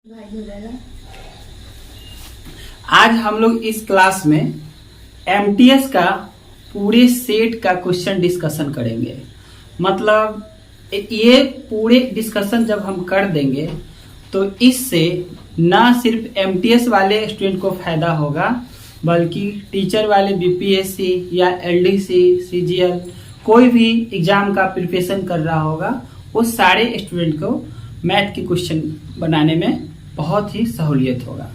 आज हम लोग इस क्लास में एमटीएस का पूरे सेट का क्वेश्चन डिस्कशन करेंगे। मतलब ये पूरे डिस्कशन जब हम कर देंगे तो इससे ना सिर्फ एमटीएस वाले स्टूडेंट को फायदा होगा बल्कि टीचर वाले बीपीएससी या एलडीसी सीजीएल कोई भी एग्जाम का प्रिपरेशन कर रहा होगा वो सारे स्टूडेंट को मैथ के क्वेश्चन बनाने में बहुत ही सहूलियत होगा।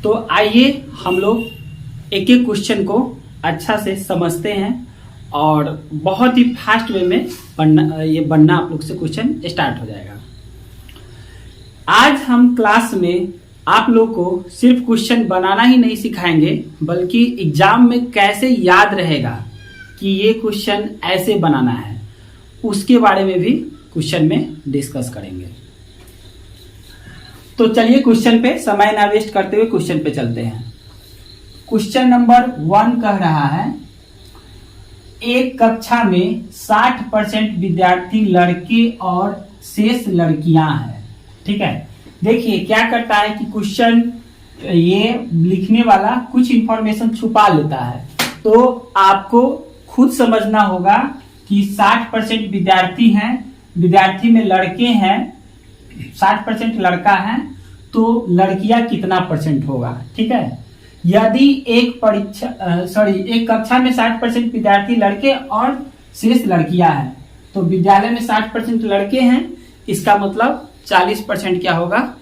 तो आइए हम लोग एक एक क्वेश्चन को अच्छा से समझते हैं और बहुत ही फास्ट वे में बनना आप लोग से क्वेश्चन स्टार्ट हो जाएगा। आज हम क्लास में आप लोग को सिर्फ क्वेश्चन बनाना ही नहीं सिखाएंगे बल्कि एग्जाम में कैसे याद रहेगा कि ये क्वेश्चन ऐसे बनाना है उसके बारे में भी क्वेश्चन में डिस्कस करेंगे। तो चलिए क्वेश्चन पे समय ना वेस्ट करते हुए क्वेश्चन पे चलते हैं। क्वेश्चन नंबर 1 कह रहा है एक कक्षा में 60% विद्यार्थी लड़के और शेष लड़कियां हैं। ठीक है, देखिए क्या करता है कि क्वेश्चन ये लिखने वाला कुछ इंफॉर्मेशन छुपा लेता है, तो आपको खुद समझना होगा कि 60% विद्यार्थी हैं, विद्यार्थी में लड़के हैं, 60% लड़का है तो लड़कियां कितना परसेंट होगा। ठीक है, यदि एक कक्षा में 60% विद्यार्थी लड़के और शेष लड़कियां हैं तो विद्यालय में 60% लड़के हैं, इसका मतलब 40% क्या होगा,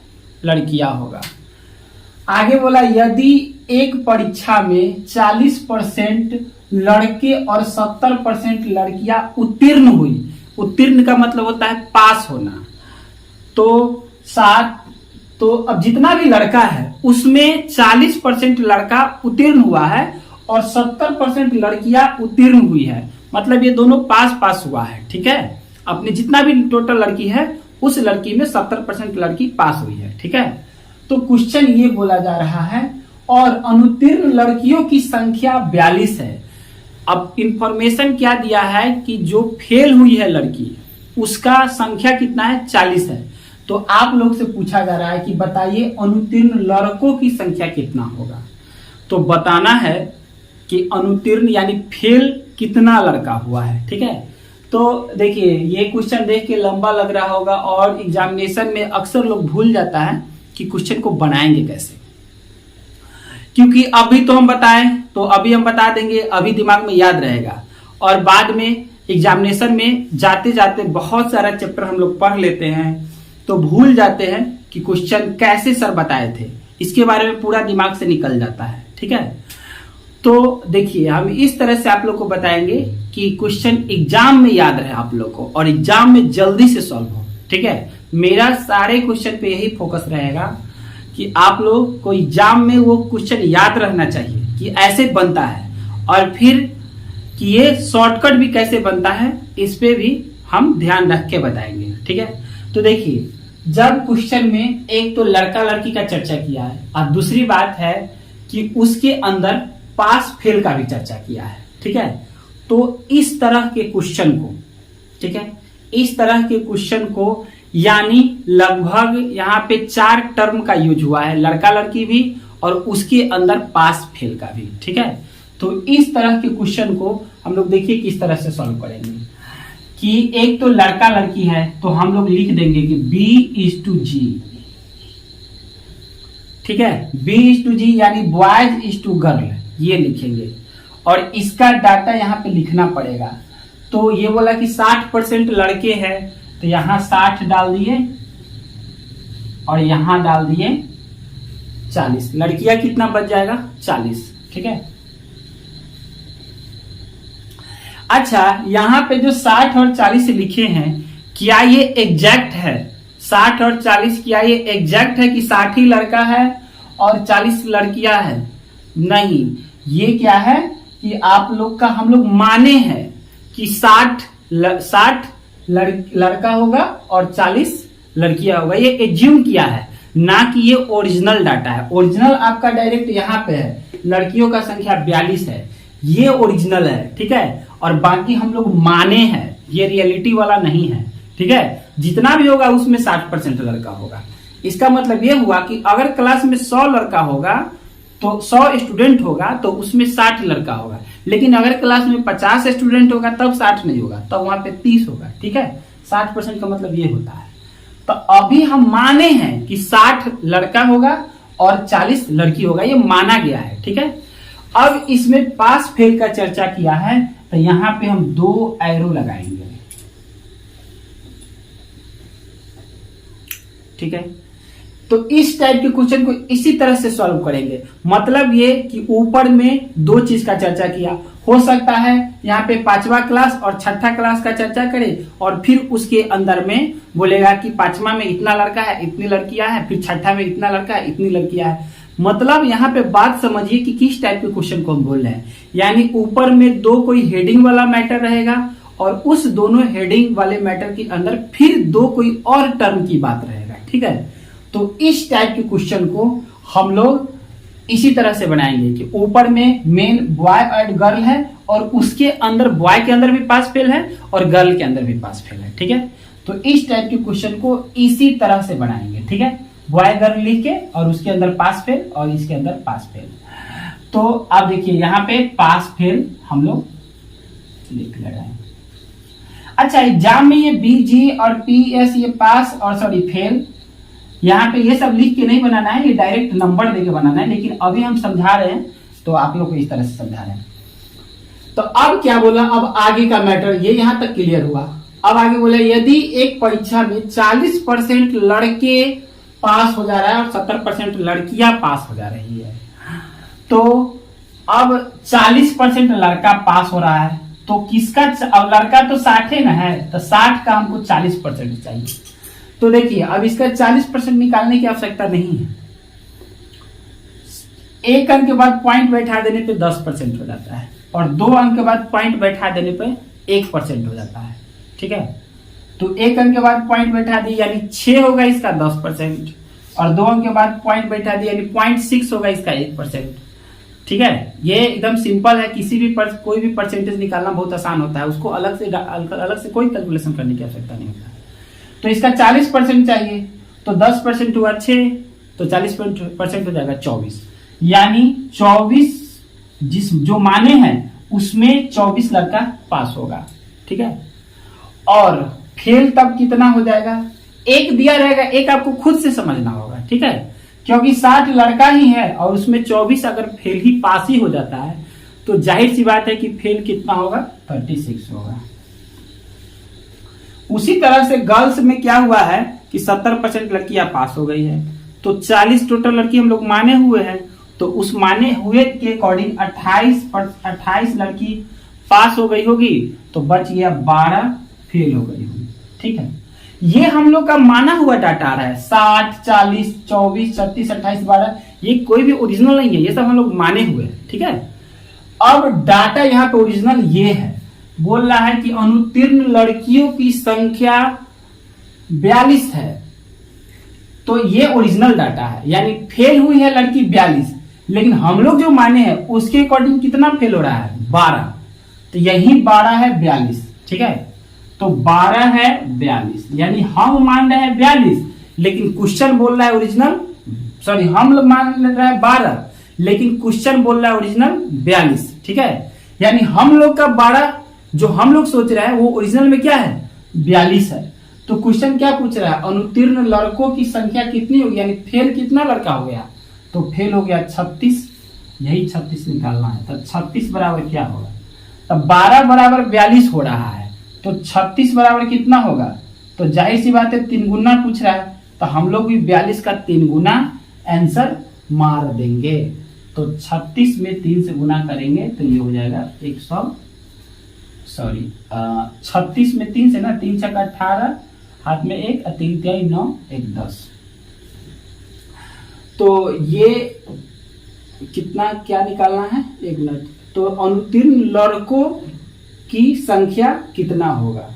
लड़कियां होगा। आगे बोला यदि एक परीक्षा में 40% लड़के और 70% लड़कियां उत्तीर्ण हुई, उत्तीर्ण का मतलब होता है पास होना, तो अब जितना भी लड़का है उसमें 40% लड़का उत्तीर्ण हुआ है और 70% लड़कियां उत्तीर्ण हुई है, मतलब ये दोनों पास पास हुआ है। ठीक है, अपने जितना भी टोटल लड़की है उस लड़की में 70% लड़की पास हुई है। ठीक है, तो क्वेश्चन ये बोला जा रहा है और अनुत्तीर्ण लड़कियों की संख्या 42 है। अब इंफॉर्मेशन क्या दिया है कि जो फेल हुई है लड़की उसका संख्या कितना है, 40 है। तो आप लोग से पूछा जा रहा है कि बताइए अनुत्तीर्ण लड़कों की संख्या कितना होगा। तो बताना है कि अनुत्तीर्ण यानी फेल कितना लड़का हुआ है। ठीक है, तो देखिए ये क्वेश्चन देख के लंबा लग रहा होगा और एग्जामिनेशन में अक्सर लोग भूल जाता है कि क्वेश्चन को बनाएंगे कैसे, क्योंकि अभी तो हम बताएं तो अभी हम बता देंगे, अभी दिमाग में याद रहेगा और बाद में एग्जामिनेशन में जाते जाते बहुत सारा चैप्टर हम लोग पढ़ लेते हैं तो भूल जाते हैं कि क्वेश्चन कैसे सर बताए थे, इसके बारे में पूरा दिमाग से निकल जाता है। ठीक है, तो देखिए हम इस तरह से आप लोग को बताएंगे कि क्वेश्चन एग्जाम में याद रहे आप लोग को और एग्जाम में जल्दी से सॉल्व हो। ठीक है, मेरा सारे क्वेश्चन पे यही फोकस रहेगा कि आप लोग को एग्जाम में वो क्वेश्चन याद रहना चाहिए कि ऐसे बनता है और फिर कि ये शॉर्टकट भी कैसे बनता है इस पे भी हम ध्यान रख के बताएंगे। ठीक है, तो देखिए जब क्वेश्चन में एक तो लड़का लड़की का चर्चा किया है और दूसरी बात है कि उसके अंदर पास फेल का भी चर्चा किया है। ठीक है, तो इस तरह के क्वेश्चन को, ठीक है, इस तरह के क्वेश्चन को यानी लगभग यहाँ पे 4 टर्म का यूज हुआ है, लड़का लड़की भी और उसके अंदर पास फेल का भी। ठीक है, तो इस तरह के क्वेश्चन को हम लोग देखिए किस तरह से सॉल्व करेंगे कि एक तो लड़का लड़की है तो हम लोग लिख देंगे कि B/G। ठीक है, B/G यानी बॉयज/गर्ल ये लिखेंगे और इसका डाटा यहाँ पे लिखना पड़ेगा। तो ये बोला कि 60% लड़के हैं तो यहां 60 डाल दिए और यहां डाल दिए 40, लड़कियां कितना बच जाएगा, 40। ठीक है, अच्छा यहाँ पे जो 60 और 40 लिखे हैं क्या ये एग्जैक्ट है, 60 और 40 क्या ये एग्जैक्ट है कि 60 ही लड़का है और 40 लड़कियां हैं? नहीं, ये क्या है कि आप लोग का हम लोग माने हैं कि 60 लड़का होगा और 40 लड़कियां होगा, ये एज्यूम किया है, ना कि ये ओरिजिनल डाटा है। ओरिजिनल आपका डायरेक्ट यहाँ पे है, लड़कियों का संख्या 42 है, ये ओरिजिनल है। ठीक है, और बाकी हम लोग माने हैं, ये रियलिटी वाला नहीं है। ठीक है, जितना भी होगा उसमें 60% लड़का होगा। इसका मतलब ये हुआ कि अगर क्लास में 100 लड़का होगा तो 100 स्टूडेंट होगा तो उसमें 60 लड़का होगा, लेकिन अगर क्लास में 50 स्टूडेंट होगा तब 60 नहीं होगा, तब वहां पे 30 होगा। ठीक है, 60% का मतलब ये होता है। तो अभी हम माने हैं कि 60 लड़का होगा और 40 लड़की होगा, ये माना गया है। ठीक है, अब इसमें पास फेल का चर्चा किया है तो यहां पे हम 2 एरो लगाएंगे। ठीक है, तो इस टाइप के क्वेश्चन को इसी तरह से सॉल्व करेंगे। मतलब ये कि ऊपर में 2 चीज का चर्चा किया, हो सकता है यहाँ पे 5वां क्लास और 6ठा क्लास का चर्चा करे और फिर उसके अंदर में बोलेगा कि 5वां में इतना लड़का है, इतनी लड़कियां हैं, फिर 6ठा में इतना लड़का है, इतनी लड़कियां हैं। मतलब यहाँ पे बात समझिए कि किस टाइप के क्वेश्चन को हम बोल रहे हैं। यानी ऊपर में 2 कोई हेडिंग वाला मैटर रहेगा और उस दोनों हेडिंग वाले मैटर के अंदर फिर 2 कोई और टर्म की बात रहेगा। ठीक है, तो इस टाइप के क्वेश्चन को हम लोग इसी तरह से बनाएंगे कि ऊपर में मेन बॉय और गर्ल है और उसके अंदर बॉय के अंदर भी पास फेल है और गर्ल के अंदर भी पास फेल है। ठीक है, तो इस टाइप के क्वेश्चन को इसी तरह से बनाएंगे। ठीक है, बॉय गर्ल लिख के और उसके अंदर पास फेल और इसके अंदर पास फेल। तो अब देखिए यहाँ पे पास फेल हम लोग लिख ले रहे हैं। अच्छा, एग्जाम में ये BG और PS ये पास और सॉरी फेल, यहाँ पे ये सब लिख के नहीं बनाना है, ये डायरेक्ट नंबर देके बनाना है, लेकिन अभी हम समझा रहे हैं तो आप लोग को इस तरह से समझा रहे हैं। तो अब क्या बोला, अब आगे का मैटर ये यहां तक क्लियर हुआ। अब आगे बोला यदि एक परीक्षा में 40% लड़के पास हो जा रहा है और 70% लड़कियां पास हो जा रही है, तो अब 40% लड़का पास हो रहा है तो किसका, अब लड़का तो 60 ना है तो 60 का हमको 40% चाहिए। तो देखिए अब इसका 40% निकालने की आवश्यकता नहीं है, एक अंक के बाद पॉइंट बैठा देने पे 10% हो जाता है और 2 अंक के बाद पॉइंट बैठा देने पे 1% हो जाता है। ठीक है, तो 1 अंक के बाद पॉइंट बैठा दी यानी 6 होगा इसका 10% और 2 अंक के बाद पॉइंट बैठा दी यानी 0.6 होगा इसका 1%। ठीक है, ये एकदम सिंपल है, किसी भी कोई भी परसेंटेज निकालना बहुत आसान होता है, उसको अलग से कोई कैलकुलेशन करने की आवश्यकता नहीं होता है। तो इसका 40% चाहिए तो 10% हुआ 6, तो 40% हो जाएगा 24, यानी 24 जो माने हैं उसमें 24 लड़का पास होगा। ठीक है, और फेल तब कितना हो जाएगा, 1 दिया रहेगा, 1 आपको खुद से समझना होगा। ठीक है, क्योंकि 60 लड़का ही है और उसमें 24 अगर फेल ही पास ही हो जाता है तो जाहिर सी बात है कि फेल कितना होगा, 36 होगा। उसी तरह से गर्ल्स में क्या हुआ है कि 70% लड़कियां पास हो गई है, तो 40 टोटल लड़की हम लोग माने हुए हैं, तो उस माने हुए के अकॉर्डिंग 28 लड़की पास हो गई होगी, तो बच गया 12 फेल हो गई होगी। ठीक है, ये हम लोग का माना हुआ डाटा आ रहा है, 60, 40, 24, 36, 28, 12, ये कोई भी ओरिजिनल नहीं है, ये सब हम लोग माने हुए हैं। ठीक है, अब डाटा यहाँ पे ओरिजिनल ये है, बोल रहा है कि अनुत्तीर्ण लड़कियों की संख्या 42 है, तो ये ओरिजिनल डाटा है, यानी फेल हुई है लड़की 42, लेकिन हम लोग जो माने हैं उसके अकॉर्डिंग कितना फेल हो रहा है, 12, तो यही 12 है 42। ठीक है, तो 12 है 42, यानी हम मान रहे हैं 42 लेकिन क्वेश्चन बोल रहा है ओरिजिनल, सॉरी हम लोग मान रहे हैं 12 लेकिन क्वेश्चन बोल रहा है ओरिजिनल 42। ठीक है, यानी हम लोग का 12 जो हम लोग सोच रहे हैं वो ओरिजिनल में क्या है, 42 है। तो क्वेश्चन क्या पूछ रहा है, अनुत्तीर्ण लड़कों की संख्या कितनी होगी, यानी फेल कितना लड़का हो गया, तो फेल हो गया 36, यही 36 निकालना है। तो 36 बराबर क्या होगा, तब 12 बराबर 42 हो रहा है, तो 36 बराबर कितना होगा, तो जाहिर सी बात है 3 गुना पूछ रहा है, तो हम लोग भी 42 का 3 गुना आंसर मार देंगे। तो 36 में 3 से गुना करेंगे तो ये हो जाएगा 36 में 3 से ना, 3 छक्का 18, हाथ में 1, 3 तिहाई 9, 1 10, तो ये कितना क्या निकालना है, 1 मिनट। तो अनुत्तीर्ण लड़कों की संख्या कितना होगा,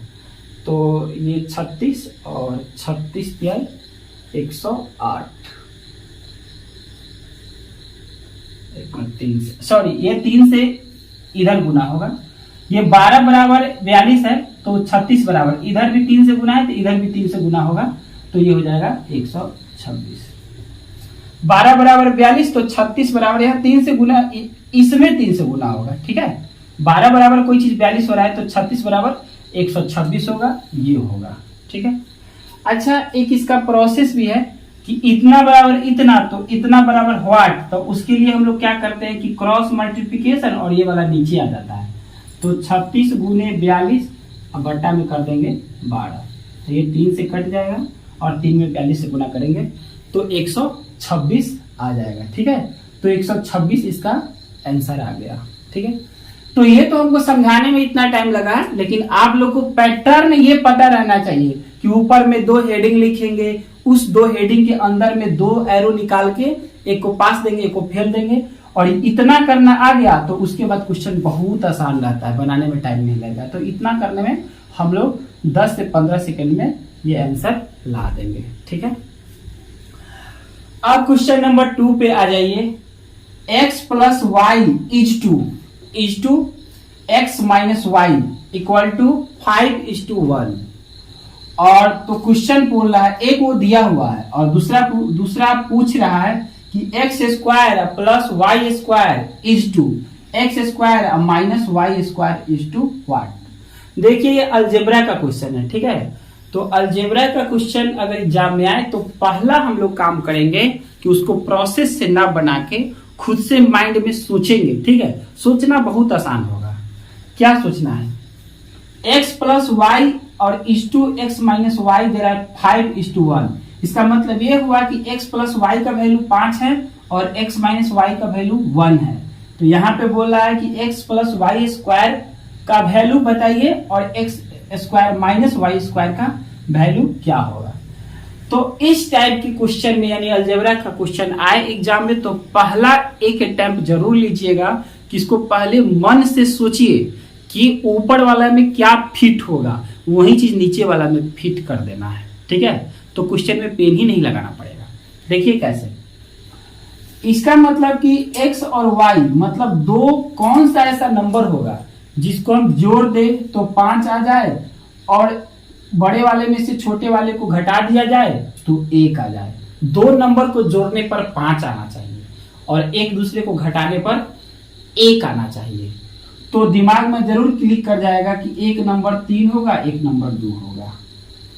तो ये 36 और 36 तिहाई 108, 3 से, सॉरी ये 3 से इधर गुना होगा, ये 12 बराबर 42 है तो 36 बराबर इधर भी 3 से गुना है तो इधर भी 3 से गुना होगा, तो ये हो जाएगा 26, 12 बराबर 42, तो 36 बराबर यहाँ 3 से गुना, इसमें 3 से गुना होगा, ठीक है। 12 बराबर कोई चीज 42 हो रहा है तो 36 बराबर 126 होगा, ये होगा, ठीक है। अच्छा, एक इसका प्रोसेस भी है कि इतना बराबर इतना, तो इतना बराबर व्हाट, तो उसके लिए हम लोग क्या करते हैं कि क्रॉस मल्टीप्लिकेशन, और ये वाला नीचे आ जाता है, तो 36 गुने 42 और बट्टा में कर देंगे 12, तो ये 3 से कट जाएगा और 3 में 42 से गुना करेंगे तो 126 आ जाएगा, ठीक है। तो 126 इसका आंसर आ गया, ठीक है। तो ये तो हमको समझाने में इतना टाइम लगा, लेकिन आप लोग को पैटर्न ये पता रहना चाहिए कि ऊपर में 2 हेडिंग लिखेंगे, उस 2 हेडिंग के अंदर में 2 एरो निकाल के एक को पास देंगे, एक को फेल देंगे, और इतना करना आ गया तो उसके बाद क्वेश्चन बहुत आसान रहता है, बनाने में टाइम नहीं लगेगा। तो इतना करने में हम लोग 10 से 15 सेकंड में ये आंसर ला देंगे, ठीक है। अब क्वेश्चन नंबर 2 पे आ जाइए। x plus Y is to x minus Y equal to 5:1, और तो क्वेश्चन बोल रहा है, एक वो दिया हुआ है और दूसरा पूछ रहा है कि X square plus Y square is to X square minus Y square is to what. देखिए ये अलजेब्रा का क्वेश्चन है, ठीक है। तो अलजेब्रा का क्वेश्चन अगर एग्जाम में आए तो पहला हम लोग काम करेंगे कि उसको प्रोसेस से ना बना के खुद से माइंड में सोचेंगे, ठीक है। सोचना बहुत आसान होगा। क्या सोचना है, x प्लस वाई और is to X minus Y दे रहा है 5:1। इसका मतलब ये हुआ कि x प्लस वाई का वैल्यू 5 है और x माइनस वाई का वैल्यू 1 है। तो यहाँ पे बोल रहा है कि x प्लस वाई स्क्वायर का वैल्यू बताइए और x square minus Y square का वैल्यू क्या होगा। तो इस टाइप के क्वेश्चन में, यानी अलजेब्रा का क्वेश्चन आए एग्जाम में, तो पहला एक अटेम्प्ट जरूर लीजिएगा कि इसको पहले मन से सोचिए कि ऊपर वाला में क्या फिट होगा, वही चीज नीचे वाला में फिट कर देना है, ठीक है। तो क्वेश्चन में पेन ही नहीं लगाना पड़ेगा। देखिए कैसे, इसका मतलब कि x और y मतलब दो कौन सा ऐसा नंबर होगा जिसको हम जोड़ दे तो 5 आ जाए और बड़े वाले में से छोटे वाले को घटा दिया जाए तो 1 आ जाए। दो नंबर को जोड़ने पर 5 आना चाहिए और एक दूसरे को घटाने पर 1 आना चाहिए। तो दिमाग में जरूर क्लिक कर जाएगा कि एक नंबर 3 होगा, एक नंबर 2 होगा,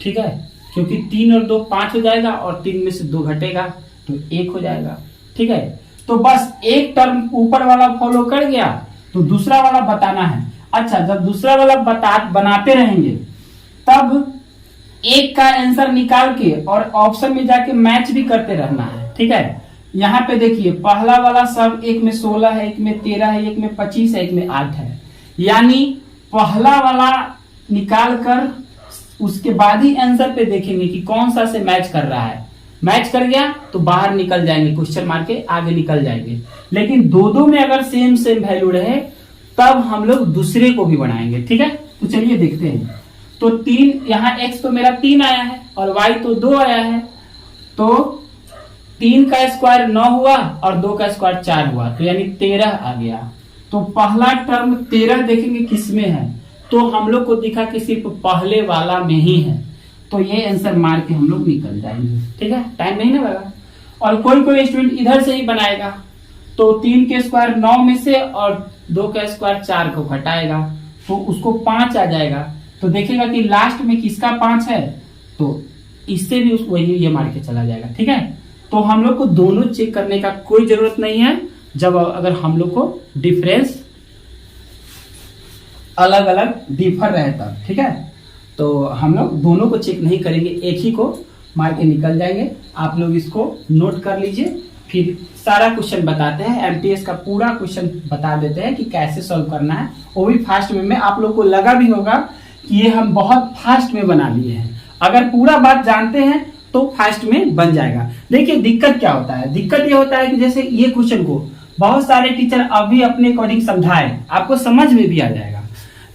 ठीक है। क्योंकि 3 और 2 5 हो जाएगा और 3 में से 2 घटेगा तो 1 हो जाएगा, ठीक है। तो बस एक टर्म ऊपर वाला फॉलो कर गया तो दूसरा वाला बताना है। अच्छा, जब दूसरा वाला बनाते रहेंगे तब एक का आंसर निकाल के और ऑप्शन में जाके मैच भी करते रहना है, ठीक है। यहाँ पे देखिए पहला वाला सब एक में 16 है, एक में 13 है, एक में 25 है, एक में 8 है। यानी पहला वाला निकाल कर उसके बाद ही आंसर पे देखेंगे कि कौन सा से मैच कर रहा है। मैच कर गया तो बाहर निकल जाएंगे, क्वेश्चन मार के आगे निकल जाएंगे। लेकिन दो में अगर सेम वैल्यू रहे तब हम लोग दूसरे को भी बनाएंगे, ठीक है। तो चलिए देखते हैं। तो 3 यहाँ x तो मेरा 3 आया है और y तो 2 आया है, तो 3 का स्क्वायर 9 हुआ और 2 का स्क्वायर 4 हुआ, तो यानी 13 आ गया। तो पहला टर्म 13 देखेंगे किसमें है, तो हम लोग को दिखा कि सिर्फ पहले वाला में ही है, तो ये आंसर मार के हम लोग निकल जाएंगे, ठीक है। टाइम नहीं ना लगा। और कोई स्टूडेंट इधर से ही बनाएगा, तो 3 के स्क्वायर 9 में से और 2 का स्क्वायर 4 को घटाएगा तो उसको 5 आ जाएगा। तो देखेगा कि लास्ट में किसका 5 है, तो इससे भी उसको वही ये मार के चला जाएगा, ठीक है। तो हम लोग को दोनों चेक करने का कोई जरूरत नहीं है जब अगर हम लोग को डिफरेंस अलग अलग डिफर रहे तब, ठीक है। तो हम लोग दोनों को चेक नहीं करेंगे, एक ही को मार के निकल जाएंगे। आप लोग इसको नोट कर लीजिए, फिर सारा क्वेश्चन बताते हैं। एमटीएस का पूरा क्वेश्चन बता देते हैं कि कैसे सॉल्व करना है, वो भी फास्ट वे में। आप लोग को लगा भी होगा कि ये हम बहुत फास्ट में बना लिए हैं। अगर पूरा बात जानते हैं तो फास्ट में बन जाएगा। देखिए दिक्कत क्या होता है, दिक्कत ये होता है कि जैसे ये क्वेश्चन को बहुत सारे टीचर अभी अपने अकॉर्डिंग समझाए, आपको समझ में भी आ जाएगा,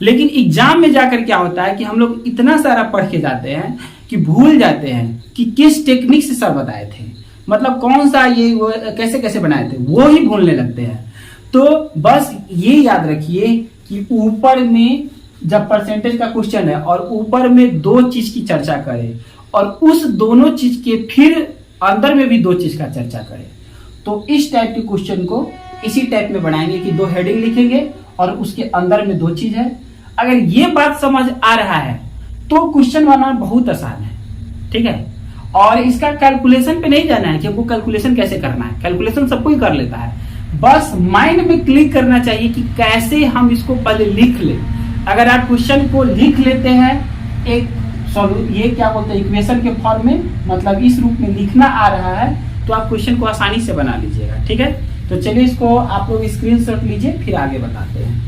लेकिन एग्जाम में जाकर क्या होता है कि हम लोग इतना सारा पढ़ के जाते हैं कि भूल जाते हैं कि किस टेक्निक से सर बताए थे, मतलब कौन सा ये वो कैसे कैसे बनाए थे, वो ही भूलने लगते हैं। तो बस ये याद रखिए कि ऊपर में जब परसेंटेज का क्वेश्चन है और ऊपर में दो चीज की चर्चा करें और उस दोनों चीज के फिर अंदर में भी दो चीज का चर्चा करें। तो इस टाइप के क्वेश्चन को इसी टाइप में बनाएंगे कि दो हेडिंग लिखेंगे और उसके अंदर में दो चीज है। अगर ये बात समझ आ रहा है तो क्वेश्चन बनाना बहुत आसान है, ठीक है। और इसका कैलकुलेशन पे नहीं जाना है कि आपको कैलकुलेशन कैसे करना है, कैलकुलेशन सब कोई कर लेता है, बस माइंड में क्लिक करना चाहिए कि कैसे हम इसको पहले लिख ले। अगर आप क्वेश्चन को लिख लेते हैं एक ये क्या बोलते हैं इक्वेशन के फॉर्म में, मतलब इस रूप में लिखना आ रहा है, तो आप क्वेश्चन को आसानी से बना लीजिएगा, ठीक है। तो चलिए इसको आप लोग स्क्रीनशॉट लीजिए, फिर आगे बताते हैं।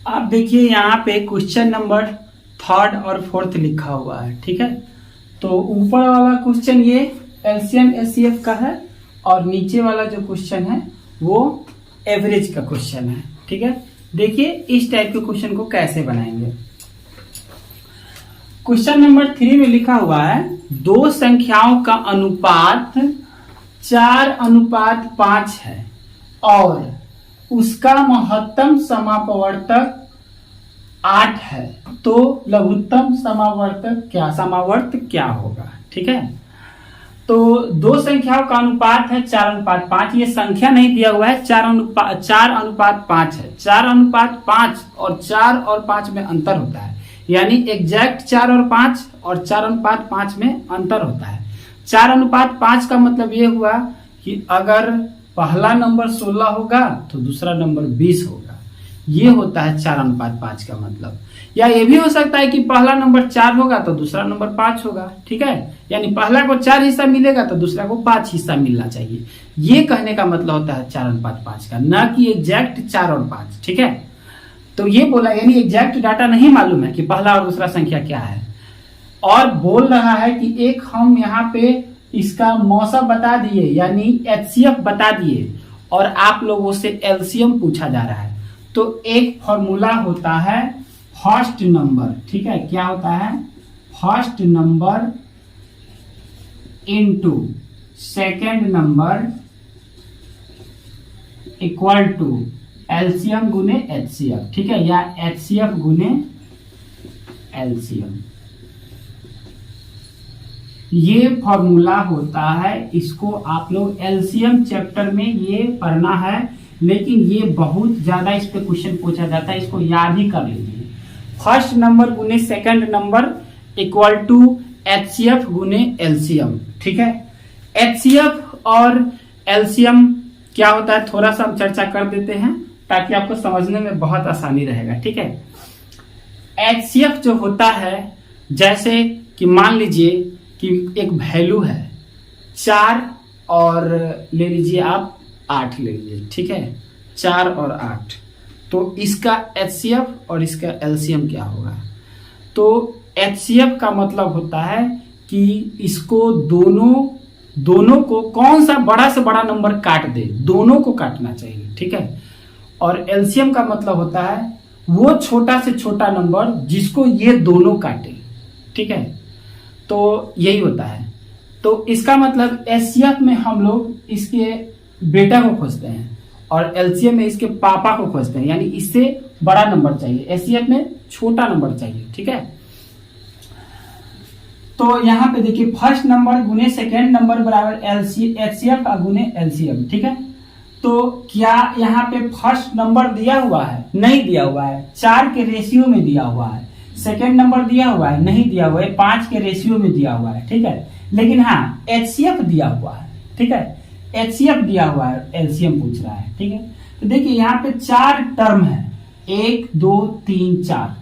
आप देखिए यहाँ पे क्वेश्चन नंबर 3 और 4 लिखा हुआ है, ठीक है। तो ऊपर वाला क्वेश्चन ये एलसीएम एचसीएफ का है और नीचे वाला जो क्वेश्चन है वो एवरेज का क्वेश्चन है, ठीक है। देखिए इस टाइप के क्वेश्चन को कैसे बनाएंगे। क्वेश्चन नंबर 3 में लिखा हुआ है दो संख्याओं का अनुपात 4:5 है और उसका महत्तम समापवर्तक 8 है, तो लघुत्तम समावर्त क्या होगा, ठीक है। तो दो संख्याओं का अनुपात है 4:5, ये संख्या नहीं दिया हुआ है, 4:5 है। 4:5 और 4 और 5 में अंतर होता है, यानी एग्जैक्ट 4 और 5 और 4:5 में अंतर होता है। 4:5 का मतलब ये हुआ कि अगर पहला नंबर 16 होगा तो दूसरा नंबर 20 होगा, ये होता है 4:5 का मतलब। या ये भी हो सकता है कि पहला नंबर 4 होगा तो दूसरा नंबर 5 होगा, ठीक है। यानी पहला को 4 हिस्सा मिलेगा तो दूसरा को 5 हिस्सा मिलना चाहिए, ये कहने का मतलब होता है 4:5 का, ना कि एग्जैक्ट 4 और 5, ठीक है। तो ये बोला, यानी एग्जैक्ट डाटा नहीं मालूम है कि पहला और दूसरा संख्या क्या है, और बोल रहा है कि एक हम यहाँ पे इसका मौसा बता दिए यानी एचसीएफ बता दिए और आप लोगों से एलसीएम पूछा जा रहा है। तो एक फॉर्मूला होता है फर्स्ट नंबर, ठीक है। क्या होता है? First number into second number equal to LCM गुने एचसीएफ, ठीक है, या एचसीएफ गुने एलसीएम। ये फॉर्मूला होता है, इसको आप लोग एलसीएम चैप्टर में ये पढ़ना है, लेकिन ये बहुत ज्यादा इस पे क्वेश्चन पूछा जाता है, इसको याद ही कर लीजिए। फर्स्ट नंबर गुने second number equal to HCF गुने एलसीएम, ठीक है। एचसीएफ और एलसीएम क्या होता है थोड़ा सा हम चर्चा कर देते हैं ताकि आपको समझने में बहुत आसानी रहेगा, ठीक है। एचसीएफ जो होता है, जैसे कि मान लीजिए कि एक वैल्यू है 4 और ले लीजिए आप 8 ले लीजिए, ठीक है, 4 और 8, तो इसका एचसीएफ और इसका एलसीएम क्या होगा? तो एचसीएफ का मतलब होता है कि इसको दोनों को कौन सा बड़ा से बड़ा नंबर काट दे, दोनों को काटना चाहिए, ठीक है। और एलसीएम का मतलब होता है वो छोटा से छोटा नंबर जिसको ये दोनों काटे, ठीक है। तो यही होता है। तो इसका मतलब एचसीएफ में हम लोग इसके बेटा को खोजते हैं और एलसीएम में इसके पापा को खोजते हैं, यानी इससे बड़ा नंबर चाहिए, एचसीएफ में छोटा नंबर चाहिए, ठीक है। तो यहाँ पे देखिए फर्स्ट नंबर गुने सेकेंड नंबर बराबर एचसीएफ गुने एलसीएम, ठीक है। तो क्या यहाँ पे फर्स्ट नंबर दिया हुआ है? नहीं दिया हुआ है। 4 के रेशियो में दिया हुआ है। सेकेंड नंबर दिया हुआ है? नहीं दिया हुआ है। 5 के रेशियो में दिया हुआ है, ठीक है। लेकिन हाँ एचसीएफ दिया हुआ है, ठीक है, एचसीएफ दिया हुआ है, एलसीएम पूछ रहा है, ठीक है। तो देखिए यहाँ पे 4 टर्म है, 1 2 3 4,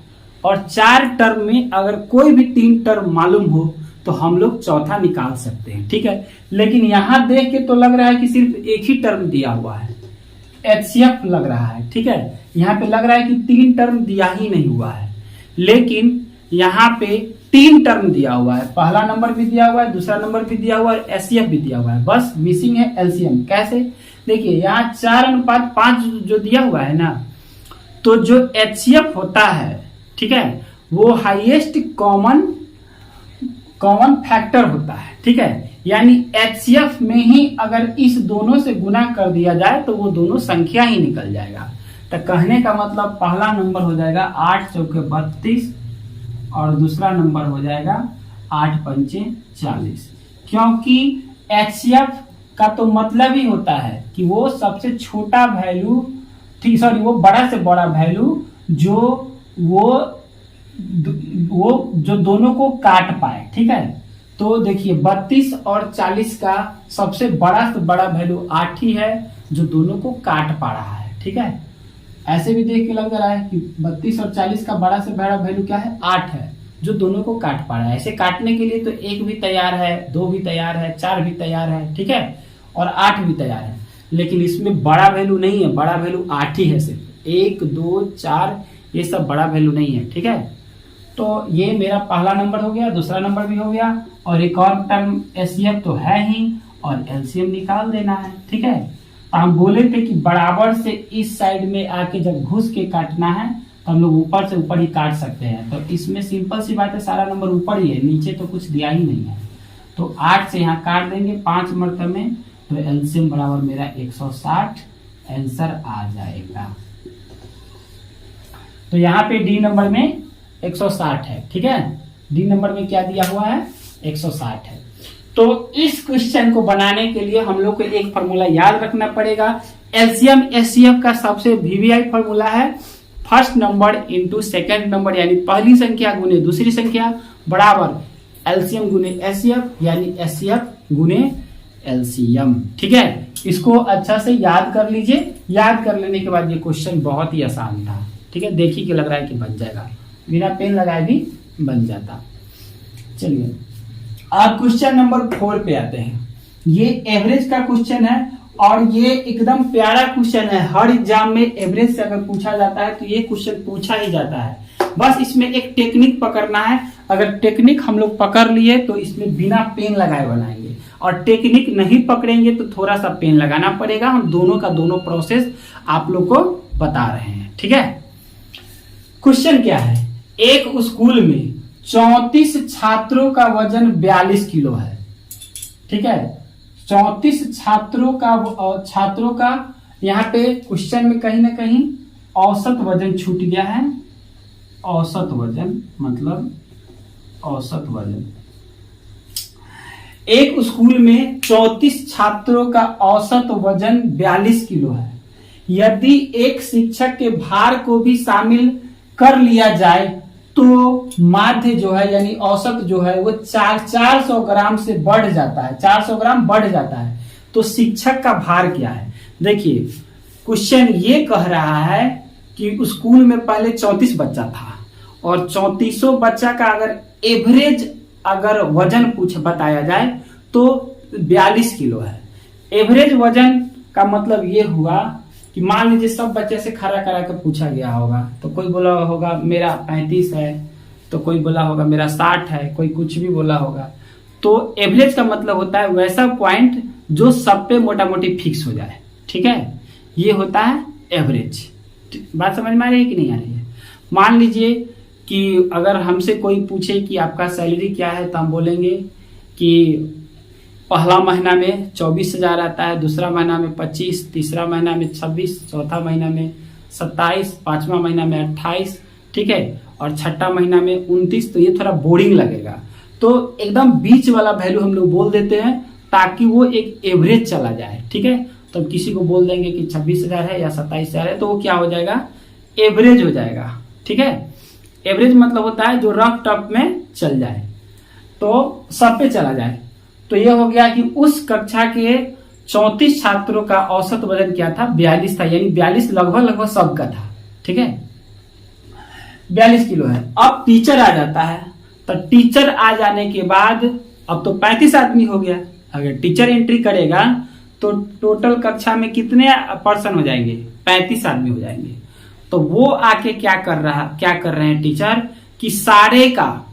और 4 टर्म में अगर कोई भी 3 टर्म मालूम हो तो हम लोग चौथा निकाल सकते हैं, ठीक है। लेकिन यहां देख के तो लग रहा है कि सिर्फ एक ही टर्म दिया हुआ है, एचसीएफ लग रहा है, ठीक है। यहाँ पे लग रहा है कि 3 टर्म दिया ही नहीं हुआ है, लेकिन यहाँ पे 3 टर्म दिया हुआ है, पहला नंबर भी दिया हुआ है, दूसरा नंबर भी दिया हुआ है, एचसीएफ भी दिया हुआ है, बस मिसिंग है एलसीएम। कैसे? देखिए यहाँ 4:5 जो दिया हुआ है ना, तो जो एचसीएफ होता है, ठीक है, वो हाईएस्ट कॉमन फैक्टर होता है, ठीक है। यानी HCF में ही अगर इस दोनों से गुना कर दिया जाए तो वो दोनों संख्या ही निकल जाएगा। तो कहने का मतलब पहला नंबर हो जाएगा 8 चौके 32 और दूसरा नंबर हो जाएगा 8 पंचे 40, क्योंकि HCF का तो मतलब ही होता है कि वो सबसे छोटा वैल्यू, ठीक सॉरी, वो बड़ा से बड़ा वैल्यू जो जो दोनों को काट पाए। ठीक है, तो देखिए 32 और 40 का सबसे बड़ा से बड़ा वैल्यू 8 ही है जो दोनों को काट पा रहा है। ठीक है, ऐसे भी देख के लग रहा है कि 32 और 40 का बड़ा से बड़ा वैल्यू क्या है, 8 है जो दोनों को काट पा रहा है। ऐसे काटने के लिए तो 1 भी तैयार है, 2 भी तैयार है, 4 भी तैयार है, ठीक है, और 8 भी तैयार है, लेकिन इसमें बड़ा वैल्यू नहीं है, बड़ा वैल्यू 8 ही है सिर्फ। 1 2 4 ये सब बड़ा वैल्यू नहीं है। ठीक है, तो ये मेरा पहला नंबर हो गया, दूसरा नंबर भी हो गया, और एक और टर्म HCF तो है ही, और LCM निकाल देना है। ठीक है, तो हम बोले थे कि बराबर से इस साइड में आके जब घुस के काटना है तो हम लोग ऊपर से ऊपर ही काट सकते हैं। तो इसमें सिंपल सी बात है, सारा नंबर ऊपर ही है, नीचे तो कुछ दिया ही नहीं है। तो 8 से यहाँ काट देंगे 5 मरतबे में, तो LCM बराबर मेरा 160 आंसर आ जाएगा। तो यहाँ पे डी नंबर में 160 है। ठीक है, डी नंबर में क्या दिया हुआ है, 160 है। तो इस क्वेश्चन को बनाने के लिए हम लोग को एक फॉर्मूला याद रखना पड़ेगा। LCM HCF का सबसे VVI फॉर्मूला है first number into second number, यानी पहली संख्या गुने दूसरी संख्या बराबर LCM गुने HCF, यानी HCF गुने LCM। ठीक है, इसको अच्छा से याद कर लीजिए। याद कर लेने के बाद ये क्वेश्चन बहुत ही आसान था। ठीक है, देखिए कि लग रहा है कि बन जाएगा, बिना पेन लगाए भी बन जाता। चलिए अब क्वेश्चन नंबर 4 पे आते हैं। ये एवरेज का क्वेश्चन है और ये एकदम प्यारा क्वेश्चन है। हर एग्जाम में एवरेज से अगर पूछा जाता है तो ये क्वेश्चन पूछा ही जाता है। बस इसमें एक टेक्निक पकड़ना है। अगर टेक्निक हम लोग पकड़ लिए तो इसमें बिना पेन लगाए बनाएंगे, और टेक्निक नहीं पकड़ेंगे तो थोड़ा सा पेन लगाना पड़ेगा। हम दोनों का दोनों प्रोसेस आप लोग को बता रहे हैं। ठीक है, क्वेश्चन क्या है, एक स्कूल में 34 छात्रों का वजन 42 किलो है। ठीक है, 34 छात्रों का यहाँ पे क्वेश्चन में कहीं ना कहीं औसत वजन छूट गया है। औसत वजन मतलब औसत वजन, एक स्कूल में 34 छात्रों का औसत वजन 42 किलो है। यदि एक शिक्षक के भार को भी शामिल कर लिया जाए तो माध्य जो है यानी औसत जो है वो 400 ग्राम से बढ़ जाता है, 400 ग्राम बढ़ जाता है। तो शिक्षक का भार क्या है, देखिए क्वेश्चन ये कह रहा है कि स्कूल में पहले 34 बच्चा था और 34 बच्चा का अगर एवरेज अगर वजन बताया जाए तो 42 किलो है। एवरेज वजन का मतलब ये हुआ कि मान लीजिए सब बच्चे से खड़ा करा कर पूछा गया होगा, तो कोई बोला होगा मेरा 35 है, तो कोई बोला होगा मेरा 60 है, कोई कुछ भी बोला होगा। तो एवरेज का मतलब होता है वैसा पॉइंट जो सब पे मोटा मोटी फिक्स हो जाए। ठीक है, ये होता है एवरेज। बात समझ में आ रही है कि नहीं आ रही है। मान लीजिए कि अगर हमसे कोई पूछे कि आपका सैलरी क्या है, तो हम बोलेंगे कि पहला महीना में 24,000 आता है, दूसरा महीना में 25, तीसरा महीना में 26, चौथा महीना में 27, पांचवा महीना में 28, ठीक है, और छठा महीना में 29। तो ये थोड़ा बोरिंग लगेगा, तो एकदम बीच वाला वैल्यू हम लोग बोल देते हैं ताकि वो एक एवरेज चला जाए। ठीक है, तो किसी को बोल देंगे कि 26,000 है या 27,000 है, तो वो क्या हो जाएगा, एवरेज हो जाएगा। ठीक है, एवरेज मतलब होता है जो रफ टफ में चल जाए, तो सब पे चला जाए। तो ये हो गया कि उस कक्षा के 34 छात्रों का औसत वजन क्या था, 42 था, यानी 42 लगभग सबका था। ठीक है, 42 किलो है। अब टीचर आ जाता है, तो टीचर आ जाने के बाद अब तो 35 आदमी हो गया। अगर टीचर एंट्री करेगा तो टोटल कक्षा में कितने पर्सन हो जाएंगे, 35 आदमी हो जाएंगे। तो वो आके क्या कर रहे हैं टीचर कि सारे का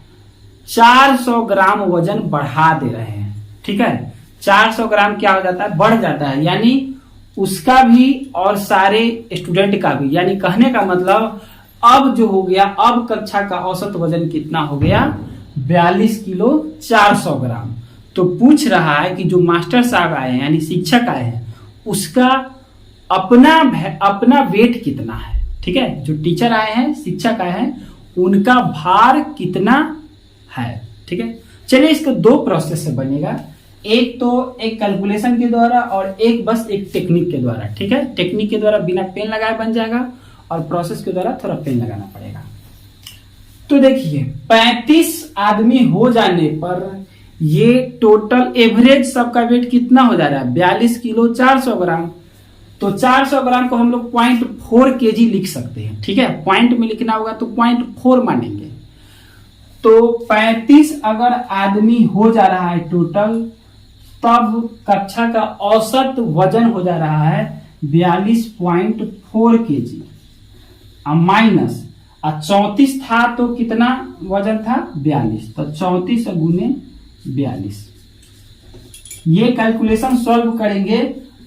400 ग्राम वजन बढ़ा दे रहे हैं। ठीक है, 400 ग्राम क्या हो जाता है, बढ़ जाता है, यानी उसका भी और सारे स्टूडेंट का भी। यानी कहने का मतलब अब जो हो गया, अब कक्षा का औसत वजन कितना हो गया, 42 किलो 400 ग्राम। तो पूछ रहा है कि जो मास्टर साहब आए हैं यानी शिक्षक आए हैं उसका अपना अपना वेट कितना है। ठीक है, जो टीचर आए हैं शिक्षक आए हैं उनका भार कितना है। ठीक है, चलिए इसको दो प्रोसेस से बनेगा, एक तो एक कैलकुलेशन के द्वारा और एक बस एक टेक्निक के द्वारा। ठीक है, टेक्निक के द्वारा बिना पेन लगाए बन जाएगा और प्रोसेस के द्वारा थोड़ा पेन लगाना पड़ेगा। तो देखिए 35 आदमी हो जाने पर ये टोटल एवरेज सबका वेट कितना हो जा रहा है 42 किलो 400 ग्राम। तो 400 ग्राम को हम लोग 0.4 केजी लिख सकते हैं। ठीक है, पॉइंट में लिखना होगा तो 0.4 मानेंगे। तो 35 अगर आदमी हो जा रहा है टोटल, तब कक्षा का औसत वजन हो जा रहा है 42.4 केजी माइनस 34 था तो कितना वजन था 42, तो 34 गुने 42। ये कैलकुलेशन सॉल्व करेंगे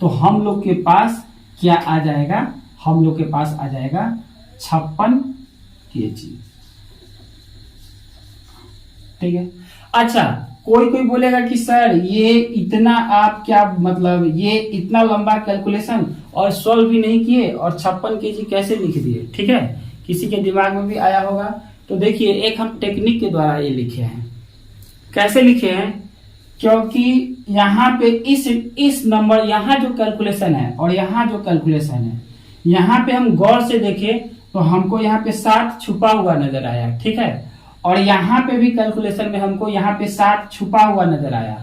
तो हम लोग के पास क्या आ जाएगा, हम लोग के पास आ जाएगा 56 केजी। ठीक है, अच्छा कोई कोई बोलेगा कि सर ये इतना आप क्या मतलब ये इतना लंबा कैलकुलेशन और सॉल्व भी नहीं किए और 56 केजी कैसे लिख दिए। ठीक है, किसी के दिमाग में भी आया होगा। तो देखिए एक हम टेक्निक के द्वारा ये लिखे हैं। कैसे लिखे हैं, क्योंकि यहाँ पे इस नंबर यहाँ जो कैलकुलेशन है और यहाँ जो कैलकुलेशन है, यहाँ पे हम गौर से देखें तो हमको यहाँ पे 7 छुपा हुआ नजर आया। ठीक है, और यहाँ पे भी कैलकुलेशन में हमको यहाँ पे 7 छुपा हुआ नजर आया।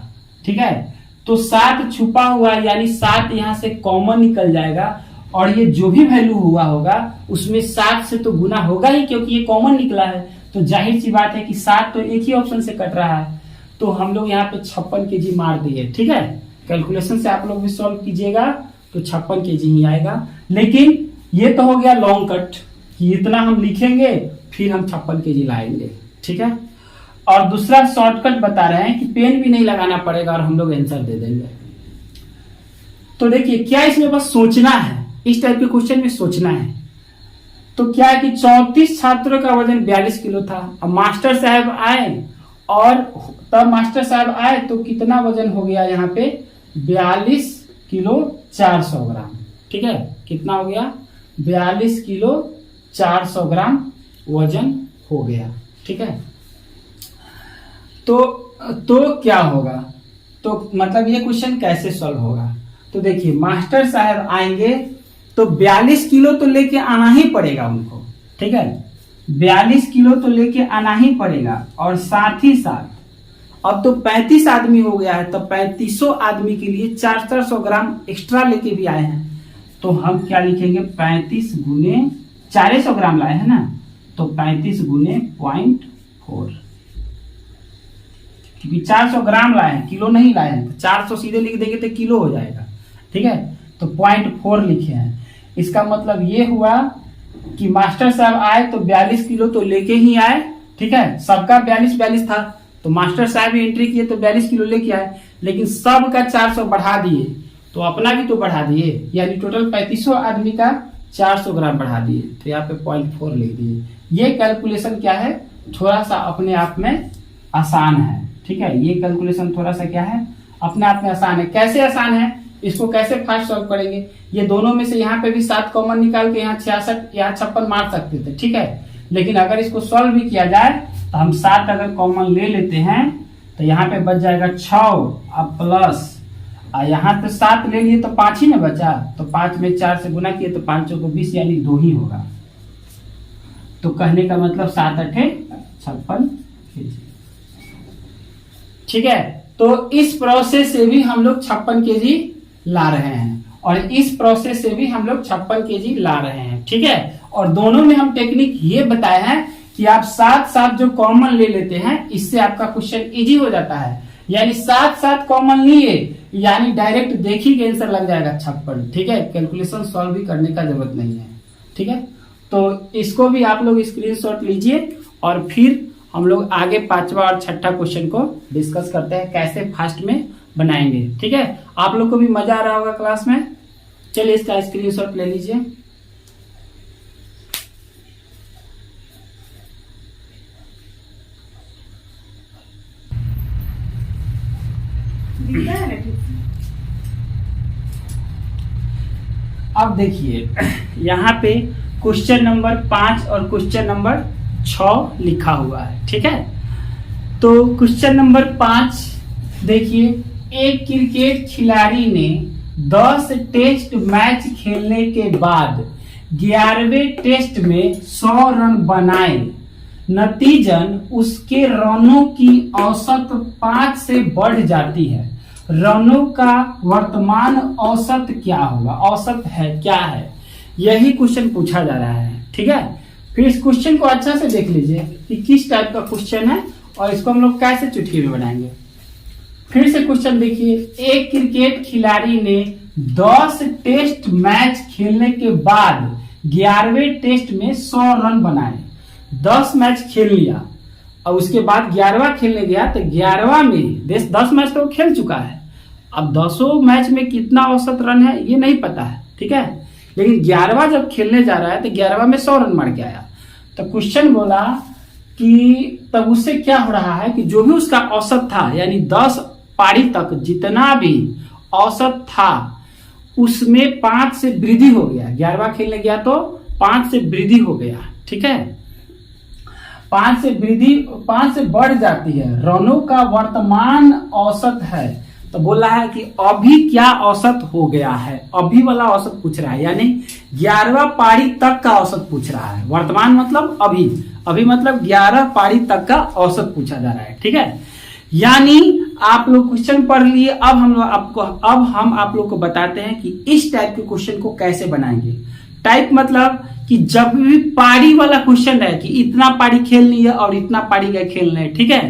ठीक है, तो 7 छुपा हुआ यानी 7 यहाँ से कॉमन निकल जाएगा और ये जो भी वैल्यू हुआ होगा उसमें 7 से तो गुना होगा ही, क्योंकि ये कॉमन निकला है। तो जाहिर सी बात है कि 7 तो एक ही ऑप्शन से कट रहा है, तो हम लोग यहाँ पे 56 केजी मार दिए। ठीक है, कैलकुलेशन से आप लोग भी सॉल्व कीजिएगा तो 56 केजी ही आएगा। लेकिन ये तो हो गया लॉन्ग कट कि इतना हम लिखेंगे फिर हम 56 केजी लाएंगे। ठीक है, और दूसरा शॉर्टकट बता रहे हैं कि पेन भी नहीं लगाना पड़ेगा और हम लोग आंसर दे देंगे। तो देखिए क्या इसमें बस सोचना है, इस टाइप के क्वेश्चन में सोचना है। तो क्या है कि 34 छात्रों का वजन 42 किलो था। अब मास्टर साहब आए और तब मास्टर साहब आए तो कितना वजन हो गया यहाँ पे 42 किलो 400 ग्राम। ठीक है, कितना हो गया 42 किलो 400 ग्राम वजन हो गया। ठीक है, तो क्या होगा, तो मतलब ये क्वेश्चन कैसे सॉल्व होगा। तो देखिए मास्टर साहब आएंगे तो 42 किलो तो लेके आना ही पड़ेगा उनको। ठीक है, 42 किलो तो लेके आना ही पड़ेगा और साथ ही साथ अब तो 35 आदमी हो गया है, तो 3500 आदमी के लिए 400 ग्राम एक्स्ट्रा लेके भी आए हैं। तो हम क्या लिखेंगे 35 गुने 400 ग्राम लाए हैं ना, तो 35 गुने 0.4, क्योंकि 400 ग्राम लाए हैं किलो नहीं लाए हैं, तो 400 सीधे लिख देंगे तो किलो हो जाएगा। ठीक है, तो 0.4 लिखे हैं। इसका मतलब ये हुआ कि मास्टर साहब आए तो 42 किलो तो लेके ही आए। ठीक है, सबका 42 था तो मास्टर साहब भी एंट्री किए तो 42 किलो लेके आए, लेकिन सबका 400 बढ़ा दिए तो अपना भी तो बढ़ा दिए, यानी टोटल 3500 आदमी का 400 ग्राम बढ़ा दिए, तो यहाँ पे 0.4 लिख दिए। ये कैलकुलेशन क्या है, थोड़ा सा अपने आप में आसान है। ठीक है, ये कैलकुलेशन थोड़ा सा क्या है अपने आप में आसान है। कैसे आसान है, इसको कैसे फास्ट सॉल्व करेंगे, ये दोनों में से यहाँ पे भी 7 कॉमन निकाल के यहाँ 66 यहाँ 56 मार सकते थे। ठीक है, लेकिन अगर इसको सॉल्व भी किया जाए तो हम 7 अगर कॉमन ले लेते हैं तो यहाँ पे बच जाएगा 6 अब प्लस यहाँ पे 7 ले लिए तो 5 ही ना बचा, तो 5 में 4 से गुना किए तो 5 को 20 यानी 2 ही होगा। तो कहने का मतलब 7 8 56 केजी। ठीक है, तो इस प्रोसेस से भी हम लोग 56 केजी ला रहे हैं और इस प्रोसेस से भी हम लोग 56 केजी ला रहे हैं। ठीक है, और दोनों में हम टेक्निक ये बताए हैं कि आप साथ साथ जो कॉमन ले लेते हैं इससे आपका क्वेश्चन इजी हो जाता है, यानी साथ साथ कॉमन लिए यानी डायरेक्ट देखी के आंसर लग जाएगा 56। ठीक है, कैलकुलेशन सॉल्व भी करने का जरूरत नहीं है। ठीक है, तो इसको भी आप लोग स्क्रीनशॉट लीजिए और फिर हम लोग आगे 5वां और 6ठा क्वेश्चन को डिस्कस करते हैं कैसे फास्ट में बनाएंगे। ठीक है, आप लोग को भी मजा आ रहा होगा क्लास में। चलिए इसका स्क्रीनशॉट ले लीजिए। अब देखिए यहाँ पे क्वेश्चन नंबर 5 और क्वेश्चन नंबर 6 लिखा हुआ है, ठीक है। तो क्वेश्चन नंबर 5 देखिए, एक क्रिकेट खिलाड़ी ने 10 टेस्ट मैच खेलने के बाद 11वें टेस्ट में 100 रन बनाए, नतीजन उसके रनों की औसत 5 से बढ़ जाती है। रनों का वर्तमान औसत क्या होगा? औसत है क्या है, यही क्वेश्चन पूछा जा रहा है, ठीक है। फिर इस क्वेश्चन को अच्छा से देख लीजिए कि किस टाइप का क्वेश्चन है और इसको हम लोग कैसे चुटकी में बनाएंगे। फिर से क्वेश्चन देखिए, एक क्रिकेट खिलाड़ी ने 10 टेस्ट मैच खेलने के बाद 11वें टेस्ट में 100 रन बनाए। 10 मैच खेल लिया और उसके बाद 11वां खेलने गया तो 11वां में 10 मैच तो खेल चुका है। अब 10 मैच में कितना औसत रन है ये नहीं पता है, ठीक है। लेकिन 11वां जब खेलने जा रहा है तो 11वां में 100 रन मार के आया। तो क्वेश्चन बोला कि तब उससे क्या हो रहा है कि जो भी उसका औसत था, यानी 10 पारी तक जितना भी औसत था उसमें 5 से वृद्धि हो गया। 11वां खेलने गया तो 5 से वृद्धि हो गया, ठीक है। 5 से बढ़ जाती है। रनों का वर्तमान औसत है, तो बोला है कि अभी क्या औसत हो गया है, अभी वाला औसत पूछ रहा है, यानी 11वां पारी तक का औसत पूछ रहा है। वर्तमान मतलब अभी मतलब 11 पारी तक का औसत पूछा जा रहा है, ठीक है। यानी आप लोग क्वेश्चन पढ़ लिए, अब हम आप लोग को बताते हैं कि इस टाइप के क्वेश्चन को कैसे बनाएंगे। टाइप मतलब कि जब भी पारी वाला क्वेश्चन है कि इतना पारी खेलनी है और इतना पारी का खेलना है, ठीक है।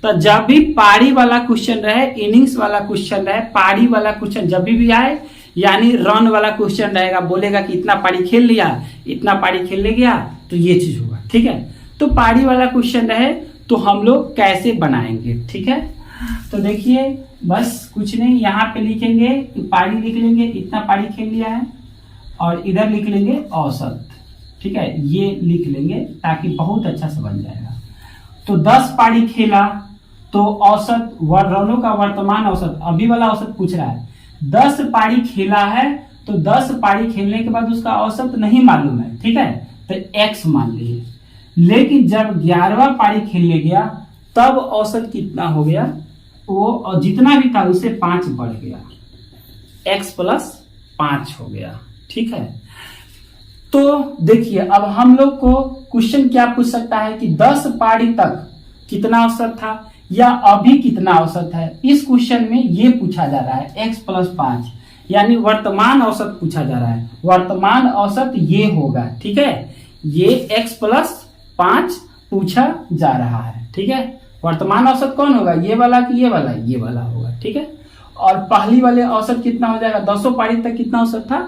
तो जब भी पारी वाला क्वेश्चन रहे, इनिंग्स वाला क्वेश्चन रहे, पारी वाला क्वेश्चन जब भी आए, यानी रन वाला क्वेश्चन रहेगा, बोलेगा कि इतना पारी खेल लिया, इतना पारी खेलने गया, तो ये चीज होगा, ठीक है। तो पारी वाला क्वेश्चन रहे तो हम लोग कैसे बनाएंगे, ठीक है। तो देखिए बस कुछ नहीं, यहाँ पे लिखेंगे कि पारी लिख लेंगे, इतना पारी खेल लिया है, और इधर लिख लेंगे औसत, ठीक है। ये लिख लेंगे ताकि बहुत अच्छा से बन जाएगा। तो 10 पारी खेला तो औसत, रनों का वर्तमान औसत, अभी वाला औसत पूछ रहा है। 10 पारी खेला है तो 10 पारी खेलने के बाद उसका औसत नहीं मालूम है, ठीक है, तो x मान लीजिए। लेकिन जब 11वां पारी खेलने गया तब औसत कितना हो गया, वो और जितना भी था उससे 5 बढ़ गया, x + 5 हो गया, ठीक है। तो देखिए अब हम लोग को क्वेश्चन क्या पूछ सकता है कि 10 पारी तक कितना औसत था या अभी कितना औसत है। इस क्वेश्चन में ये पूछा जा रहा है x + 5, यानी वर्तमान औसत पूछा जा रहा है। वर्तमान औसत ये होगा, ठीक है। ये x + 5 पूछा जा रहा है, ठीक है। वर्तमान औसत कौन होगा, ये वाला कि ये वाला? ये वाला होगा, ठीक है। और पहली वाले औसत कितना हो जाएगा, 10 पारी तक कितना औसत था,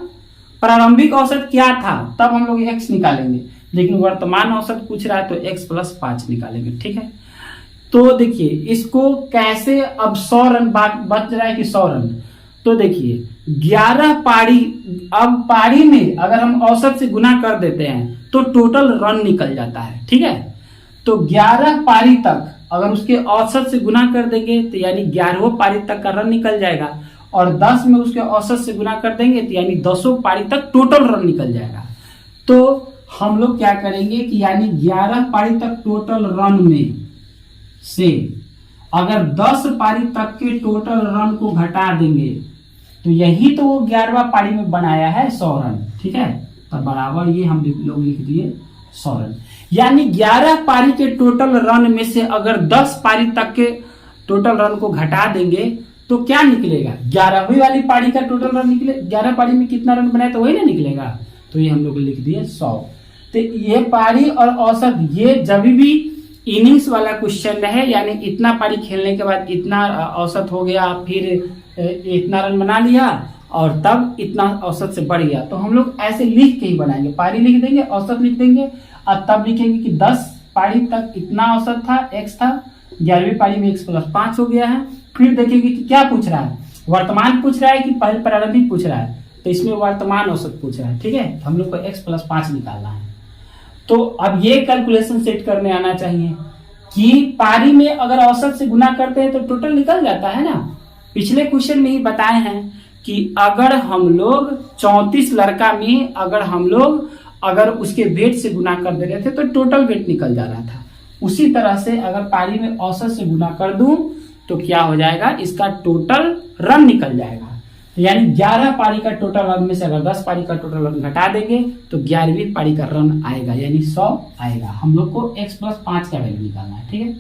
प्रारंभिक औसत क्या था, तब हम लोग x निकालेंगे। लेकिन वर्तमान औसत पूछ रहा है तो x + 5 निकालेंगे, ठीक है। तो देखिए इसको कैसे, अब 100 रन बच रहा है कि 100 रन, तो देखिए 11 पारी, अब पारी में अगर हम औसत से गुना कर देते हैं तो टोटल रन निकल जाता है, ठीक है। तो 11 पारी तक अगर उसके औसत से गुना कर देंगे तो यानी 11वें पारी तक का रन निकल जाएगा, और 10 में उसके औसत से गुना कर देंगे तो यानी 10 पारी तक टोटल रन निकल जाएगा। तो हम लोग क्या करेंगे कि यानी 11 पारी तक टोटल रन में से अगर 10 पारी तक के टोटल रन को घटा देंगे तो यही तो वो 11वां पारी में बनाया है 100 रन, ठीक है। तो बराबर ये हम लोग लिख दिए 100 रन, यानी 11 पारी के टोटल रन में से अगर 10 पारी तक के टोटल रन को घटा देंगे तो क्या निकलेगा, 11वीं वाली पारी का टोटल रन निकले। 11 पारी में कितना रन बनाया तो वही ना निकलेगा, तो ये हम लोग लिख दिए 100। तो ये पारी और औसत, ये जब भी इनिंग्स वाला क्वेश्चन रहे, यानी इतना पारी खेलने के बाद इतना औसत हो गया, फिर इतना रन बना लिया और तब इतना औसत से बढ़ गया, तो हम लोग ऐसे लिख के ही बनाएंगे। पारी लिख देंगे, औसत लिख देंगे, और तब लिखेंगे कि 10 पारी तक इतना औसत था, x था, 11वीं पारी में x + 5 हो गया है। फिर देखेंगे कि क्या पूछ रहा है, वर्तमान पूछ रहा है कि पहले प्रारंभिक पूछ रहा है, तो इसमें वर्तमान औसत पूछ रहा है, ठीक है। हम लोग को x + 5 निकालना है। तो अब ये कैलकुलेशन सेट करने आना चाहिए कि पारी में अगर औसत से गुना करते हैं तो टोटल निकल जाता है ना, पिछले क्वेश्चन में ही बताए हैं कि अगर हम लोग 34 लड़का में अगर उसके वेट से गुना कर दे रहे थे तो टोटल वेट निकल जा रहा था। उसी तरह से अगर पारी में औसत से गुना कर दूं तो क्या हो जाएगा, इसका टोटल रन निकल जाएगा। तो यानी 11 पारी का टोटल रन में से अगर 10 पारी का टोटल रन घटा देंगे तो 11वीं पारी का रन आएगा, यानी 100 आएगा। हम लोग को x + 5 का वैल्यू निकालना है, ठीक है।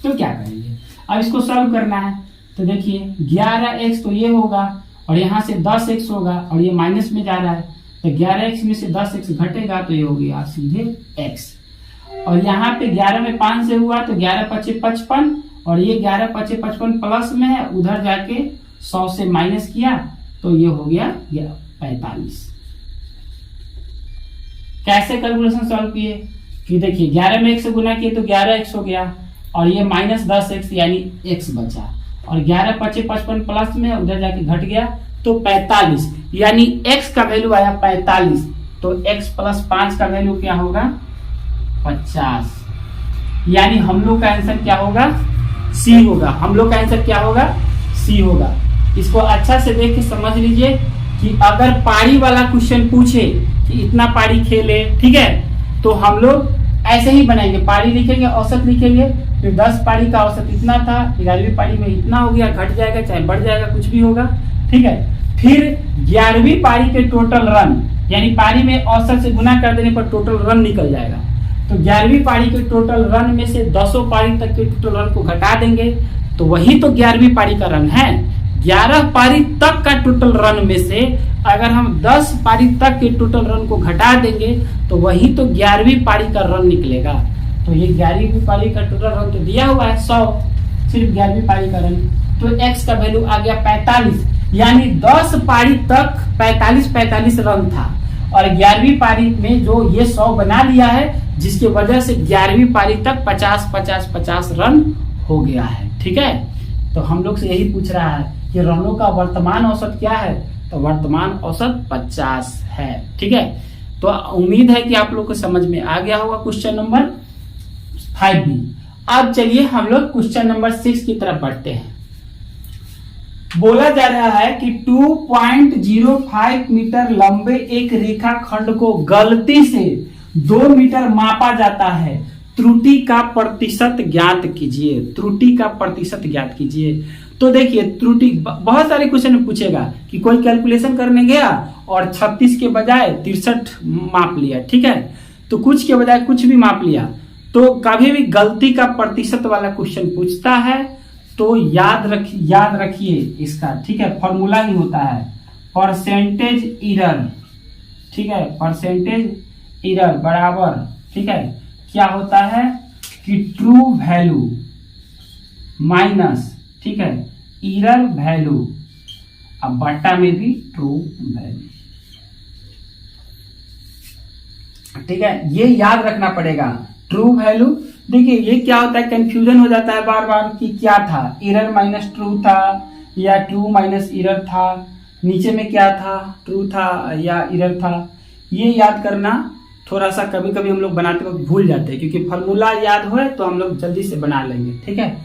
तो क्या करेंगे, अब इसको सॉल्व करना है। तो देखिए 11x तो ये होगा और यहाँ से 10x होगा और ये माइनस में जा रहा है, तो 11x में से 10x घटेगा तो ये हो गया सीधे x। और यहाँ पे 11 में 5 से हुआ तो 11 × 5 = 55 और ये 11 × 5 = 55 प्लस में है, उधर जाके 100 से माइनस किया तो ये हो गया 45। कैसे कैलकुलेशन सॉल्व किए कि देखिए 11 में 1 से गुना किए तो 11x हो गया और ये -10x यानी x बचा और 11 × 5 = 55 प्लस में उधर जाके घट गया तो 45, यानी x का वैल्यू आया 45। तो x + 5 का वैल्यू क्या होगा, 50। यानी हम लोग का आंसर क्या होगा, सी होगा। हम लोग का आंसर क्या होगा, सी होगा। इसको अच्छा से देख के समझ लीजिए कि अगर पारी वाला क्वेश्चन पूछे कि इतना पारी खेले, ठीक है, तो हम लोग ऐसे ही बनाएंगे, पारी लिखेंगे, औसत लिखेंगे, फिर 10 पारी का औसत इतना था, 11वीं पारी में इतना हो गया, घट जाएगा चाहे बढ़ जाएगा कुछ भी होगा, ठीक है। फिर 11वीं पारी के टोटल रन, यानी पारी में औसत से गुना कर देने पर टोटल रन निकल जाएगा। तो 11वीं पारी के टोटल रन में से 10 पारी तक के टोटल रन को घटा देंगे तो वही तो 11वीं पारी का रन है। 11 पारी तक का टोटल रन में से अगर हम 10 पारी तक के टोटल रन को घटा देंगे तो वही तो 11वीं पारी का रन निकलेगा। तो ये 11वीं पारी का टोटल रन तो दिया हुआ है 100, सिर्फ 11वीं पारी का रन, तो x का वैल्यू आ गया 45, यानी 10 पारी तक 45 रन था और 11वीं पारी में जो ये 100 बना लिया है, जिसकी वजह से 11वीं पारी तक 50 रन हो गया है, ठीक है। तो हम लोग से यही पूछ रहा है कि रनों का वर्तमान औसत क्या है, तो वर्तमान औसत 50 है, ठीक है। तो उम्मीद है कि आप लोग को समझ में आ गया होगा क्वेश्चन नंबर 5B। अब चलिए हम लोग क्वेश्चन नंबर 6 की तरफ बढ़ते हैं। बोला जा रहा है कि 2.05 मीटर लंबे एक रेखाखंड को गलती से 2 मीटर मापा जाता है, त्रुटि का प्रतिशत ज्ञात कीजिए। त्रुटि का प्रतिशत ज्ञात कीजिए। तो देखिए त्रुटि बहुत सारे क्वेश्चन में पूछेगा कि कोई कैलकुलेशन करने गया और 36 के बजाय 63 माप लिया, ठीक है, तो कुछ के बजाय कुछ भी माप लिया, तो कभी भी गलती का प्रतिशत वाला क्वेश्चन पूछता है तो याद रखिए इसका, ठीक है, फॉर्मूला ही होता है परसेंटेज एरर, ठीक है, परसेंटेज एरर बराबर, ठीक है, क्या होता है कि ट्रू वैल्यू माइनस, ठीक है, एरर वैल्यू, अब बट्टा में भी ट्रू वैल्यू, ठीक है, ये याद रखना पड़ेगा। ट्रू वैल्यू, देखिए ये क्या होता है, कंफ्यूजन हो जाता है बार बार कि क्या था, एरर माइनस ट्रू था या ट्रू माइनस एरर था, नीचे में क्या था, ट्रू था या एरर था, ये याद करना थोड़ा सा कभी कभी हम लोग बनाते वक्त भूल जाते हैं, क्योंकि फॉर्मूला याद हो तो हम लोग जल्दी से बना लेंगे, ठीक है।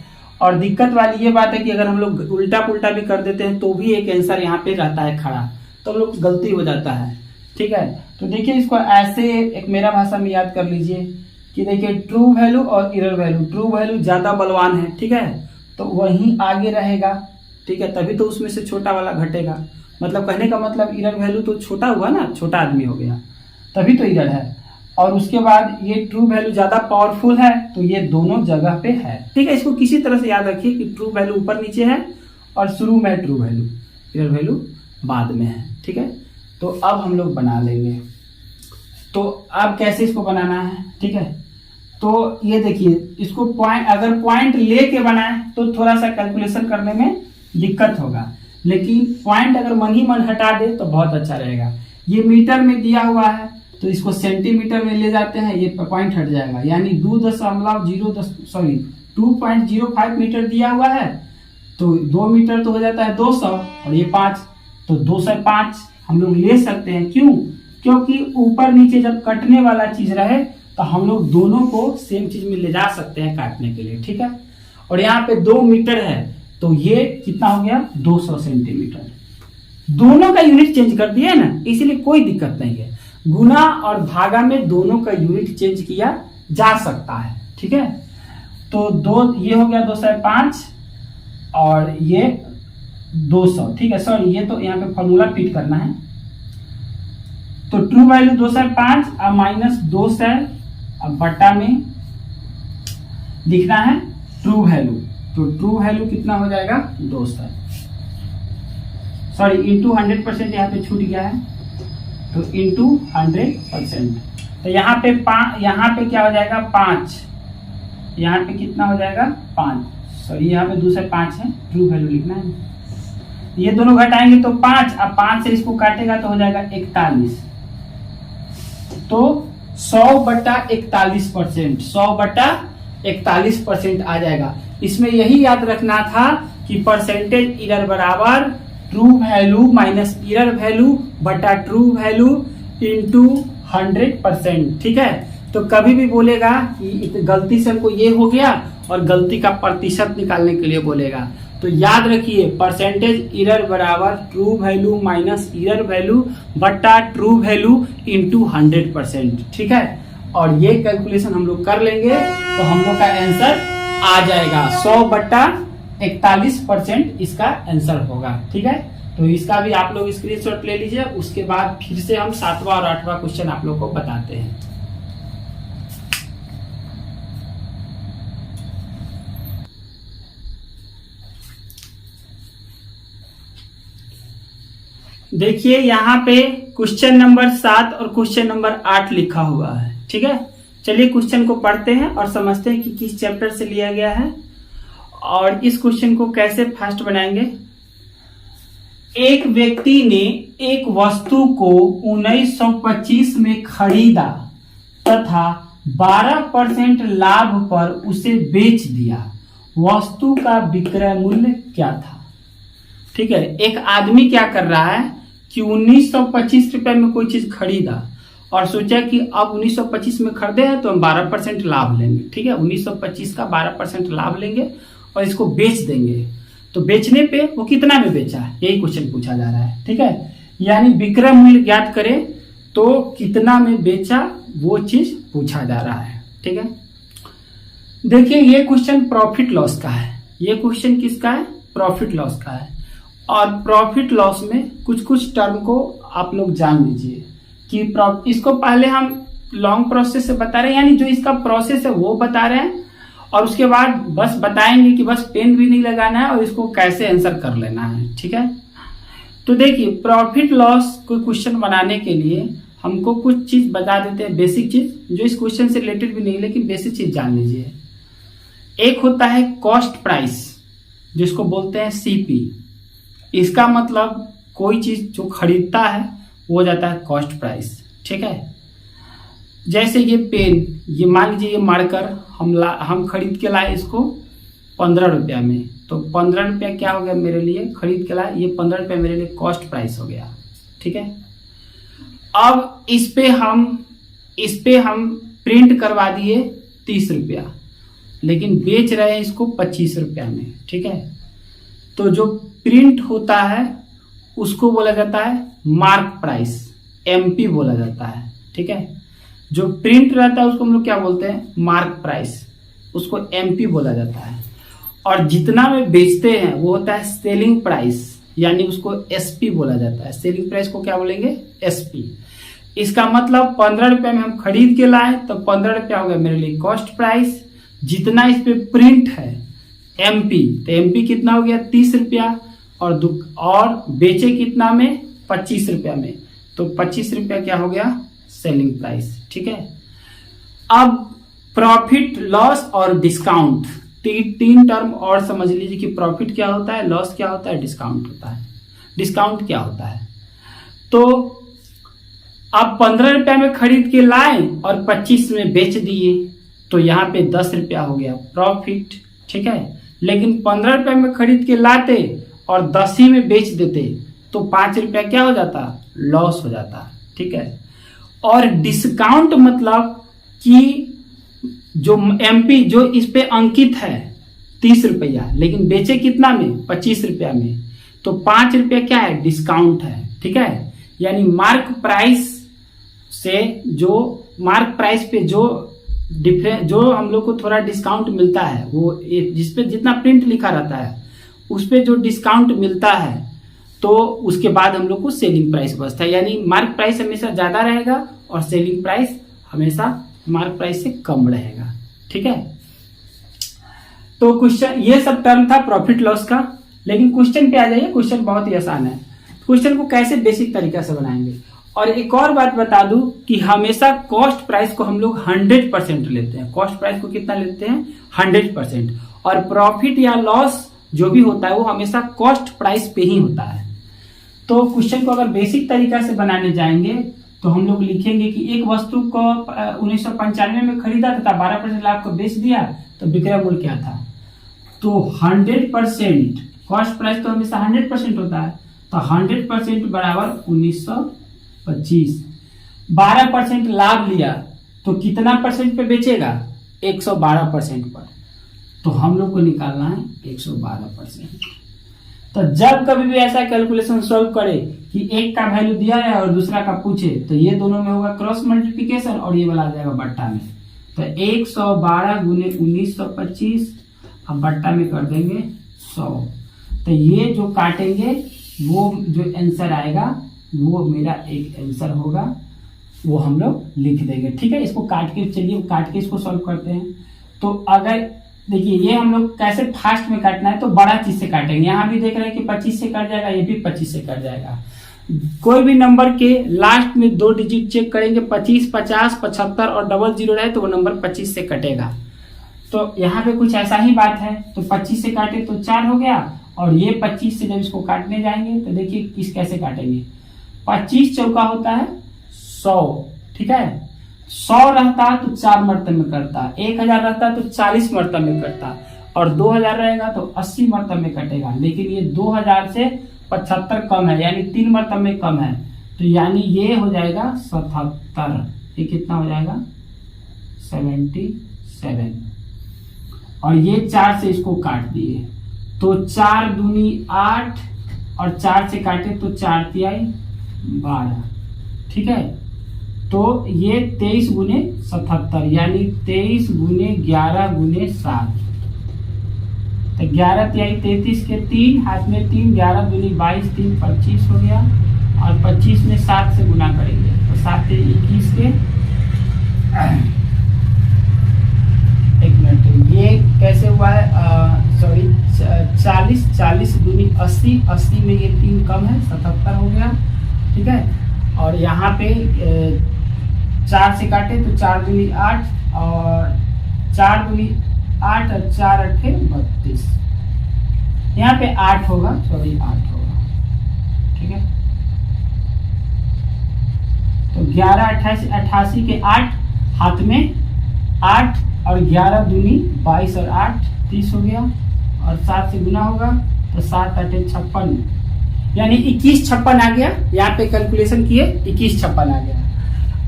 और दिक्कत वाली ये बात है कि अगर हम लोग उल्टा पुल्टा भी कर देते हैं तो भी एक आंसर यहाँ पे रहता है खड़ा, तो हम लोग गलती हो जाता है, ठीक है। तो देखिए इसको ऐसे एक मेरा भाषा में याद कर लीजिए कि देखिए ट्रू वैल्यू और एरर वैल्यू, ट्रू वैल्यू ज्यादा बलवान है, ठीक है, तो वही आगे रहेगा, ठीक है, तभी तो उसमें से छोटा वाला घटेगा। मतलब कहने का मतलब एरर वैल्यू तो छोटा हुआ ना, छोटा आदमी हो गया, तभी तो एरर है। और उसके बाद ये ट्रू वैल्यू ज्यादा पावरफुल है, तो ये दोनों जगह पे है, ठीक है। इसको किसी तरह से याद रखिए कि ट्रू वैल्यू ऊपर नीचे है और शुरू में है ट्रू वैल्यू, एरर वैल्यू बाद में है, ठीक है। तो अब हम लोग बना लेंगे। तो अब कैसे इसको बनाना है, ठीक है, तो ये देखिए इसको पॉइंट, अगर पॉइंट लेके बनाए तो थोड़ा सा कैलकुलेशन करने में दिक्कत होगा, लेकिन पॉइंट अगर मन ही मन हटा दे तो बहुत अच्छा रहेगा। ये मीटर में दिया हुआ है तो इसको सेंटीमीटर में ले जाते हैं, ये पॉइंट हट जाएगा, यानी 2.05 मीटर दिया हुआ है, तो 2 मीटर तो हो जाता है 200 और ये 5, तो 205 हम लोग ले सकते हैं। क्यों? क्योंकि ऊपर नीचे जब कटने वाला चीज रहे तो हम लोग दोनों को सेम चीज में ले जा सकते हैं काटने के लिए, ठीक है। और यहाँ पे 2 मीटर है तो ये कितना हो गया 200 सेंटीमीटर। दोनों का यूनिट चेंज कर दिया है ना, इसीलिए कोई दिक्कत नहीं है। गुना और भागा में दोनों का यूनिट चेंज किया जा सकता है, ठीक है। तो दो ये हो गया 205 और ये 200, ठीक है। सॉरी, ये तो यहाँ पे फॉर्मूला फिट करना है। तो ट्रू वैल्यू 205 और माइनस 200 अब बट्टा में लिखना है ट्रू वैल्यू। तो ट्रू वैल्यू कितना हो जाएगा 200, सॉरी इंटू 100%, यहाँ पे छूट गया है, तो इंटू 100%। तो यहाँ पे क्या हो जाएगा 5, यहाँ पे कितना हो जाएगा 5, सॉरी यहाँ पे 205 है, ट्रू वैल्यू लिखना है। ये दोनों घटाएंगे तो 5, अब 5 से इसको काटेगा तो हो जाएगा 41। तो 100/41%, 100/41% आ जाएगा। इसमें यही याद रखना था कि परसेंटेज एरर बराबर true value minus error value बटा ट्रू वैल्यू इंटू 100%, ठीक है। तो कभी भी बोलेगा कि गलती से हमको ये हो गया और गलती का प्रतिशत निकालने के लिए बोलेगा, तो याद रखिए परसेंटेज एरर बराबर true value minus error value बटा ट्रू वैल्यू इंटू 100%, ठीक है। और ये कैलकुलेशन हम लोग कर लेंगे तो हम लोग का आंसर आ जाएगा 100/41% इसका आंसर होगा, ठीक है। तो इसका भी आप लोग स्क्रीनशॉट ले लीजिए। उसके बाद फिर से हम 7वां और 8वां क्वेश्चन आप लोग को बताते हैं। देखिए यहाँ पे क्वेश्चन नंबर 7 और क्वेश्चन नंबर 8 लिखा हुआ है, ठीक है। चलिए क्वेश्चन को पढ़ते हैं और समझते हैं कि किस चैप्टर से लिया गया है और इस क्वेश्चन को कैसे फास्ट बनाएंगे। एक व्यक्ति ने एक वस्तु को 1925 में खरीदा तथा 12% लाभ पर उसे बेच दिया। वस्तु का विक्रय मूल्य क्या था? ठीक है, एक आदमी क्या कर रहा है कि 1925 रुपए में कोई चीज खरीदा और सोचा कि अब 1925 में खरीदे हैं तो हम 12% लाभ लेंगे। ठीक है, 1925 का 12% लाभ लेंगे और इसको बेच देंगे। तो बेचने पे वो कितना में बेचा, यही क्वेश्चन पूछा जा रहा है। ठीक है, यानी विक्रय मूल्य ज्ञात करें तो कितना में बेचा वो चीज पूछा जा रहा है। ठीक है, देखिए ये क्वेश्चन प्रॉफिट लॉस का है। ये क्वेश्चन किसका है? प्रॉफिट लॉस का है। और प्रॉफिट लॉस में कुछ कुछ टर्म को आप लोग जान लीजिए कि इसको पहले हम लॉन्ग प्रोसेस से बता रहे हैं, यानी जो इसका प्रोसेस है वो बता रहे हैं और उसके बाद बस बताएंगे कि बस पेन भी नहीं लगाना है और इसको कैसे आंसर कर लेना है। ठीक है, तो देखिए प्रॉफिट लॉस कोई क्वेश्चन बनाने के लिए हमको कुछ चीज बता देते हैं, बेसिक चीज जो इस क्वेश्चन से रिलेटेड भी नहीं लेकिन बेसिक चीज जान लीजिए। एक होता है कॉस्ट प्राइस जिसको बोलते हैं सीपी। इसका मतलब कोई चीज जो खरीदता है वो जाता है कॉस्ट प्राइस। ठीक है, जैसे ये पेन, ये मान लीजिए ये मार्कर हम खरीद के लाए इसको 15 रुपया में, तो 15 रुपया क्या हो गया मेरे लिए, खरीद के लाए, ये 15 रुपया मेरे लिए कॉस्ट प्राइस हो गया। ठीक है, अब इस पे हम प्रिंट करवा दिए 30 रुपया, लेकिन बेच रहे हैं इसको 25 रुपया में। ठीक है, तो जो प्रिंट होता है उसको बोला जाता है मार्क प्राइस, एमपी बोला जाता है। ठीक है, जो प्रिंट रहता है उसको हम लोग क्या बोलते हैं, मार्क प्राइस, उसको एमपी बोला जाता है। और जितना में बेचते हैं वो होता है सेलिंग प्राइस, यानी उसको एसपी बोला जाता है। सेलिंग प्राइस को क्या बोलेंगे, एसपी। इसका मतलब 15 रुपए में हम खरीद के लाए तो 15 रुपया हो गया मेरे लिए कॉस्ट प्राइस। जितना इस पे प्रिंट है एमपी, तो एमपी कितना हो गया 30 रुपया और बेचे कितना में 25 रुपया में, तो 25 रुपया क्या हो गया सेलिंग प्राइस। ठीक है, अब प्रॉफिट, लॉस और डिस्काउंट, तीन टर्म और समझ लीजिए कि प्रॉफिट क्या होता है, लॉस क्या होता है, डिस्काउंट होता है। डिस्काउंट क्या होता है, तो आप 15 रुपया में खरीद के लाए और 25 में बेच दिए तो यहाँ पे 10 रुपया हो गया प्रॉफिट। ठीक है, लेकिन 15 रुपया में खरीद के लाते और 10 ही में बेच देते तो 5 रुपया क्या हो जाता, लॉस हो जाता। ठीक है, और डिस्काउंट मतलब कि जो एमपी जो इस पे अंकित है 30 रुपया, लेकिन बेचे कितना में, 25 रुपया में, तो 5 रुपया क्या है, डिस्काउंट है। ठीक है, यानी मार्क प्राइस से जो मार्क प्राइस पे जो जो हम लोग को थोड़ा डिस्काउंट मिलता है, वो जिसपे जितना प्रिंट लिखा रहता है उस पे जो डिस्काउंट मिलता है, तो उसके बाद हम लोग को सेलिंग प्राइस बचता है। यानी मार्क प्राइस हमेशा ज्यादा रहेगा और सेलिंग प्राइस हमेशा मार्क प्राइस से कम रहेगा। ठीक है, तो क्वेश्चन ये सब टर्म था प्रॉफिट लॉस का। लेकिन क्वेश्चन पे आ जाइए, क्वेश्चन बहुत ही आसान है। क्वेश्चन को कैसे बेसिक तरीका से बनाएंगे। और एक और बात बता दूं कि हमेशा कॉस्ट प्राइस को हम लोग 100% लेते हैं। कॉस्ट प्राइस को कितना लेते हैं, 100%। और प्रॉफिट या लॉस जो भी होता है वो हमेशा कॉस्ट प्राइस पे ही होता है। तो क्वेश्चन को अगर बेसिक तरीका से बनाने जाएंगे तो हम लोग लिखेंगे कि एक वस्तु को 1995 में खरीदा तथा 12% लाभ को बेच दिया, तो विक्रय मूल्य क्या था। तो 100%, कॉस्ट प्राइस तो हमेशा 100% होता है, तो 100% बराबर 1925। 12% लाभ लिया तो कितना परसेंट पे बेचेगा, 112% पर। तो हम लोग को निकालना है 112%। तो जब कभी भी ऐसा कैलकुलेशन सॉल्व करे कि एक का वैल्यू दिया है और दूसरा का पूछे, तो ये दोनों में होगा क्रॉस मल्टीप्लिकेशन और ये वाला आ जाएगा बट्टा में। तो 112 गुने 1925, अब बट्टा में कर देंगे 100। तो ये जो काटेंगे वो जो आंसर आएगा वो मेरा एक आंसर होगा, वो हम लोग लिख देंगे। ठीक है, इसको काट के, चलिए काट के इसको सॉल्व करते हैं। तो अगर देखिए ये हम लोग कैसे फास्ट में काटना है, तो बड़ा चीज से काटेंगे। यहाँ भी देख रहे हैं कि 25 से कट जाएगा, ये भी 25 से कट जाएगा। कोई भी नंबर के लास्ट में 2 डिजिट चेक करेंगे, 25, 50, 75 और 00 रहे तो वो नंबर 25 से कटेगा। तो यहाँ पे कुछ ऐसा ही बात है। तो 25 से काटे तो 4 हो गया, और ये 25 से जब इसको काटने जाएंगे तो देखिए किस कैसे काटेंगे। 25 चौका होता है 100। ठीक है, 100 रहता तो 4 मरतबे में करता, 1000 रहता तो 40 मरतबे में करता, और 2000 रहेगा तो 80 मरतबे में कटेगा। लेकिन ये 2000 से 75 कम है, यानी 3 मरतबे में कम है, तो यानी ये हो जाएगा 77। ये कितना हो जाएगा, 77। और ये 4 से इसको काट दिए तो 4 दूनी 8, और 4 से काटे तो 4 तिहाई 12। ठीक है, तो ये 23 गुने 77, यानी 23 गुने 11 गुने 7। तो 11 तिहाई 33 के 3, हाथ में 3, 11 दूनी 22, 3 25 हो गया, और 25 में 7 से गुना करेंगे तो 7 से 21 के 1 मिनट, ये कैसे हुआ है, सॉरी 40 दूनी 80, 80 में ये 3 कम है, 77 हो गया। ठीक है, और यहाँ पे 4 से काटे तो 4 दूनी 8, और 4 दूनी 8 और 4 अट्ठे 32। यहाँ पे 8 होगा, सॉरी 8 होगा। ठीक है, तो 11 88 के 8, हाथ में 8, और 11 दूनी 22 और 8 30 हो गया, और 7 से गुना होगा तो 7 8 56, यानी 21 56 आ गया। यहाँ पे कैलकुलेशन किए 21 56 आ गया।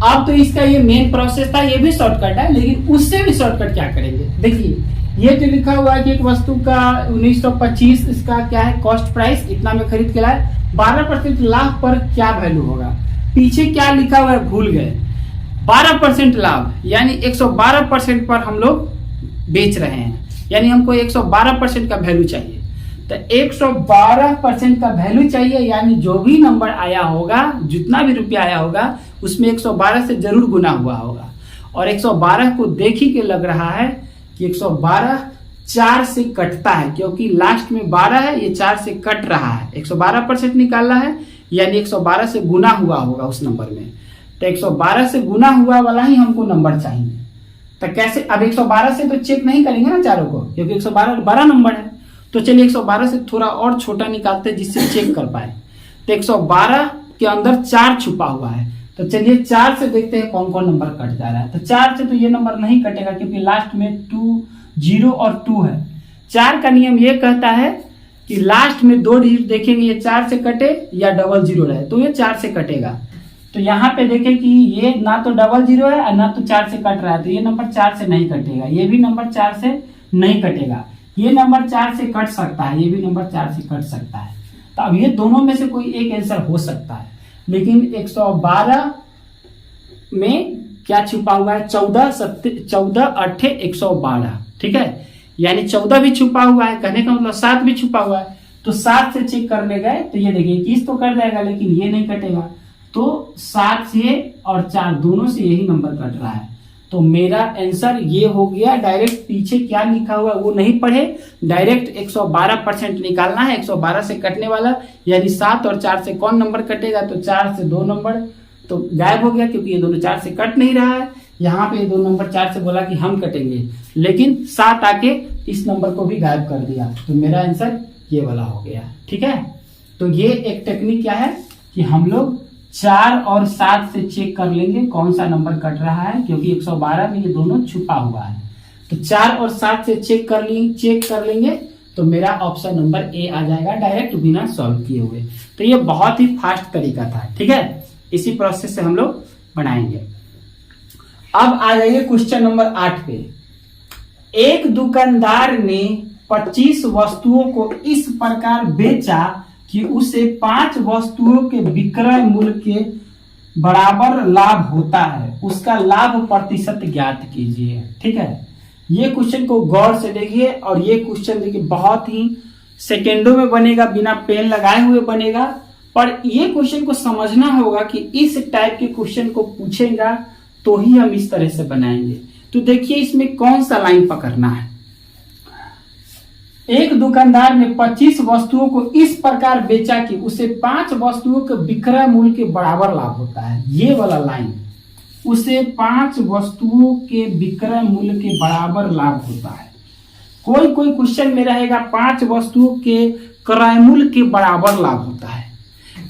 अब तो इसका ये मेन प्रोसेस था, ये भी शॉर्टकट है, लेकिन उससे भी शॉर्टकट क्या करेंगे। देखिए ये जो लिखा हुआ है कि एक वस्तु का 1925, इसका क्या है, कॉस्ट प्राइस इतना में खरीद के लाए, 12% लाभ पर क्या वैल्यू होगा। पीछे क्या लिखा हुआ है भूल गए, 12% लाभ, यानी 112% पर हम लोग बेच रहे हैं, यानी हमको 112% का वैल्यू चाहिए। तो 112% का वैल्यू चाहिए, यानी जो भी नंबर आया होगा, जितना भी रुपया आया होगा, उसमें 112 से जरूर गुना हुआ होगा। और 112 को देख ही के लग रहा है कि 112 4 से कटता है, क्योंकि लास्ट में 12 है, ये 4 से कट रहा है। 112% निकालना है, यानी 112 से गुना हुआ होगा उस नंबर में। तो 112 से गुना हुआ वाला ही हमको नंबर चाहिए। तो कैसे, अब 112 से तो चेक नहीं करेंगे ना चारों को, क्योंकि 112 बड़ा नंबर है। तो चलिए 112 से थोड़ा और छोटा निकालते हैं जिससे चेक कर पाए। तो 112 के अंदर 4 छुपा हुआ है, तो चलिए 4 से देखते हैं कौन कौन नंबर कट जा रहा है। तो 4 से तो ये नंबर नहीं कटेगा, क्योंकि लास्ट में 2 0 और 2 है। 4 का नियम ये कहता है कि लास्ट में 2 डिजिट देखेंगे, ये 4 से कटे या 00 रहे, तो ये 4 से कटेगा। तो यहाँ पे देखें कि ये ना तो 00 है और ना तो 4 से कट रहा है, तो ये नंबर 4 से नहीं कटेगा, ये भी नंबर 4 से नहीं कटेगा। ये नंबर 4 से कट सकता है, ये भी नंबर 4 से कट सकता है। तो अब ये दोनों में से कोई एक आंसर हो सकता है, लेकिन 112 में क्या छुपा हुआ है? 14 8 112, ठीक है, यानी 14 भी छुपा हुआ है, कहने का मतलब 7 भी छुपा हुआ है। तो 7 से चेक करने गए तो ये देखिए 21 तो कट जाएगा, लेकिन ये नहीं कटेगा। तो 7 से और 4 दोनों से यही नंबर कट रहा है। तो मेरा आंसर ये हो गया। डायरेक्ट पीछे क्या लिखा हुआ वो नहीं पढ़े, डायरेक्ट 112% निकालना है। 112 से कटने वाला यानी 7 और 4 से कौन नंबर कटेगा? तो 4 से 2 नंबर तो गायब हो गया, क्योंकि ये दोनों 4 से कट नहीं रहा है। यहाँ पे ये 2 नंबर 4 से बोला कि हम कटेंगे, लेकिन 7 आके इस नंबर को भी गायब कर दिया। तो मेरा आंसर ये वाला हो गया, ठीक है। तो ये एक टेक्निक क्या है कि हम लोग 4 और 7 से चेक कर लेंगे कौन सा नंबर कट रहा है, क्योंकि 112 में ये दोनों छुपा हुआ है। तो 4 और 7 से चेक कर लेंगे तो मेरा ऑप्शन नंबर ए आ जाएगा, डायरेक्ट बिना सॉल्व किए हुए। तो ये बहुत ही फास्ट तरीका था, ठीक है। इसी प्रोसेस से हम लोग बनाएंगे। अब आ जाइए क्वेश्चन नंबर 8 पे। एक दुकानदार ने 25 वस्तुओं को इस प्रकार बेचा कि उसे 5 वस्तुओं के विक्रय मूल्य के बराबर लाभ होता है। उसका लाभ प्रतिशत ज्ञात कीजिए, ठीक है। ये क्वेश्चन को गौर से देखिए, और ये क्वेश्चन देखिए बहुत ही सेकेंडों में बनेगा, बिना पेन लगाए हुए बनेगा। पर ये क्वेश्चन को समझना होगा कि इस टाइप के क्वेश्चन को पूछेगा तो ही हम इस तरह से बनाएंगे। तो देखिए इसमें कौन सा लाइन पकड़ना है। एक दुकानदार ने 25 वस्तुओं को इस प्रकार बेचा कि उसे 5 वस्तुओं के विक्रय मूल्य के बराबर लाभ होता है। ये वाला लाइन, उसे 5 वस्तुओं के विक्रय मूल्य के बराबर लाभ होता है। कोई कोई क्वेश्चन में रहेगा 5 वस्तुओं के क्रय मूल्य के बराबर लाभ होता है।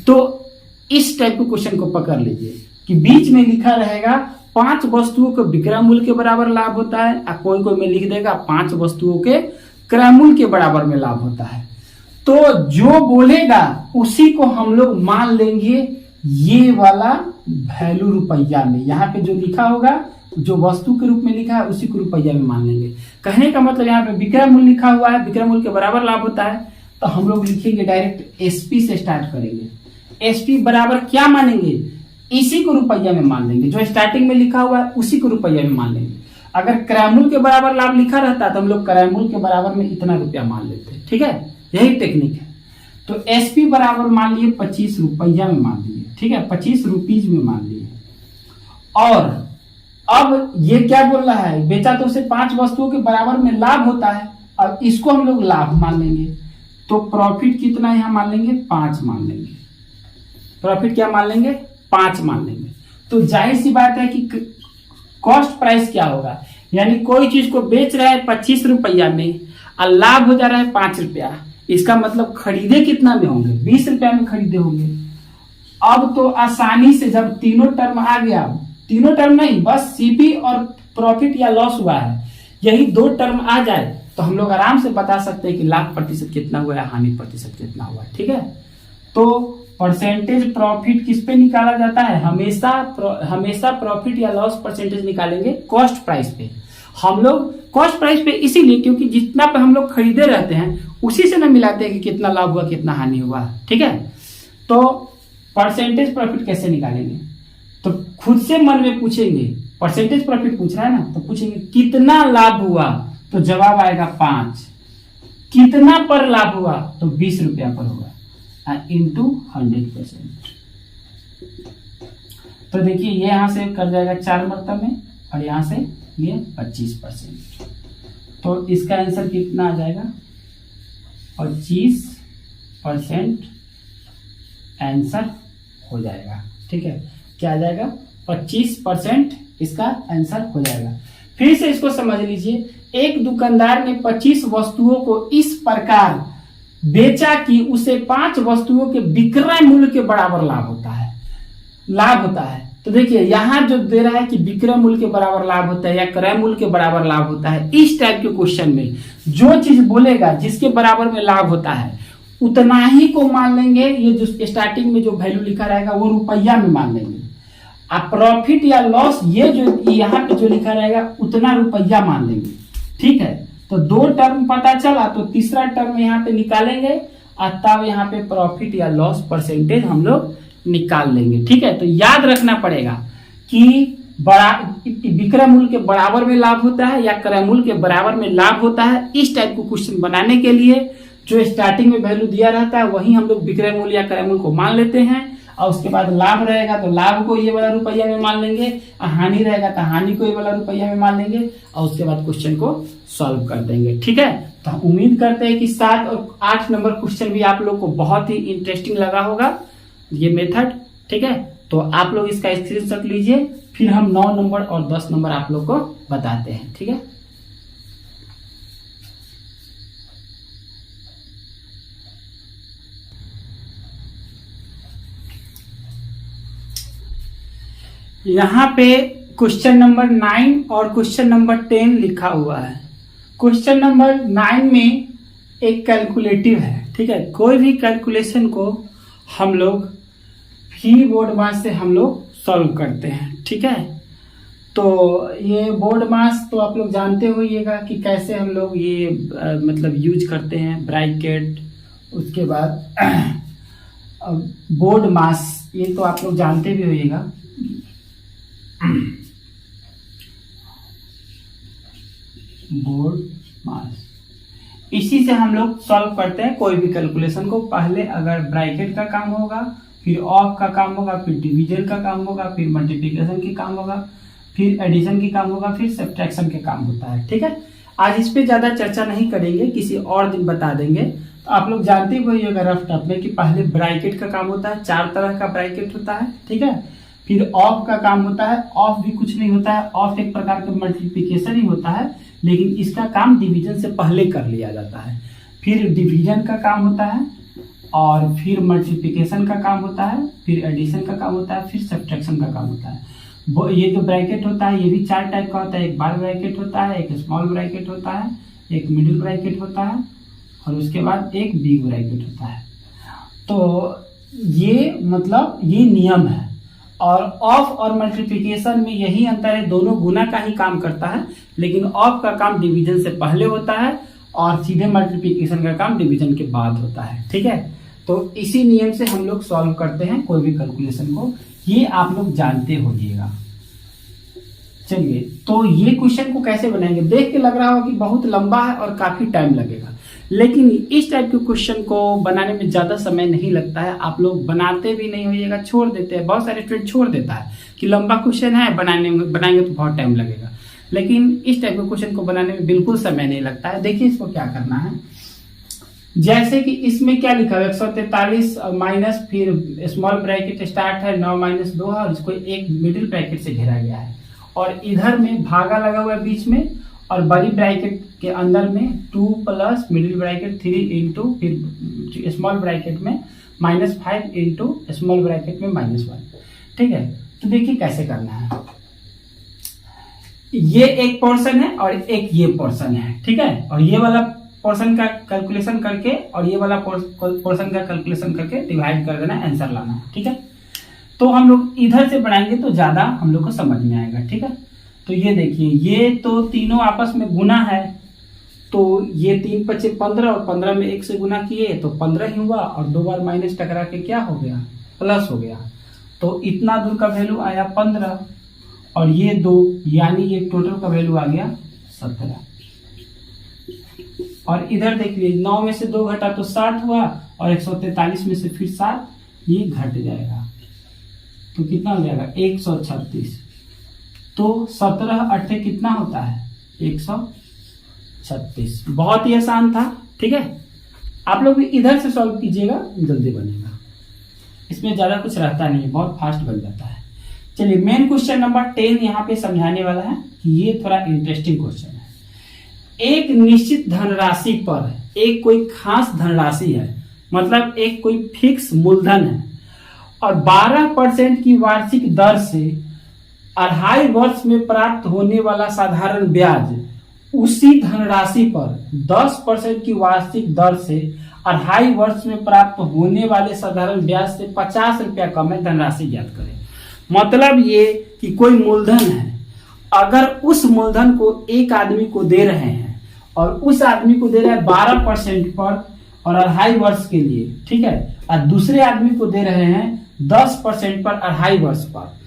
तो इस टाइप के क्वेश्चन को पकड़ लीजिए कि बीच में लिखा रहेगा 5 वस्तुओं के विक्रय मूल्य के बराबर लाभ होता है, और कोई कोई में लिख देगा 5 वस्तुओं के क्रय मूल्य के बराबर में लाभ होता है। तो जो बोलेगा उसी को हम लोग मान लेंगे ये वाला वैल्यू रुपया में। यहाँ पे जो लिखा होगा, जो वस्तु के रूप में लिखा है, उसी को रुपया में मान लेंगे। कहने का मतलब यहाँ पे विक्रय मूल्य लिखा हुआ है, विक्रय मूल्य के बराबर लाभ होता है, तो हम लोग लिखेंगे डायरेक्ट एसपी से स्टार्ट करेंगे। एसपी बराबर क्या मानेंगे? इसी को रुपया में मान लेंगे, जो स्टार्टिंग में लिखा हुआ है उसी को रुपया में मान लेंगे। अगर क्रयमूल्य के बराबर लाभ लिखा रहता तो हम लोग क्रयमूल्य के बराबर में इतना रुपया मान लेते, ठीक है। यही टेक्निक है। तो एसपी बराबर मान लिए 25 रुपया में मान लिए, ठीक है, 25 रुपीज में मान लिए। और अब ये क्या बोल रहा है, बेचा तो उसे 5 वस्तुओं के बराबर में लाभ होता है, और इसको हम लोग लाभ मान लेंगे। तो प्रॉफिट कितना यहां मान लेंगे? 5 मान लेंगे। प्रॉफिट क्या मान लेंगे? 5 मान लेंगे। तो जाहिर सी बात है कि कॉस्ट प्राइस क्या होगा, यानी कोई चीज को बेच रहा है 25 रुपया में और लाभ हो जा रहा है 5 रुपया, इसका मतलब खरीदे कितना में होंगे? 20 रुपया में खरीदे होंगे। अब तो आसानी से जब तीनों टर्म आ गया, तीनों टर्म नहीं, बस सीपी और प्रॉफिट या लॉस हुआ है, यही 2 टर्म आ जाए तो हम लोग आराम से बता सकते हैं कि लाभ प्रतिशत कितना हुआ है, हानि प्रतिशत कितना हुआ है, ठीक है। तो परसेंटेज प्रॉफिट किस पे निकाला जाता है? हमेशा प्रॉफिट या लॉस परसेंटेज निकालेंगे कॉस्ट प्राइस पे। हम लोग कॉस्ट प्राइस पे इसीलिए क्योंकि जितना पे हम लोग खरीदे रहते हैं उसी से ना मिलाते हैं कि कितना लाभ हुआ, कितना हानि हुआ, ठीक है। तो परसेंटेज प्रॉफिट कैसे निकालेंगे? तो खुद से मन में पूछेंगे, परसेंटेज प्रॉफिट पूछ रहा है ना, तो पूछेंगे कितना लाभ हुआ, तो जवाब आएगा 5। कितना पर लाभ हुआ, तो 20 रुपया पर होगा, इंटू 100%। तो देखिए ये यहां से कर जाएगा 4 मरतब में, और यहां से ये 25%। तो इसका आंसर कितना आ जाएगा? 25% आंसर हो जाएगा, ठीक है। क्या आ जाएगा? 25% इसका आंसर हो जाएगा। फिर से इसको समझ लीजिए। एक दुकानदार ने 25 वस्तुओं को इस प्रकार बेचा कि उसे 5 वस्तुओं के विक्रय मूल्य के बराबर लाभ होता है। तो देखिए यहां जो दे रहा है कि विक्रय मूल्य के बराबर लाभ होता है या क्रय मूल्य के बराबर लाभ होता है, इस टाइप के क्वेश्चन में जो चीज बोलेगा जिसके बराबर में लाभ होता है उतना ही को मान लेंगे। ये जो स्टार्टिंग में जो वैल्यू लिखा रहेगा वो रुपया में मान लेंगे। अब प्रॉफिट या लॉस ये जो यहाँ पे जो लिखा रहेगा उतना रुपया मान लेंगे, ठीक है। तो 2 टर्म पता चला तो तीसरा टर्म यहाँ पे निकालेंगे और तब यहाँ पे प्रॉफिट या लॉस परसेंटेज हम लोग निकाल लेंगे। ठीक है, तो याद रखना पड़ेगा कि विक्रय मूल्य के बराबर में लाभ होता है या क्रय मूल्य के बराबर में लाभ होता है। इस टाइप को क्वेश्चन बनाने के लिए जो स्टार्टिंग में वैल्यू दिया रहता है वही हम लोग विक्रय मूल्य या क्रय मूल्य को मान लेते हैं, और उसके बाद लाभ रहेगा तो लाभ को ये वाला रुपया में मान लेंगे, और हानि रहेगा तो हानि को ये वाला रुपया में मान लेंगे, और उसके बाद क्वेश्चन को सॉल्व कर देंगे। ठीक है, तो हम उम्मीद करते हैं कि 7 और 8 नंबर क्वेश्चन भी आप लोग को बहुत ही इंटरेस्टिंग लगा होगा ये मेथड। ठीक है, तो आप लोग इसका स्क्रीनशॉट लीजिए, फिर हम 9 नंबर और 10 नंबर आप लोग को बताते हैं। ठीक है, यहाँ पे क्वेश्चन नंबर 9 और क्वेश्चन नंबर 10 लिखा हुआ है। क्वेश्चन नंबर 9 में एक कैलकुलेटिव है। ठीक है, कोई भी कैलकुलेशन को हम लोग फ्री बोर्ड मास से हम लोग सॉल्व करते हैं। ठीक है, तो ये बोर्ड मास तो आप लोग जानते होइएगा कि कैसे हम लोग ये मतलब यूज करते हैं, ब्रैकेट, उसके बाद बोर्ड मास, ये तो आप लोग जानते भी होइएगा। बोर्ड मास, इसी से हम लोग सॉल्व करते हैं कोई भी कैलकुलेशन को। पहले अगर ब्रैकेट का काम होगा, फिर ऑफ का काम होगा, फिर डिवीजन का काम होगा, फिर मल्टीप्लिकेशन की काम होगा, फिर एडिशन की काम होगा, फिर सब्ट्रैक्शन के काम होता है। ठीक है, आज इस पे ज्यादा चर्चा नहीं करेंगे, किसी और दिन बता देंगे। तो आप लोग जानते ही होगा रफ टफ में कि पहले ब्रैकेट का काम होता है, 4 तरह का ब्रैकेट होता है। ठीक है, फिर ऑफ का काम होता है, ऑफ भी कुछ नहीं होता है, ऑफ एक प्रकार का मल्टीप्लिकेशन ही होता है, लेकिन इसका काम डिवीजन से पहले कर लिया जाता है। फिर डिवीजन का काम होता है, और फिर मल्टीप्लिकेशन का काम होता है, फिर एडिशन का काम होता है, फिर सब्ट्रैक्शन का काम होता है। ये जो ब्रैकेट होता है ये भी 4 टाइप का होता है। एक बार ब्रैकेट होता है, एक स्मॉल ब्रैकेट होता है, एक मिडिल ब्रैकेट होता है, और उसके बाद एक बिग ब्रैकेट होता है। तो ये मतलब ये नियम है, और ऑफ और मल्टीप्लिकेशन में यही अंतर है, दोनों गुना का ही काम करता है, लेकिन ऑफ का काम डिवीजन से पहले होता है और सीधे मल्टीप्लिकेशन का काम डिवीजन के बाद होता है। ठीक है, तो इसी नियम से हम लोग सॉल्व करते हैं कोई भी कैलकुलेशन को, ये आप लोग जानते होइएगा। चलिए, तो ये क्वेश्चन को कैसे बनाएंगे, देख के लग रहा होगा कि बहुत लंबा है और काफी टाइम लगेगा, लेकिन इस टाइप के क्वेश्चन को बनाने में ज्यादा समय नहीं लगता है। आप लोग बनाते भी नहीं होइएगा, छोड़ देते हैं। बहुत सारे स्टूडेंट छोड़ देता है कि लंबा क्वेश्चन है, बनाएंगे तो बहुत टाइम लगेगा, लेकिन इस टाइप के क्वेश्चन को बनाने में बिल्कुल समय नहीं लगता है। देखिए इसको क्या करना है, जैसे कि इसमें क्या लिखा है 143 माइनस, फिर स्मॉल ब्रैकेट स्टार्ट है, 9 - 2 है, और इसको एक मिडिल ब्रैकेट से घेरा गया है, और इधर में भागा लगा हुआ है बीच में, और बड़ी ब्रैकेट के अंदर में 2 प्लस मिडिल ब्रैकेट 3 इंटू फिर स्मॉल ब्रैकेट में -5 इंटू स्मॉल ब्रैकेट में -1। ठीक है, तो देखिए कैसे करना है। ये एक पोर्शन है और एक ये पोर्शन है। ठीक है, और ये वाला पोर्शन का कैलकुलेशन करके और ये वाला पोर्शन का कैलकुलेशन करके डिवाइड कर देना, आंसर लाना है। ठीक है, तो हम लोग इधर से बढ़ाएंगे तो ज्यादा हम लोग को समझ में आएगा। ठीक है, तो ये देखिए, ये तो तीनों आपस में गुना है, तो ये 3 × 5 = 15, और 15 में 1 से गुना किए तो 15 ही हुआ, और 2 बार माइनस टकरा के क्या हो गया, प्लस हो गया। तो इतना दूर का वैल्यू आया 15, और ये 2, यानी ये टोटल का वैल्यू आ गया 17। और इधर देखिए 9 में से 2 घटा तो 60 हुआ, और 143 में से फिर 7 ये घट जाएगा, तो कितना हो जाएगा 136। तो 17 × 8 कितना होता है 136। बहुत ही आसान था। ठीक है, आप लोग भी इधर से सॉल्व कीजिएगा, जल्दी बनेगा, इसमें ज्यादा कुछ रहता नहीं है, बहुत फास्ट बन जाता है। चलिए, मेन क्वेश्चन नंबर 10 यहाँ पे समझाने वाला है कि ये थोड़ा इंटरेस्टिंग क्वेश्चन है। एक निश्चित धनराशि पर एक कोई खास धनराशि है, मतलब एक कोई फिक्स मूलधन है, और 12% की वार्षिक दर से 2.5 वर्ष में प्राप्त होने वाला साधारण ब्याज उसी धनराशि पर 10% की वार्षिक दर से 2.5 वर्ष में प्राप्त होने वाले साधारण ब्याज से 50 रुपया कम है, धनराशि ज्ञात करें। मतलब ये कि कोई मूलधन है, अगर उस मूलधन को एक आदमी को दे रहे हैं और उस आदमी को दे रहा है 12% पर और 2.5 वर्ष के लिए, ठीक है, और दूसरे आदमी को दे रहे हैं 10% पर 2.5 वर्ष पर,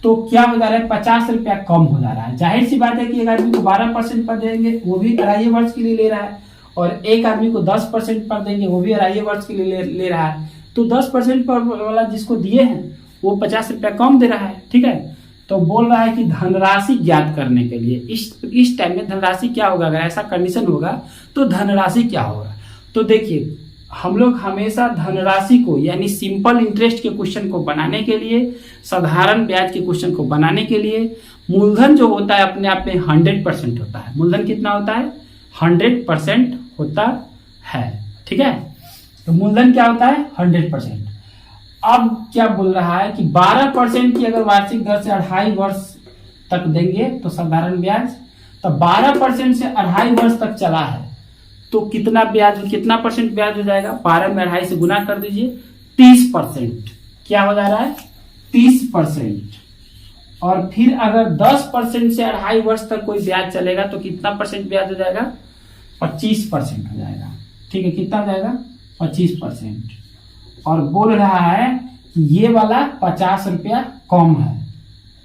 तो क्या हो जा रहा है, 50 रुपया कम हो जा रहा है। जाहिर सी बात है कि एक आदमी को 12% पर देंगे, वो भी 2.5 वर्ष के लिए ले रहा है, और एक आदमी को 10% पर देंगे, वो भी 2.5 वर्ष के लिए ले रहा है। तो 10% पर वाला जिसको दिए हैं वो 50 रुपया कम दे रहा है, ठीक है। तो बोल रहा है कि धनराशि ज्ञात करने के लिए इस टाइम में धनराशि क्या होगा, अगर ऐसा कंडीशन होगा तो धनराशि क्या होगा। तो देखिए, हम लोग हमेशा धनराशि को यानी सिंपल इंटरेस्ट के क्वेश्चन को बनाने के लिए, साधारण ब्याज के क्वेश्चन को बनाने के लिए मूलधन जो होता है अपने आप में 100% होता है। मूलधन कितना होता है, 100% होता है, ठीक है। तो मूलधन क्या होता है, 100%। अब क्या बोल रहा है कि 12% की अगर वार्षिक दर से 2.5 वर्ष तक देंगे तो साधारण ब्याज, तो 12% से 2.5 वर्ष तक चला है तो कितना परसेंट ब्याज हो जाएगा, 12 में 2.5 से गुना कर दीजिए, 30%। क्या हो जा रहा है, 30%। और फिर अगर 10% से 2.5 वर्ष तक कोई ब्याज चलेगा तो कितना परसेंट ब्याज हो जाएगा, 25% हो जाएगा, ठीक है। कितना हो जाएगा, 25%। और बोल रहा है कि ये वाला 50 रुपया कम है,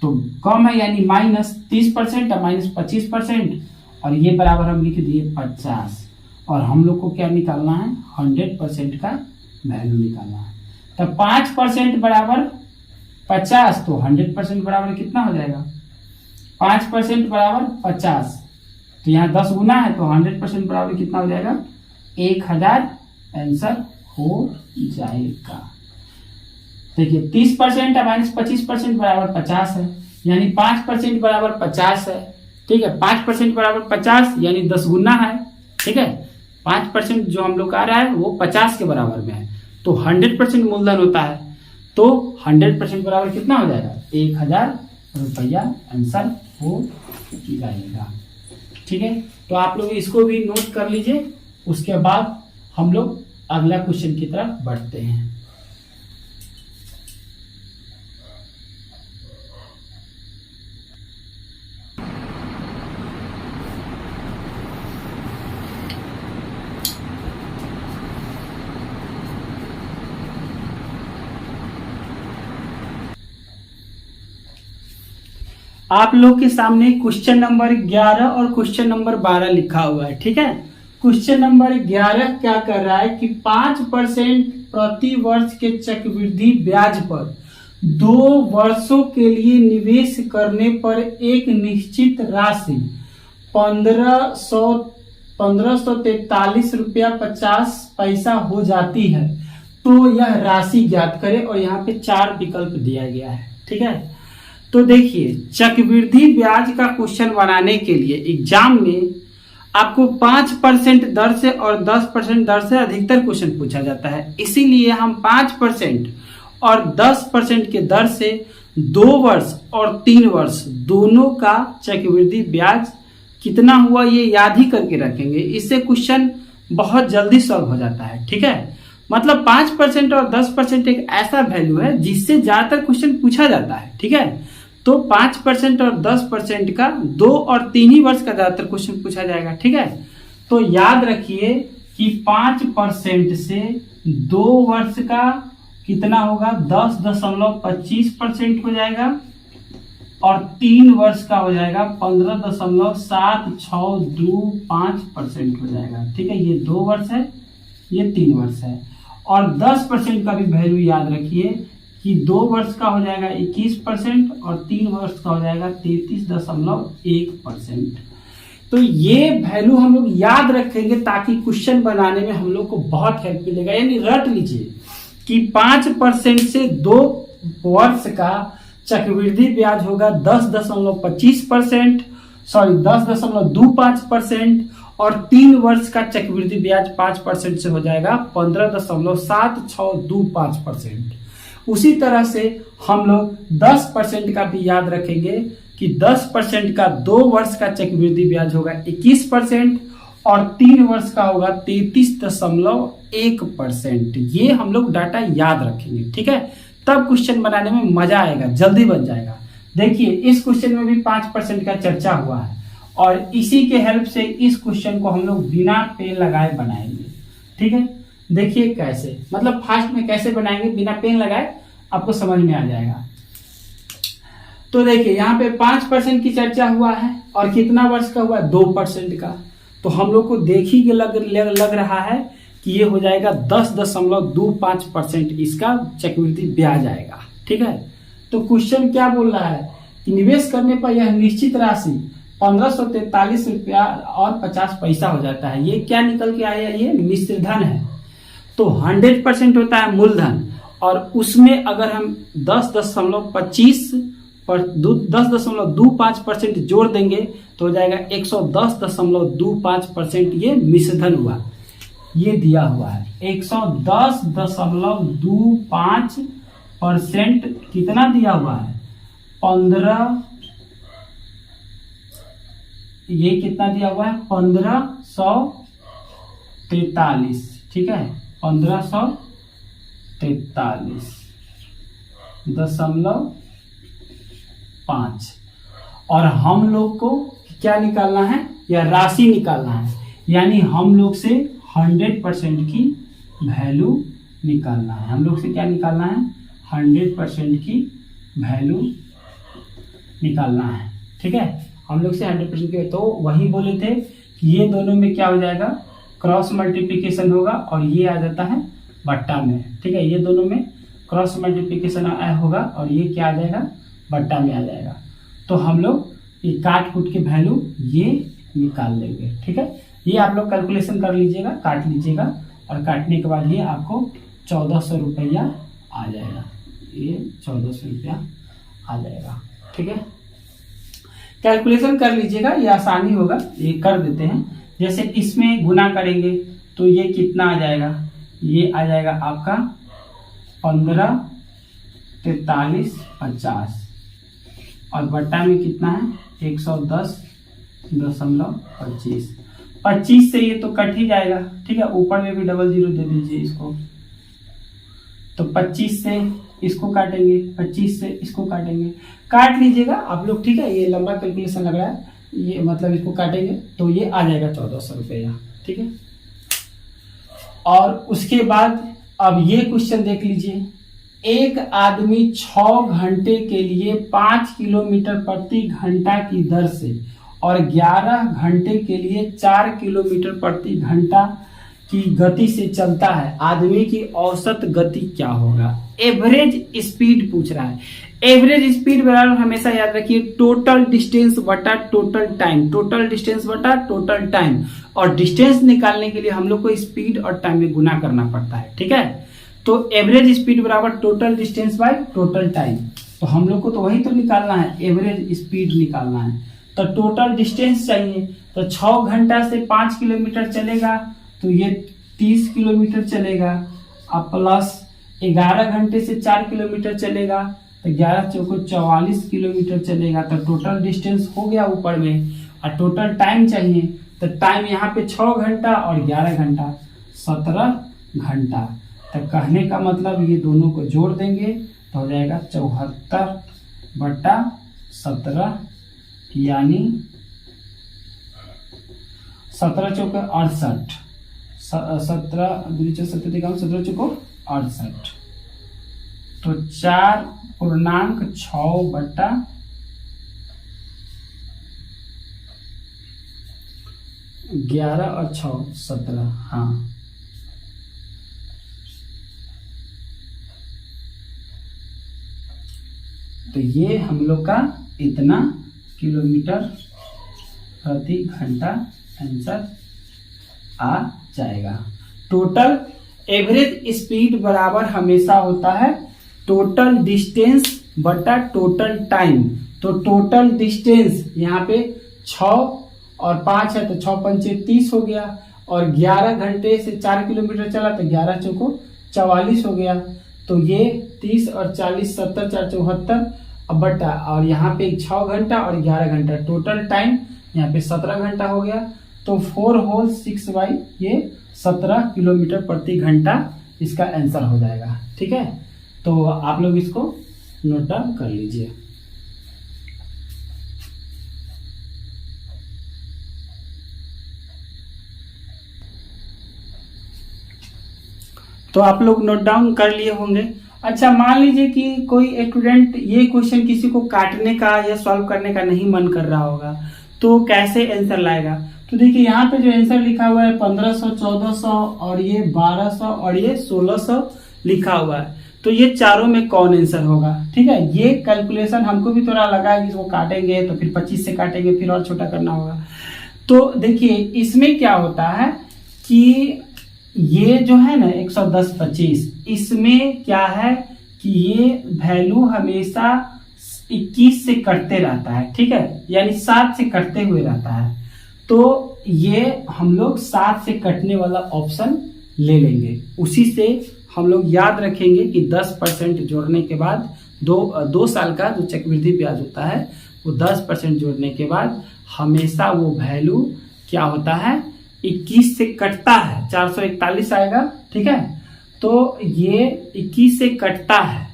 तो कम है यानी -30% और -25%, और ये बराबर हम लिख दिए 50। और हम लोग को क्या निकालना है, 100% का वैल्यू निकालना है। तो 5% बराबर 50, तो 100% बराबर कितना हो जाएगा, 5% बराबर 50, तो यहाँ 10 गुना है, तो 100% बराबर कितना हो जाएगा, 1000 आंसर हो जाएगा। देखिए 30% और -25% बराबर 50 है, यानी 5% बराबर 50 है, ठीक है। 5% बराबर 50 यानी 10 गुना है, ठीक है। 5% जो हम लोग आ रहा है वो 50 के बराबर में है, तो 100% मूलधन होता है, तो 100% बराबर कितना हो जाएगा, 1000 रुपया आंसर हो जाएगा, ठीक है। तो आप लोग इसको भी नोट कर लीजिए, उसके बाद हम लोग अगला क्वेश्चन की तरफ बढ़ते हैं। आप लोग के सामने क्वेश्चन नंबर 11 और क्वेश्चन नंबर 12 लिखा हुआ है, ठीक है। क्वेश्चन नंबर 11 क्या कर रहा है कि 5% प्रति वर्ष के चक्रवृद्धि ब्याज पर 2 वर्षों के लिए निवेश करने पर एक निश्चित राशि 1543 रुपया 50 पैसा हो जाती है, तो यह राशि ज्ञात करें। और यहाँ पे 4 विकल्प दिया गया है, ठीक है। तो देखिए, चक्रवृद्धि ब्याज का क्वेश्चन बनाने के लिए एग्जाम में आपको 5% दर से और 10% दर से अधिकतर क्वेश्चन पूछा जाता है, इसीलिए हम 5% और 10% के दर से 2 वर्ष और 3 वर्ष दोनों का चक्रवृद्धि ब्याज कितना हुआ ये याद ही करके रखेंगे। इससे क्वेश्चन बहुत जल्दी सॉल्व हो जाता है, ठीक है। मतलब 5% और 10% एक ऐसा वैल्यू है जिससे ज्यादातर क्वेश्चन पूछा जाता है, ठीक है। तो 5% और 10% का 2 और 3 ही वर्ष का ज्यादातर क्वेश्चन पूछा जाएगा, ठीक है। तो याद रखिए कि 5% से 2 वर्ष का कितना होगा, 10.25% हो जाएगा, और 3 वर्ष का हो जाएगा 15.7625% हो जाएगा, ठीक है। ये 2 वर्ष है, ये 3 वर्ष है। और 10% का भी वैल्यू याद रखिए कि 2 वर्ष का हो जाएगा 21% और 3 वर्ष का हो जाएगा 33.1%। तो ये वैल्यू हम लोग याद रखेंगे ताकि क्वेश्चन बनाने में हम लोग को बहुत हेल्प मिलेगा। यानी रट लीजिए कि 5% से 2 वर्ष का चक्रवृद्धि ब्याज होगा 10.25% और 3 वर्ष का चक्रवृद्धि ब्याज 5% से हो जाएगा 15.7625%। उसी तरह से हम लोग 10% का भी याद रखेंगे कि 10% का 2 वर्ष का चक्रवृद्धि ब्याज होगा 21% और 3 वर्ष का होगा 33.1%। ये हम लोग डाटा याद रखेंगे, ठीक है। तब क्वेश्चन बनाने में मजा आएगा, जल्दी बन जाएगा। देखिए इस क्वेश्चन में भी 5% का चर्चा हुआ है और इसी के हेल्प से इस क्वेश्चन को हम लोग बिना पेन लगाए बनाएंगे। ठीक है, देखिए कैसे, मतलब फास्ट में कैसे बनाएंगे बिना पेन लगाए, आपको समझ में आ जाएगा। तो देखिए यहाँ पे 5% की चर्चा हुआ है और कितना वर्ष का हुआ है, 2% का। तो हम लोग को देख ही लग रहा है कि ये हो जाएगा 10.25% इसका चक्रवृद्धि ब्याज आएगा। ठीक है, तो क्वेश्चन क्या बोल रहा है कि निवेश करने पर यह निश्चित राशि 1543 रुपया और 50 पैसा हो जाता है। ये क्या निकल के आया, ये मिश्र धन है। तो 100% होता है मूलधन, और उसमें अगर हम 10.25% जोड़ देंगे तो हो जाएगा 110.25%। ये मिश्रधन हुआ, ये दिया हुआ है 110.25%। कितना दिया हुआ है, 15, ये कितना दिया हुआ है 1543। ठीक है, 1543.5। और हम लोग को क्या निकालना है, या राशि निकालना है, यानी हम लोग से 100% की वैल्यू निकालना है। हम लोग से क्या निकालना है, 100% की वैल्यू निकालना है। ठीक है, हम लोग से 100% की, तो वही बोले थे कि ये दोनों में क्या हो जाएगा, क्रॉस मल्टीप्लिकेशन होगा और ये आ जाता है बट्टा में। ठीक है, ये दोनों में क्रॉस मल्टीप्लिकेशन होगा और ये क्या आ जाएगा, बट्टा में आ जाएगा। तो हम लोग ये काट कूट के वैल्यू ये निकाल लेंगे। ठीक है, ये आप लोग कैलकुलेशन कर लीजिएगा, काट लीजिएगा, और काटने के बाद ये आपको 1400 रुपया आ जाएगा। ये 1400 रुपया आ जाएगा। ठीक है, कैलकुलेशन कर लीजिएगा, ये आसानी होगा, ये कर देते हैं। जैसे इसमें गुना करेंगे तो ये कितना आ जाएगा, ये आ जाएगा आपका 1543.50, और बट्टा में कितना है 110.25। 25 से ये तो कट ही जाएगा। ठीक है, ऊपर में भी डबल जीरो दे दीजिए इसको। तो 25 से इसको काटेंगे, 25 से इसको काटेंगे, काट लीजिएगा आप लोग। ठीक है, ये लंबा कैलकुलेशन लग रहा है, ये मतलब इसको काटेंगे तो ये आ जाएगा 1400 रुपया। ठीक है, और उसके बाद अब ये क्वेश्चन देख लीजिए, एक आदमी 6 घंटे के लिए 5 किलोमीटर प्रति घंटा की दर से और 11 घंटे के लिए 4 किलोमीटर प्रति घंटा की गति से चलता है। आदमी की औसत गति क्या होगा, एवरेज स्पीड पूछ रहा है। एवरेज स्पीड बराबर हमेशा याद रखिए टोटल डिस्टेंस बटा टोटल टाइम, टोटल डिस्टेंस बटा टोटल टाइम। और डिस्टेंस निकालने के लिए हम लोग को स्पीड और टाइम में गुना करना पड़ता है। ठीक है, तो एवरेज स्पीड बराबर total distance by total time. तो हम लोग को तो वही तो निकालना है, एवरेज स्पीड निकालना है। तो टोटल डिस्टेंस चाहिए, तो 6 घंटा से 5 किलोमीटर चलेगा तो ये 30 किलोमीटर चलेगा, अब प्लस 11 घंटे से 4 किलोमीटर चलेगा तो 11 चौको 44 किलोमीटर चलेगा। तो टोटल डिस्टेंस हो गया ऊपर में, और टोटल टाइम चाहिए, तो टाइम यहाँ पे 6 घंटा और 11 घंटा 17 घंटा। तो कहने का मतलब ये दोनों को जोड़ देंगे तो हो जाएगा 74/17, यानी 17 चौको 68, 17 चौको 68, तो 4.6/11 और 6 17। हाँ, तो ये हम लोग का इतना किलोमीटर प्रति घंटा आंसर आ जाएगा। टोटल एवरेज स्पीड बराबर हमेशा होता है टोटल डिस्टेंस बटा टोटल टाइम। तो टोटल डिस्टेंस यहाँ पे 6 और 5 है तो 6 पंचे 30 हो गया, और 11 घंटे से 4 किलोमीटर चला तो 11 चौको 44 हो गया। तो ये 30 और 40 70 4 74, अब बटा, और यहाँ पे 6 घंटा और 11 घंटा, टोटल टाइम यहाँ पे 17 घंटा हो गया। तो 4 होल 6 बाई ये 17 किलोमीटर प्रति घंटा इसका आंसर हो जाएगा। ठीक है, तो आप लोग इसको नोट डाउन कर लीजिए। तो आप लोग नोट डाउन कर लिए होंगे। अच्छा, मान लीजिए कि कोई स्टूडेंट ये क्वेश्चन किसी को काटने का या सॉल्व करने का नहीं मन कर रहा होगा, तो कैसे आंसर लाएगा? तो देखिए यहाँ पे जो आंसर लिखा हुआ है 1500, 1400 और ये 1200 और ये 1600 लिखा हुआ है, तो ये चारों में कौन आंसर होगा? ठीक है, ये कैलकुलेशन हमको भी थोड़ा लगा है कि इसको काटेंगे तो फिर 25 से काटेंगे, फिर और छोटा करना होगा। तो देखिए इसमें क्या होता है कि ये जो है ना 110, 25, इसमें क्या है कि ये वैल्यू हमेशा 21 से कटते रहता है। ठीक है, यानी 7 से कटते हुए रहता है, तो ये हम लोग 7 से कटने वाला ऑप्शन ले लेंगे। उसी से हम लोग याद रखेंगे कि 10% जोड़ने के बाद 2 साल का जो चक्रवृद्धि ब्याज होता है वो 10% जोड़ने के बाद हमेशा वो वैल्यू क्या होता है 21 से कटता है, 441 आएगा। ठीक है, तो ये 21 से कटता है,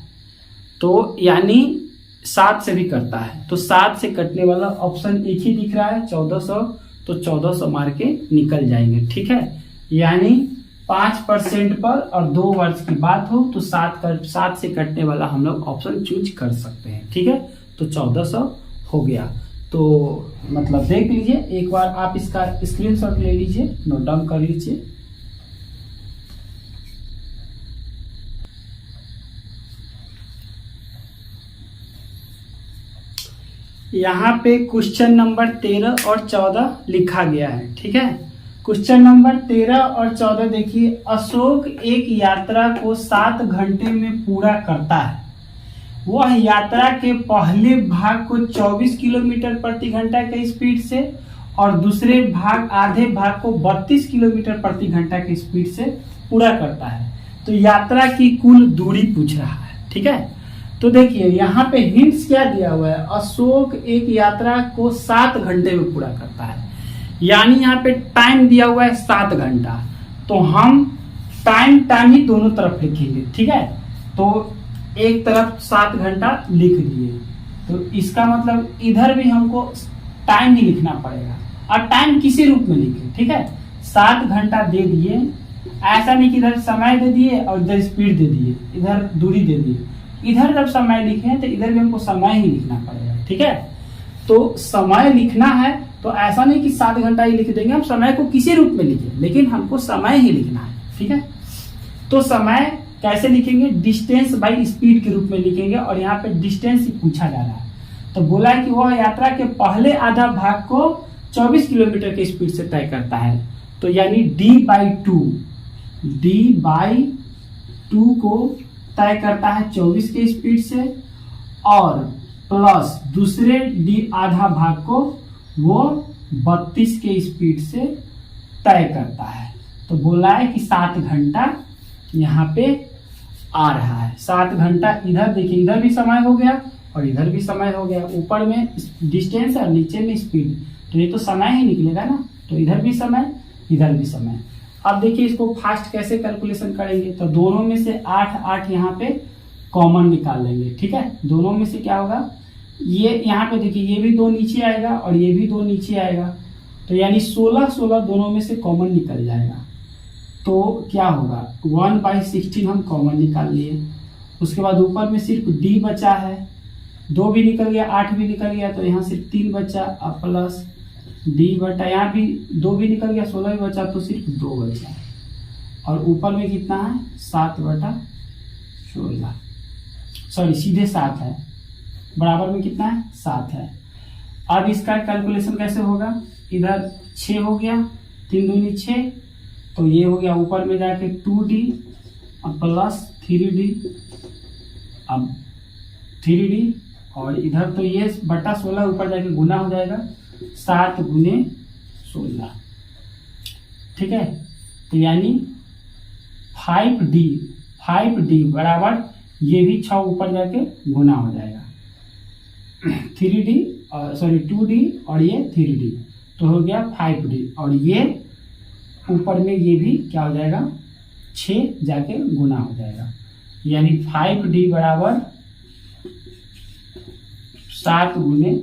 तो यानी 7 से भी कटता है, तो 7 से कटने वाला ऑप्शन एक ही दिख रहा है 1400, तो 1400 मार के निकल जाएंगे। ठीक है, यानी 5% पर और 2 वर्ष की बात हो तो 7 से कटने वाला हम लोग ऑप्शन चूज कर सकते हैं। ठीक है, तो 1400 हो गया। तो मतलब देख लीजिए, एक बार आप इसका स्क्रीनशॉट ले लीजिए, नोट डाउन कर लीजिए। यहाँ पे क्वेश्चन नंबर 13 और 14 लिखा गया है। ठीक है, क्वेश्चन नंबर 13 और 14 देखिए, अशोक एक यात्रा को 7 घंटे में पूरा करता है। वह यात्रा के पहले भाग को 24 किलोमीटर प्रति घंटा के स्पीड से और दूसरे भाग आधे भाग को 32 किलोमीटर प्रति घंटा की स्पीड से पूरा करता है। तो यात्रा की कुल दूरी पूछ रहा है। ठीक है, तो देखिए यहाँ पे हिंट्स क्या दिया हुआ है, अशोक एक यात्रा को 7 घंटे में पूरा करता है, यानी यहाँ पे टाइम दिया हुआ है 7 घंटा, तो हम टाइम ही दोनों तरफ लिखेंगे। ठीक है, तो एक तरफ 7 घंटा लिख दिए, तो इसका मतलब इधर भी हमको टाइम ही लिखना पड़ेगा, और टाइम किसी रूप में लिखे। ठीक है, 7 घंटा दे दिए, ऐसा नहीं कि इधर समय दे दिए और इधर स्पीड दे दिए, इधर दूरी दे दिए, इधर जब समय लिखे तो इधर भी हमको समय ही लिखना पड़ेगा। ठीक है, तो समय लिखना है तो ऐसा नहीं कि 7 घंटा ही लिख देंगे, हम समय को किसी रूप में लिखें, लेकिन हमको समय ही लिखना है। ठीक है, तो समय कैसे लिखेंगे, डिस्टेंस बाई स्पीड के रूप में लिखेंगे, और यहाँ पे डिस्टेंस ही पूछा जा रहा है। तो बोला है कि वह यात्रा के पहले आधा भाग को 24 किलोमीटर की स्पीड से तय करता है, तो यानी D/2 को तय करता है 24 के स्पीड से, और प्लस दूसरे आधा भाग को वो 32 के स्पीड से तय करता है। तो बोला है कि 7 घंटा यहाँ पे आ रहा है। 7 घंटा इधर देखिए, इधर भी समय हो गया और इधर भी समय हो गया, ऊपर में डिस्टेंस और नीचे में स्पीड, तो ये तो समय ही निकलेगा ना, तो इधर भी समय इधर भी समय। अब देखिए इसको फास्ट कैसे कैलकुलेशन करेंगे, तो दोनों में से 8 यहाँ पे कॉमन निकाल लेंगे। ठीक है, दोनों में से क्या होगा, ये यहाँ पे देखिए ये भी 2 नीचे आएगा और ये भी 2 नीचे आएगा, तो यानी 16 दोनों में से कॉमन निकल जाएगा। तो क्या होगा, 1/16 हम कॉमन निकाल लिए। उसके बाद ऊपर में सिर्फ D बचा है, 2 भी निकल गया, 8 भी निकल गया, तो यहाँ सिर्फ 3 बचा, और प्लस D बटा, यहाँ भी 2 भी निकल गया, 16 भी बचा, तो सिर्फ 2 बचा, और ऊपर में कितना है 7/16, सॉरी सीधे 7 है, बराबर में कितना है 7 है। अब इसका कैलकुलेशन कैसे होगा, इधर 6 हो गया, 3 दूनी 6, तो ये हो गया ऊपर में जाके 2D और प्लस 3D, अब 3D, और इधर तो ये बटा 16 ऊपर जाके गुना हो जाएगा, 7 गुने 16। ठीक है, तो यानी 5D बराबर ये भी 6 ऊपर जाके गुना हो जाएगा, 3D और सॉरी 2D और ये 3D, तो हो गया 5D, और ये ऊपर में ये भी क्या हो जाएगा 6 जाके गुना हो जाएगा, यानी 5D बराबर 7 गुने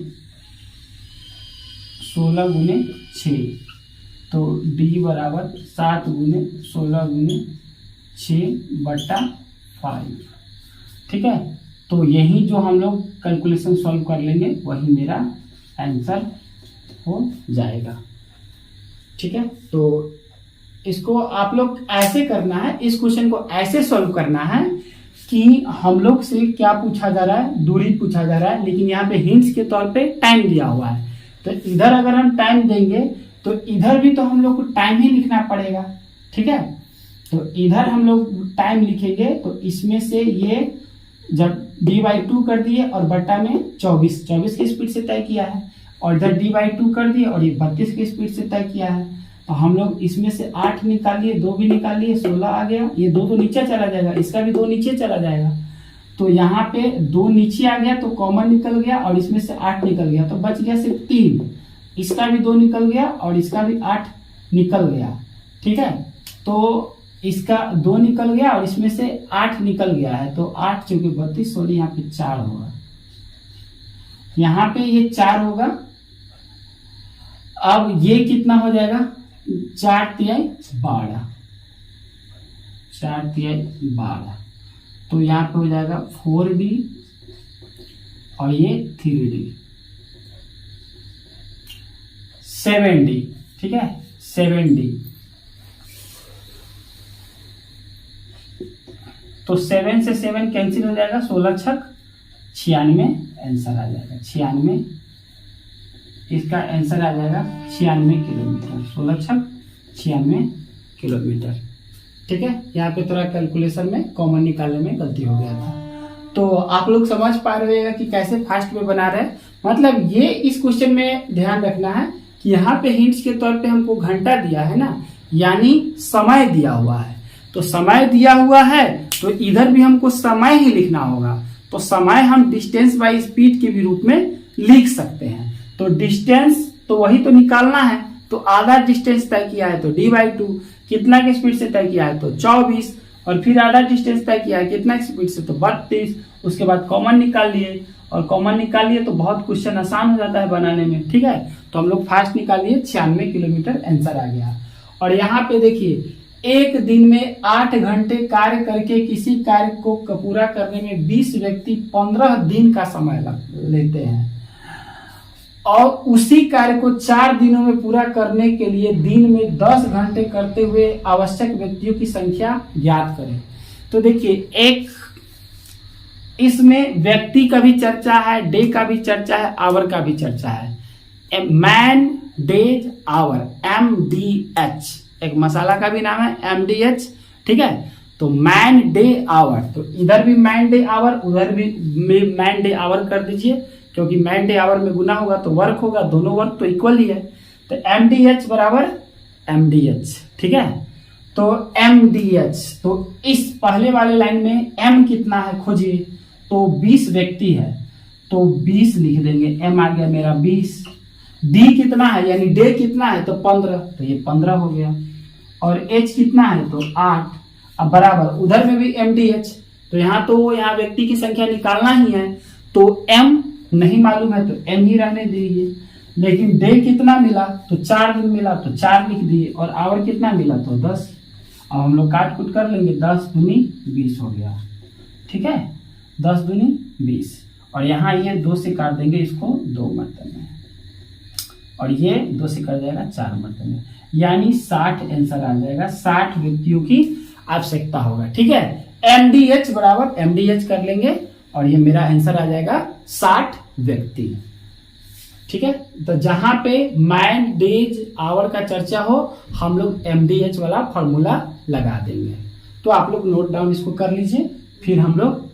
16 गुने 6, तो D बराबर 7 गुने 16 गुने 6/5। ठीक है, तो यही जो हम लोग कैलकुलेशन सॉल्व कर लेंगे वही मेरा आंसर हो जाएगा। ठीक है, तो इसको आप लोग ऐसे करना है, इस क्वेश्चन को ऐसे सॉल्व करना है कि हम लोग से क्या पूछा जा रहा है, दूरी पूछा जा रहा है, लेकिन यहाँ पे हिंट्स के तौर पे टाइम दिया हुआ है। तो इधर अगर हम टाइम देंगे तो इधर भी तो हम लोग को टाइम ही लिखना पड़ेगा। ठीक है, तो इधर हम लोग टाइम लिखेंगे तो इसमें से ये जब d/2 कर दिए और बट्टा में 24 की स्पीड से तय किया है, और इधर d/2 कर दिए और ये 32 की स्पीड से तय किया है। तो हम लोग इसमें से 8 निकालिए, 2 भी निकालिए, 16 आ गया। ये 2 तो नीचे चला जाएगा, इसका भी 2 नीचे चला जाएगा। तो यहाँ पे 2 नीचे आ गया तो कॉमन निकल गया और इसमें से 8 निकल गया, तो बच गया सिर्फ 3। इसका भी 2 निकल गया और इसका भी 8 निकल गया। ठीक है, तो इसका 2 निकल गया और इसमें से 8 निकल गया है, तो 8 चूंकि 32, सॉरी यहाँ पे 4 होगा, यहाँ पे ये 4 होगा। अब ये कितना हो जाएगा, 4×3=12, 4×3=12, तो यहाँ पे हो जाएगा 4D और ये 3D, 7D। ठीक है, 7D, तो 7 से 7 कैंसिल हो जाएगा, 16×6=96 आंसर आ जाएगा। 96, इसका आंसर आ जाएगा 96 किलोमीटर, 16×6=96 किलोमीटर। ठीक है, यहाँ पे थोड़ा कैलकुलेशन में कॉमन निकालने में गलती हो गया था। तो आप लोग समझ पा रहे हैं कि कैसे फास्ट में बना रहे हैं। मतलब ये इस क्वेश्चन में ध्यान रखना है कि यहाँ पे हिंट्स के तौर पे हमको घंटा दिया है ना, यानी समय दिया हुआ है। तो समय दिया हुआ है तो इधर भी हमको समय ही लिखना होगा। तो समय हम डिस्टेंस बाय स्पीड के भी रूप में लिख सकते हैं। तो डिस्टेंस तो वही तो निकालना है, तो आधा डिस्टेंस तय किया है तो d/2, कितना की स्पीड से तय किया है तो 24, और फिर आधा डिस्टेंस तय किया है कितना स्पीड से तो 32। उसके बाद कॉमन निकाल लिए, और कॉमन निकाल लिए तो बहुत क्वेश्चन आसान हो जाता है बनाने में। ठीक है, तो हम लोग फास्ट निकाल लिए, 96 किलोमीटर आंसर आ गया। और यहाँ पे देखिए, एक दिन में 8 घंटे कार्य करके किसी कार्य को पूरा करने में 20 व्यक्ति 15 दिन का समय लेते हैं, और उसी कार्य को 4 दिनों में पूरा करने के लिए दिन में 10 घंटे करते हुए आवश्यक व्यक्तियों की संख्या ज्ञात करें। तो देखिए, एक इसमें व्यक्ति का भी चर्चा है, डे का भी चर्चा है, आवर का भी चर्चा है। मैन डेज आवर, MDH, एक मसाला का भी नाम है MDH। ठीक है, तो मैन डे आवर, तो इधर भी मैन डे आवर, उधर भी मैन डे आवर कर दीजिए, क्योंकि मैन डे आवर में गुना होगा तो वर्क होगा, दोनों वर्क तो इक्वल ही है। तो MDH बराबर MDH। ठीक है, तो MDH, तो इस पहले वाले लाइन में M कितना है खोजिए, तो 20 व्यक्ति है तो 20 लिख देंगे, M आ गया मेरा 20। D कितना है यानी डे कितना है तो 15, तो ये 15 हो गया। और H कितना है तो 8। अब बराबर उधर में भी MDH, तो यहाँ तो यहाँ व्यक्ति की संख्या निकालना ही है, तो M नहीं मालूम है तो M ही रहने दीजिए। लेकिन डे कितना मिला तो 4 दिन मिला तो 4 लिख दिए, और आवर कितना मिला तो 10। अब हम लोग काट कुट कर लेंगे, 10 दूनी 20 हो गया। ठीक है, 10 दूनी 20, और यहाँ ये 2 से काट देंगे इसको 2 मरतबे, और ये 2 से कट जाएगा 4 मरतबे, यानी 60 आंसर आ जाएगा। 60 व्यक्तियों की आवश्यकता होगा। ठीक है, MDH बराबर MDH कर लेंगे, और ये मेरा आंसर आ जाएगा 60 व्यक्ति। ठीक है, तो जहां पे मैन डेज आवर का चर्चा हो हम लोग MDH वाला फॉर्मूला लगा देंगे। तो आप लोग नोट डाउन इसको कर लीजिए, फिर हम लोग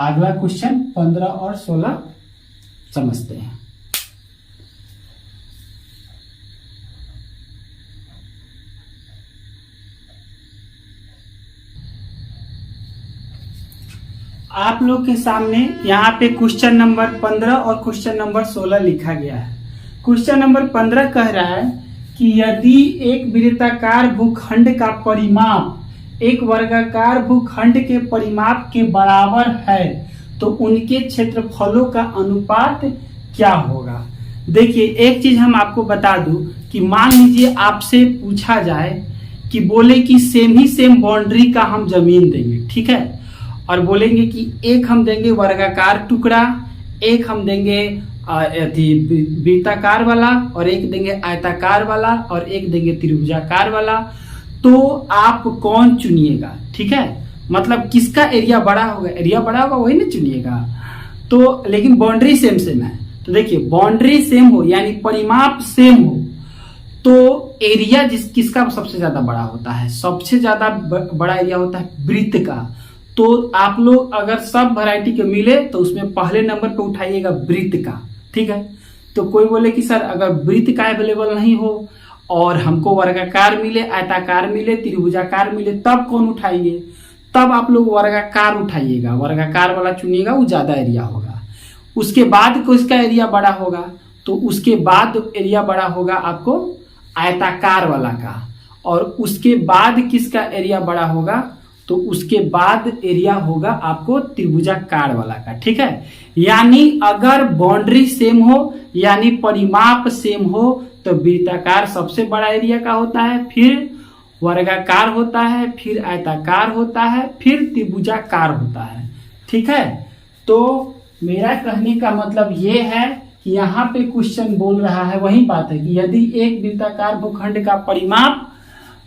अगला क्वेश्चन 15 और 16 समझते हैं। आप लोग के सामने यहाँ पे क्वेश्चन नंबर 15 और क्वेश्चन नंबर 16 लिखा गया है। क्वेश्चन नंबर 15 कह रहा है कि यदि एक वृत्ताकार भूखंड का परिमाप एक वर्गाकार भूखंड के परिमाप के बराबर है तो उनके क्षेत्रफलों का अनुपात क्या होगा। देखिए, एक चीज हम आपको बता दूं कि मान लीजिए आपसे पूछा जाए कि बोले कि सेम ही सेम बाउंड्री का हम जमीन देंगे, ठीक है, और बोलेंगे कि एक हम देंगे वर्गाकार टुकड़ा, एक हम देंगे वृत्ताकार वाला, और एक देंगे आयताकार वाला, और एक देंगे त्रिभुजाकार वाला, तो आप कौन चुनिएगा, ठीक है, मतलब किसका एरिया बड़ा होगा, एरिया बड़ा होगा वही ना चुनिएगा। तो लेकिन बाउंड्री सेम सेम है, तो देखिए बाउंड्री सेम हो यानी परिमाप सेम हो तो एरिया किसका सबसे ज्यादा बड़ा होता है, सबसे ज्यादा बड़ा एरिया होता है वृत्त का। तो आप लोग अगर सब वैरायटी के मिले तो उसमें पहले नंबर पे उठाइएगा वृत्त का, ठीक है। तो कोई बोले कि सर अगर वृत्त का अवेलेबल नहीं हो और हमको वर्गाकार मिले, आयताकार मिले, त्रिभुजाकार मिले, तब कौन उठाएंगे, तब आप लोग वर्गाकार उठाइएगा, वर्गाकार वाला चुनिएगा, वो ज्यादा एरिया होगा। उसके बाद किसका एरिया बड़ा होगा, तो उसके बाद एरिया बड़ा होगा आपको आयताकार वाला का, और उसके बाद किसका एरिया बड़ा होगा, तो उसके बाद एरिया होगा आपको त्रिभुजाकार वाला का, ठीक है। यानी अगर बाउंड्री सेम हो यानी परिमाप सेम हो तो वृत्ताकार सबसे बड़ा एरिया का होता है, फिर वर्गाकार होता है, फिर आयताकार होता है, फिर त्रिभुजाकार होता है, ठीक है। तो मेरा कहने का मतलब ये है कि यहाँ पे क्वेश्चन बोल रहा है वही बात है कि यदि एक वृत्ताकार भूखंड का परिमाप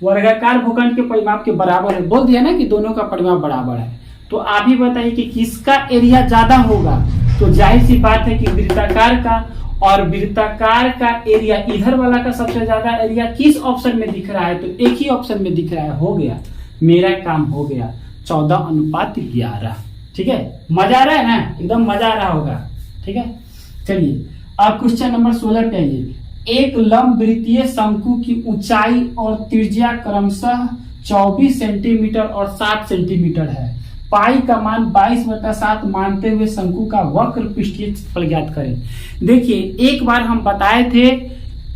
वर्गाकार भूखंड के परिमाप के बराबर है, बोल दिया ना कि दोनों का परिमाप बराबर है, तो आप ही बताइए कि किसका एरिया ज्यादा होगा। तो जाहिर सी बात है कि वृत्ताकार का, और वृत्ताकार का एरिया इधर वाला का सबसे ज्यादा एरिया किस ऑप्शन में दिख रहा है, तो एक ही ऑप्शन में दिख रहा है, हो गया, मेरा काम हो गया, 14:11, ठीक है। मजा आ रहा है ना, एकदम मजा आ रहा होगा, ठीक है। चलिए अब क्वेश्चन नंबर 16 पे आइए। एक लंब वृत्तीय शंकु की ऊंचाई और त्रिज्या क्रमशः 24 सेंटीमीटर और 7 सेंटीमीटर है। पाई का मान 22/7 मानते हुए शंकु का वक्र पृष्ठीय क्षेत्रफल ज्ञात करें। देखिए एक बार हम बताए थे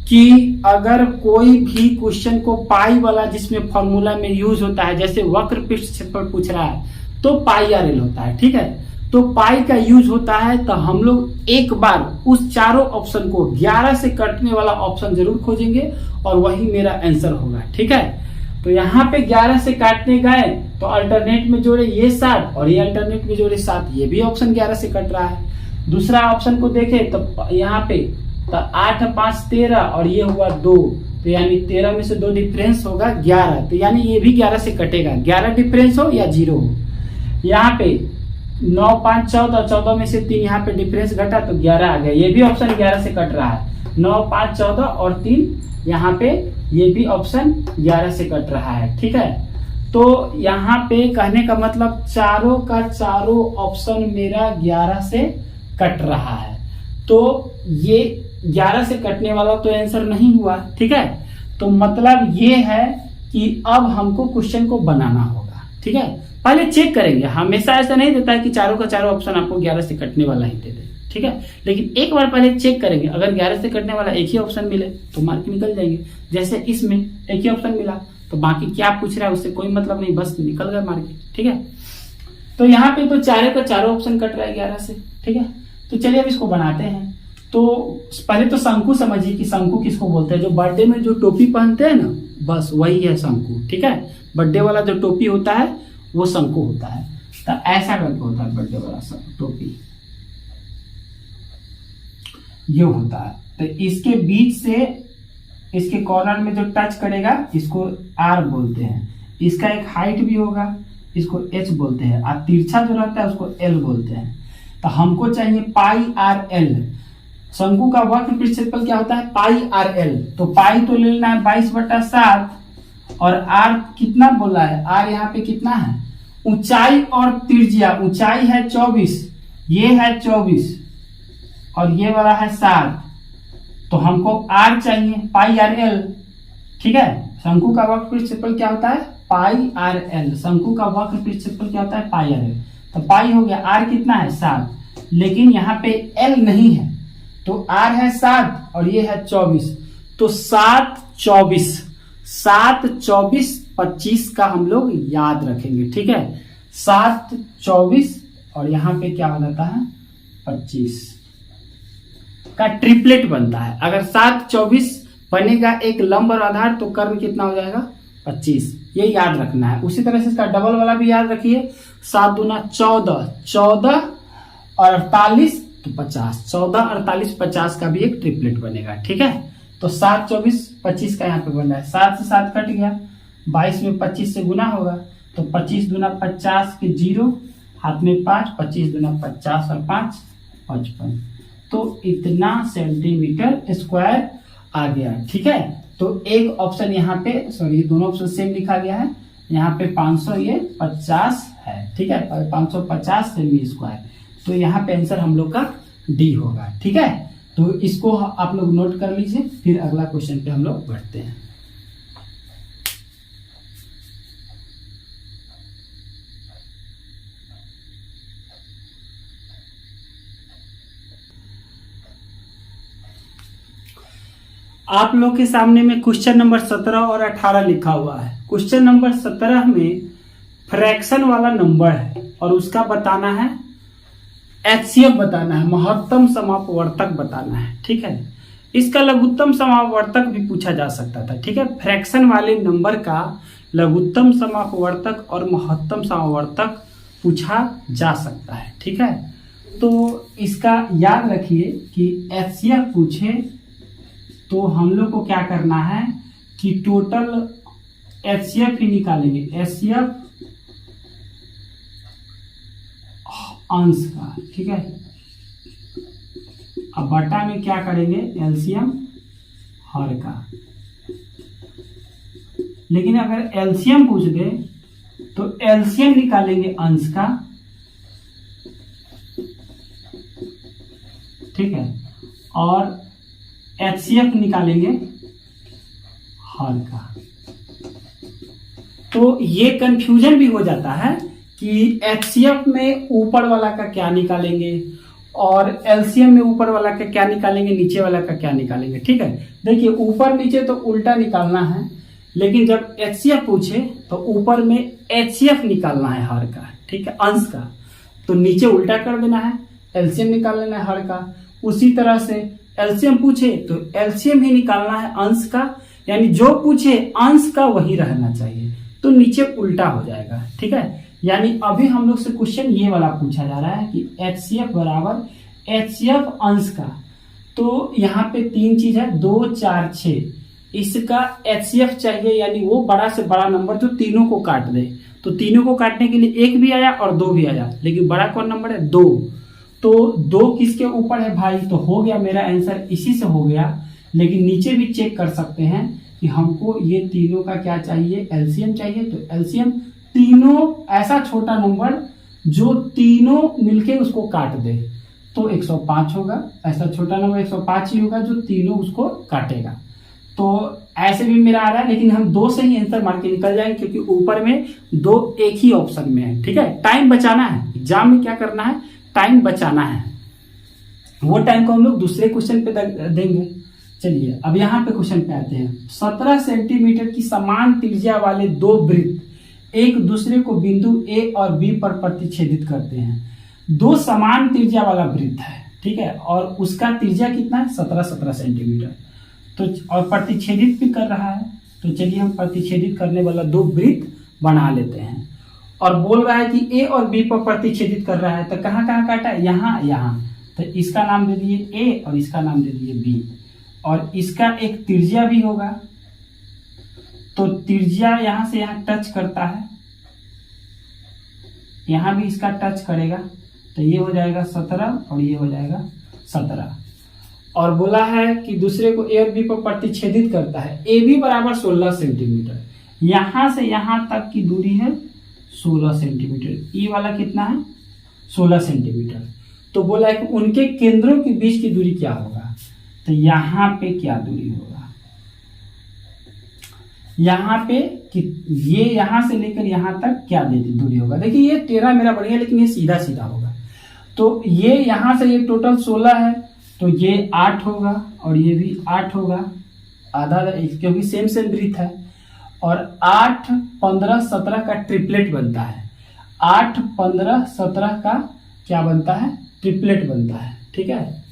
कि अगर कोई भी क्वेश्चन को पाई वाला जिसमें फॉर्मूला में यूज होता है, जैसे वक्र पृष्ठ क्षेत्रफल पूछ रहा है तो पाई आर एल होता है, ठीक है। तो पाई का यूज होता है तो हम लोग एक बार उस चारों ऑप्शन को 11 से कटने वाला ऑप्शन जरूर खोजेंगे और वही मेरा आंसर होगा, ठीक है। तो यहाँ पे 11 से काटने गए तो अल्टरनेट में जोड़े ये 7 और ये अल्टरनेट में जोड़े 7, ये भी ऑप्शन 11 से कट रहा है। दूसरा ऑप्शन को देखे तो यहाँ पे तो 8 5 13 और ये हुआ 2, तो यानी 13 में से 2 डिफरेंस होगा 11, तो यानी ये भी 11 से कटेगा, 11 डिफरेंस हो या 0 हो। यहाँ पे 9 5 14, 14 में से 3 यहाँ पे डिफरेंस घटा तो 11 आ गया, ये भी ऑप्शन 11 से कट रहा है। 9 5 14 और 3 यहाँ पे ये भी ऑप्शन 11 से कट रहा है, ठीक है। तो यहाँ पे कहने का मतलब चारों का चारों ऑप्शन मेरा 11 से कट रहा है, तो ये 11 से कटने वाला तो आंसर नहीं हुआ, ठीक है। तो मतलब ये है कि अब हमको क्वेश्चन को बनाना होगा, ठीक है। पहले चेक करेंगे, हमेशा ऐसा नहीं देता है कि चारों का चारों ऑप्शन आपको 11 से कटने वाला ही दे दे, ठीक है। लेकिन एक बार पहले चेक करेंगे, अगर 11 से कटने वाला एक ही ऑप्शन मिले तो मार्क निकल जाएंगे। जैसे इसमें एक ही ऑप्शन मिला तो बाकी क्या पूछ रहा है उससे कोई मतलब नहीं, बस निकल गया मार्क, ठीक है। तो यहाँ पे तो चारों का चारों ऑप्शन कट रहा है 11 से, ठीक है। तो चलिए अब इसको बनाते हैं। तो पहले तो शंकु समझिए कि शंकु किसको बोलते हैं, जो बर्थडे में जो टोपी पहनते हैं ना, बस वही है शंकु, ठीक है। बर्थडे वाला जो टोपी होता है वो शंकु होता है। तो ऐसा करके होता है बर्थडे वाला टोपी, ये होता है। तो इसके बीच से इसके कॉर्नर में जो टच करेगा इसको आर बोलते हैं, इसका एक हाइट भी होगा, इसको एच बोलते हैं, और तिरछा जो रहता है उसको एल बोलते हैं। तो हमको चाहिए पाई आर एल। शंकु का वक्र पृष्ठ क्षेत्रफल क्या होता है, पाई आर एल। तो पाई तो ले लेना है 22/7 और आर कितना बोला है, आर यहाँ पे कितना है, ऊंचाई और त्रिज्या, ऊंचाई है 24, ये है 24 और ये वाला है 7, तो हमको आर चाहिए पाई आर एल, ठीक है। शंकु का वक्र पृष्ठ क्षेत्रफल क्या होता है, पाई आर एल। शंकु का वक्र पृष्ठ क्षेत्रफल क्या होता है, पाई आर एल। तो पाई हो गया, आर कितना है 7, लेकिन यहाँ पे एल नहीं है, तो आर है 7 और ये है 24, तो 7 24 7 24 25 का हम लोग याद रखेंगे, ठीक है। 7 24 और यहाँ पे क्या हो जाता है 25 का ट्रिपलेट बनता है। अगर 7 24 बनेगा एक लंब और आधार तो कर्ण कितना हो जाएगा 25, ये याद रखना है। उसी तरह से इसका डबल वाला भी याद रखिए, 7 दूना 14, 14 और 48 तो 50, 14, 48, 50 का भी एक ट्रिपलेट बनेगा। ठीक है, तो 7, 24, 25 का यहाँ पे बन रहा है, 7 से 7 कट गया, 22 में 25 से गुना होगा, तो 25 दूना 50 के 0, हाथ में 5, 25 दूना 50 और 5 55, तो इतना सेंटीमीटर स्क्वायर आ गया। ठीक है, तो एक ऑप्शन यहाँ पे, सॉरी दोनों ऑप्शन सेम लिखा गया है, यहाँ पे 500 ये 50 है। ठीक है, 550 सेमी स्क्वायर, तो यहाँ पे आंसर हम लोग का डी होगा। ठीक है, तो इसको आप लोग नोट कर लीजिए, फिर अगला क्वेश्चन पे हम लोग बढ़ते हैं। आप लोग के सामने में क्वेश्चन नंबर 17 और 18 लिखा हुआ है। क्वेश्चन नंबर 17 में फ्रैक्शन वाला नंबर है और उसका बताना है एचसीएफ बताना है, महत्तम समापवर्तक बताना है। ठीक है, इसका लघुत्तम समापवर्तक भी पूछा जा सकता था। ठीक है, फ्रैक्शन वाले नंबर का लघुत्तम समापवर्तक और महत्तम समापवर्तक पूछा जा सकता है। ठीक है, तो इसका याद रखिए कि एचसीएफ पूछे तो हम लोग को क्या करना है कि टोटल एचसीएफ ही निकालेंगे, एचसीएफ अंश का। ठीक है, अब बटा में क्या करेंगे, एलसीएम हर का। लेकिन अगर एलसीएम पूछ दे तो एलसीएम निकालेंगे अंश का। ठीक है, और एचसीएफ निकालेंगे हर का। तो ये कंफ्यूजन भी हो जाता है कि एचसीएफ में ऊपर वाला का क्या निकालेंगे और एलसीएम में ऊपर वाला का क्या निकालेंगे, नीचे वाला का क्या निकालेंगे। ठीक है, देखिए ऊपर नीचे तो उल्टा निकालना है, लेकिन जब एचसीएफ पूछे तो ऊपर में एचसीएफ निकालना है हर का। ठीक है, अंश का, तो नीचे उल्टा कर देना है, एलसीएम निकाल लेना है हर का। उसी तरह से एलसीएम पूछे तो एलसीएम ही निकालना है अंश का, यानी जो पूछे अंश का वही रहना चाहिए, तो नीचे उल्टा हो जाएगा। ठीक है, यानी अभी हम लोग से क्वेश्चन ये वाला पूछा जा रहा है कि एचसीएफ बराबर एचसीएफ अंश का। तो यहाँ पे 3 चीज है, 2, 4, 6, इसका एचसीएफ चाहिए, यानी वो बड़ा से बड़ा नंबर जो तीनों को काट दे। तो तीनों को काटने के लिए 1 भी आया और 2 भी आया, लेकिन बड़ा कौन नंबर है, 2। तो 2 किसके ऊपर है भाई, तो हो गया मेरा आंसर इसी से हो गया। लेकिन नीचे भी चेक कर सकते हैं कि हमको ये तीनों का क्या चाहिए, एलसीएम चाहिए। तो एलसीएम तीनों ऐसा छोटा नंबर जो तीनों मिलके उसको काट दे, तो 105 होगा। ऐसा छोटा नंबर 105 ही होगा जो तीनों उसको काटेगा। तो ऐसे भी मेरा आ रहा है, लेकिन हम 2 से ही आंसर मार के निकल जाएंगे, क्योंकि ऊपर में 2 एक ही ऑप्शन में है। ठीक है, टाइम बचाना है, एग्जाम में क्या करना है, टाइम बचाना है। वो टाइम को हम लोग दूसरे क्वेश्चन पे देंगे। चलिए अब यहाँ पे क्वेश्चन पे आते हैं। 17 सेंटीमीटर की समान त्रिज्या वाले 2 वृत्त एक दूसरे को बिंदु ए और बी पर प्रतिच्छेदित करते हैं। 2 समान त्रिज्या वाला वृत्त है, ठीक है, और उसका त्रिज्या कितना है, 17 सेंटीमीटर। तो और प्रतिच्छेदित भी कर रहा है, तो चलिए हम प्रतिच्छेदित करने वाला 2 वृत्त बना लेते हैं। और बोल रहा है कि ए और बी पर प्रतिच्छेदित कर रहा है, तो कहाँ कहाँ काटा है, यहाँ यहाँ। तो इसका नाम दे दिए ए और इसका नाम दे दिए बी, और इसका एक त्रिज्या भी होगा। तो त्रिज्या यहां से यहां टच करता है, यहां भी इसका टच करेगा, तो ये हो जाएगा 17 और ये हो जाएगा 17। और बोला है कि दूसरे को ए और बी पर प्रतिच्छेदित करता है। ए बी बराबर 16 सेंटीमीटर, यहां से यहां तक की दूरी है 16 सेंटीमीटर। ई वाला कितना है, 16 सेंटीमीटर। तो बोला है कि उनके केंद्रों के बीच की दूरी क्या होगा, तो यहां पे क्या दूरी होगा, यहां पे कि ये यहां से लेकर यहां तक क्या दूरी होगा। देखिए ये टेढ़ा मेरा बढ़िया, लेकिन ये सीधा सीधा होगा। तो ये यहां से ये टोटल 16 है, तो ये 8 होगा और ये भी 8 होगा, आधा, क्योंकि सेम सेम वृत्त है। और 8, 15, 17 का ट्रिपलेट बनता है। 8, 15, 17 का क्या बनता है, ट्रिपलेट बनता है। ठीक है,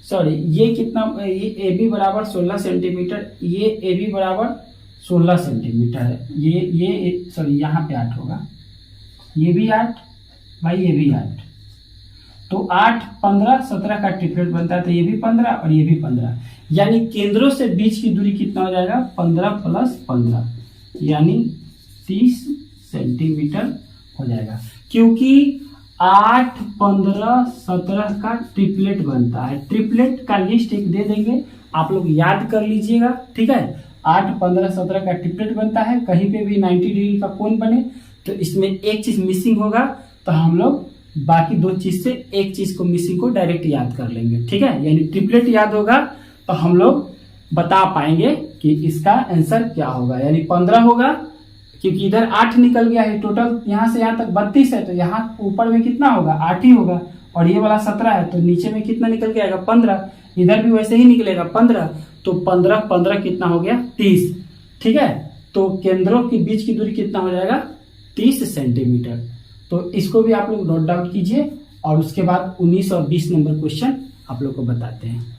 सॉरी ये कितना, ये ए बी बराबर 16 सेंटीमीटर, ये ए बी बराबर 16 सेंटीमीटर है। ये सॉरी यहाँ पे 8 होगा, ये भी 8 भाई, ये भी 8, तो 8 15 17 का ट्रिपलेट बनता है, तो ये भी 15 और ये भी 15, यानी केंद्रों से बीच की दूरी कितना हो जाएगा 15 + 15 यानी 30 सेंटीमीटर हो जाएगा, क्योंकि 8 15 17 का ट्रिपलेट बनता है। ट्रिपलेट का लिस्ट एक दे देंगे, आप लोग याद कर लीजिएगा, ठीक है। 8 15 17 का ट्रिपलेट बनता है, कहीं पे भी 90 डिग्री का कोण बने तो इसमें एक चीज मिसिंग होगा, तो हम लोग बाकी 2 चीज से एक चीज को मिसिंग को डायरेक्ट याद कर लेंगे, ठीक है। यानी ट्रिपलेट याद होगा तो हम लोग बता पाएंगे कि इसका आंसर क्या होगा, यानी 15 होगा, क्योंकि इधर 8 निकल गया है, टोटल यहाँ से यहाँ तक 32 है, तो यहाँ ऊपर में कितना होगा 8 ही होगा, और ये वाला 17 है, तो नीचे में कितना निकल के आएगा 15, इधर भी वैसे ही निकलेगा 15, तो 15 15 कितना हो गया 30, ठीक है। तो केंद्रों के बीच की दूरी कितना हो जाएगा 30 सेंटीमीटर। तो इसको भी आप लोग नोट डाउन कीजिए, और उसके बाद 19 और 20 नंबर क्वेश्चन आप लोग को बताते हैं।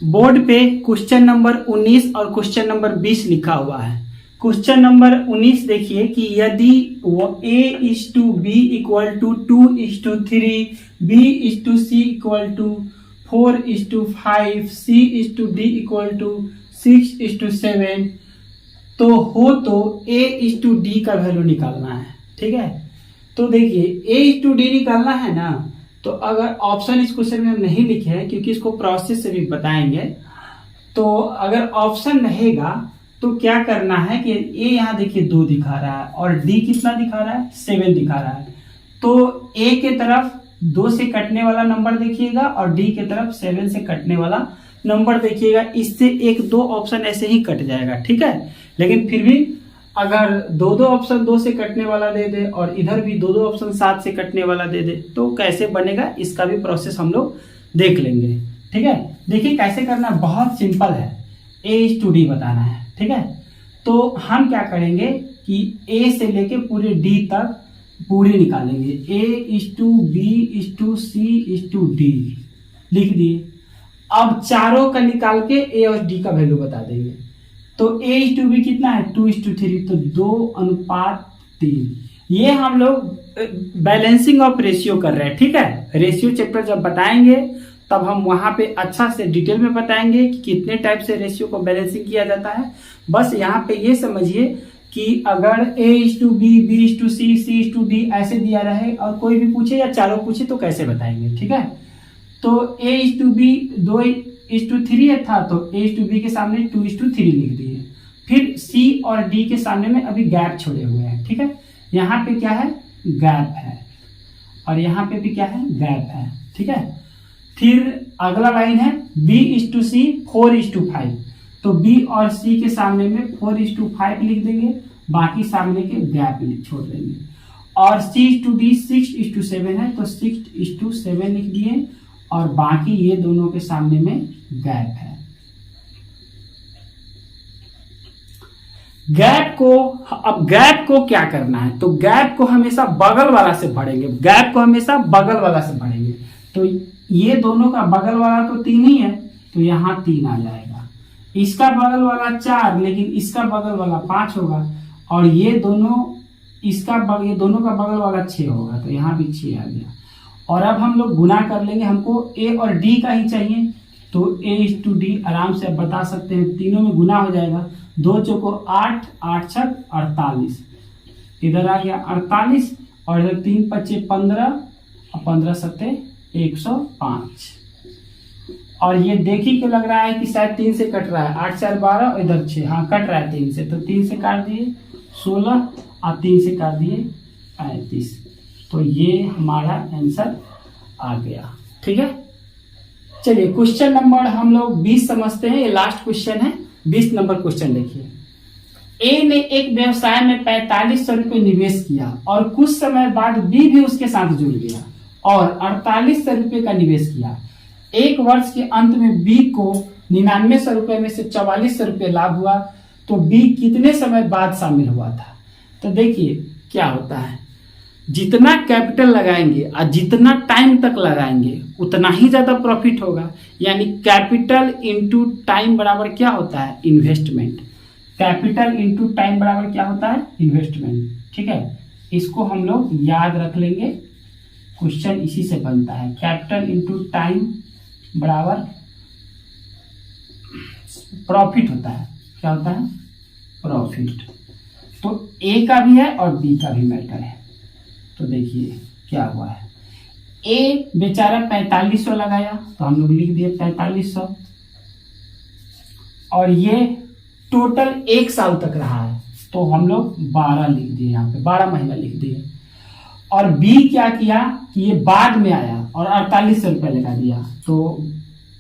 बोर्ड पे क्वेश्चन नंबर 19 और क्वेश्चन नंबर 20 लिखा हुआ है। क्वेश्चन नंबर 19 देखिए कि यदि A:B = 2:3, B:C = 4:5, C:D = 6:7 तो A:D का वैल्यू निकालना है, ठीक है। तो देखिए A:D निकालना है ना, तो अगर ऑप्शन इस क्वेश्चन में हम नहीं लिखे हैं, क्योंकि इसको प्रोसेस से भी बताएंगे, तो अगर ऑप्शन रहेगा तो क्या करना है कि ए यहाँ देखिए 2 दिखा रहा है और डी कितना दिखा रहा है 7 दिखा रहा है, तो ए के तरफ 2 से कटने वाला नंबर देखिएगा और डी के तरफ 7 से कटने वाला नंबर देखिएगा। इससे 1-2 ऑप्शन ऐसे ही कट जाएगा, ठीक है। लेकिन फिर भी अगर 2-2 ऑप्शन 2 से कटने वाला दे दे और इधर भी 2-2 ऑप्शन 7 से कटने वाला दे दे, तो कैसे बनेगा इसका भी प्रोसेस हम लोग देख लेंगे, ठीक है। देखिए कैसे करना, बहुत सिंपल है, A:D बताना है, ठीक है। तो हम क्या करेंगे कि A से लेके पूरे D तक पूरी निकालेंगे, A:B:C:D लिख दिए। अब चारों का निकाल के A और D का वैल्यू बता देंगे। तो A:B कितना है 2:3, तो 2:3। ये हम लोग बैलेंसिंग ऑफ रेशियो कर रहे हैं, ठीक है। रेशियो चैप्टर जब बताएंगे तब हम वहां पे अच्छा से डिटेल में बताएंगे कि कितने टाइप से रेशियो को बैलेंसिंग किया जाता है। बस यहाँ पे ये समझिए कि अगर A:B, B:C, C:D ऐसे दिया रहे और कोई भी पूछे या चारों पूछे तो कैसे बताएंगे, ठीक है। तो A:B 2:3 था, तो A:B के सामने 2:3 लिख दिए। फिर C और D के सामने में अभी गैप छोड़े हुए हैं, ठीक है। यहाँ पे क्या है गैप है और यहाँ पे भी क्या है गैप है, ठीक है। फिर अगला लाइन है B:C 4:5, तो B और C के सामने में 4:5 लिख देंगे, बाकी सामने के गैप छोड़ देंगे। और C:D 6:7 है, तो 6:7 लिख दिए और बाकी ये दोनों के सामने में गैप है। अब गैप को क्या करना है, तो गैप को हमेशा बगल वाला से भरेंगे, गैप को हमेशा बगल वाला से भरेंगे। तो ये दोनों का बगल वाला तो 3 ही है, तो यहाँ 3 आ जाएगा। इसका बगल वाला 4, लेकिन इसका बगल वाला 5 होगा, और ये दोनों ये दोनों का बगल वाला 6 होगा, तो यहाँ भी 6 आ गया। और अब हम लोग गुना कर लेंगे, हमको A और D का ही चाहिए, तो A:D आराम से आप बता सकते हैं, तीनों में गुना हो जाएगा। 2 चौको 8, 8 छक 48, इधर आ गया 48, और इधर 3 पच्चे 15 और 15 सत्ते 105। और ये देखी के लग रहा है कि शायद 3 से कट रहा है, 8 4 12 और इधर 6, हाँ कट रहा है 3 से, तो 3 से काट दिए 16 और 3 से काट दिए 35। तो ये हमारा आंसर आ गया, ठीक है। चलिए क्वेश्चन नंबर हम लोग 20 समझते हैं, ये लास्ट क्वेश्चन है। 20 नंबर क्वेश्चन देखिए, ए ने एक व्यवसाय में 4500 रुपये निवेश किया और कुछ समय बाद बी भी उसके साथ जुड़ गया और 4800 रुपये का निवेश किया। 1 वर्ष के अंत में बी को 9900 रुपये में से 4400 रुपये लाभ हुआ, तो बी कितने समय बाद शामिल हुआ था। तो देखिए क्या होता है, जितना कैपिटल लगाएंगे और जितना टाइम तक लगाएंगे उतना ही ज्यादा प्रॉफिट होगा। यानी कैपिटल इंटू टाइम बराबर क्या होता है, इन्वेस्टमेंट। कैपिटल इंटू टाइम बराबर क्या होता है, इन्वेस्टमेंट। ठीक है, इसको हम लोग याद रख लेंगे, क्वेश्चन इसी से बनता है। कैपिटल इंटू टाइम बराबर प्रॉफिट होता है। क्या होता है, प्रॉफिट। तो ए का भी है और बी का भी मैटर है। तो देखिए क्या हुआ है, ए बेचारा 4500 लगाया तो हम लोग लिख दिए 4500, और ये टोटल 1 साल तक रहा है तो हम लोग 12 लिख दिए, यहाँ पे 12 महीना लिख दिए। और बी क्या किया कि ये बाद में आया और 4800 रुपये लगा दिया, तो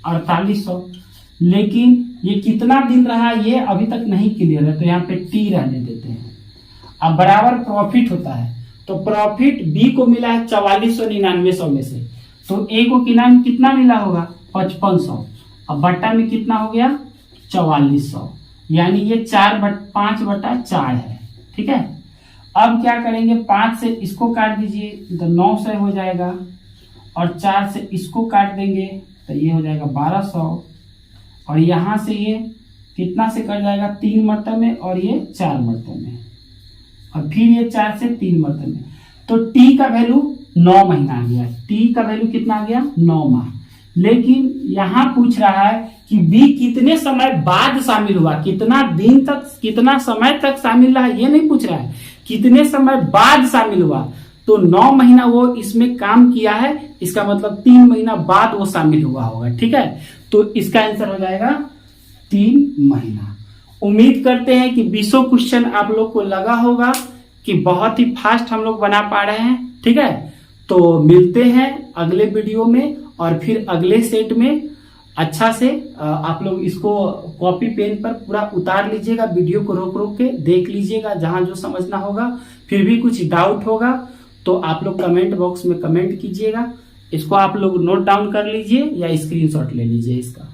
4800। लेकिन ये कितना दिन रहा ये अभी तक नहीं क्लियर है, तो यहाँ पे टी रहने देते हैं। अब बराबर प्रॉफिट होता है, तो प्रॉफिट बी को मिला है 4499 में से, तो ए को कितना मिला होगा, 5500। अब बट्टा में कितना हो गया, 4400, यानी ये 5/4 है। ठीक है, अब क्या करेंगे, 5 से इसको काट दीजिए तो 900 हो जाएगा, और 4 से इसको काट देंगे तो ये हो जाएगा 1200, और यहाँ से ये कितना से कट जाएगा, 3 मरतबे में, और ये 4 मरतबे में, और फिर ये 4 से 3 मरतबे में। तो टी का वैल्यू 9 महीना आ गया। टी का वैल्यू कितना आ गया, 9 माह। लेकिन यहाँ पूछ रहा है कि बी कितने समय बाद शामिल हुआ, कितना दिन तक, कितना समय तक शामिल रहा, ये नहीं पूछ रहा है, कितने समय बाद शामिल हुआ। तो 9 महीना वो इसमें काम किया है, इसका मतलब 3 महीना बाद वो शामिल हुआ होगा। ठीक है, तो इसका आंसर हो जाएगा 3 महीना। उम्मीद करते हैं कि 20 क्वेश्चन आप लोग को लगा होगा कि बहुत ही फास्ट हम लोग बना पा रहे हैं। ठीक है, तो मिलते हैं अगले वीडियो में, और फिर अगले सेट में अच्छा से आप लोग इसको कॉपी पेन पर पूरा उतार लीजिएगा, वीडियो को रोक रोक के देख लीजिएगा, जहां जो समझना होगा। फिर भी कुछ डाउट होगा तो आप लोग कमेंट बॉक्स में कमेंट कीजिएगा। इसको आप लोग नोट डाउन कर लीजिए या स्क्रीनशॉट ले लीजिए इसका।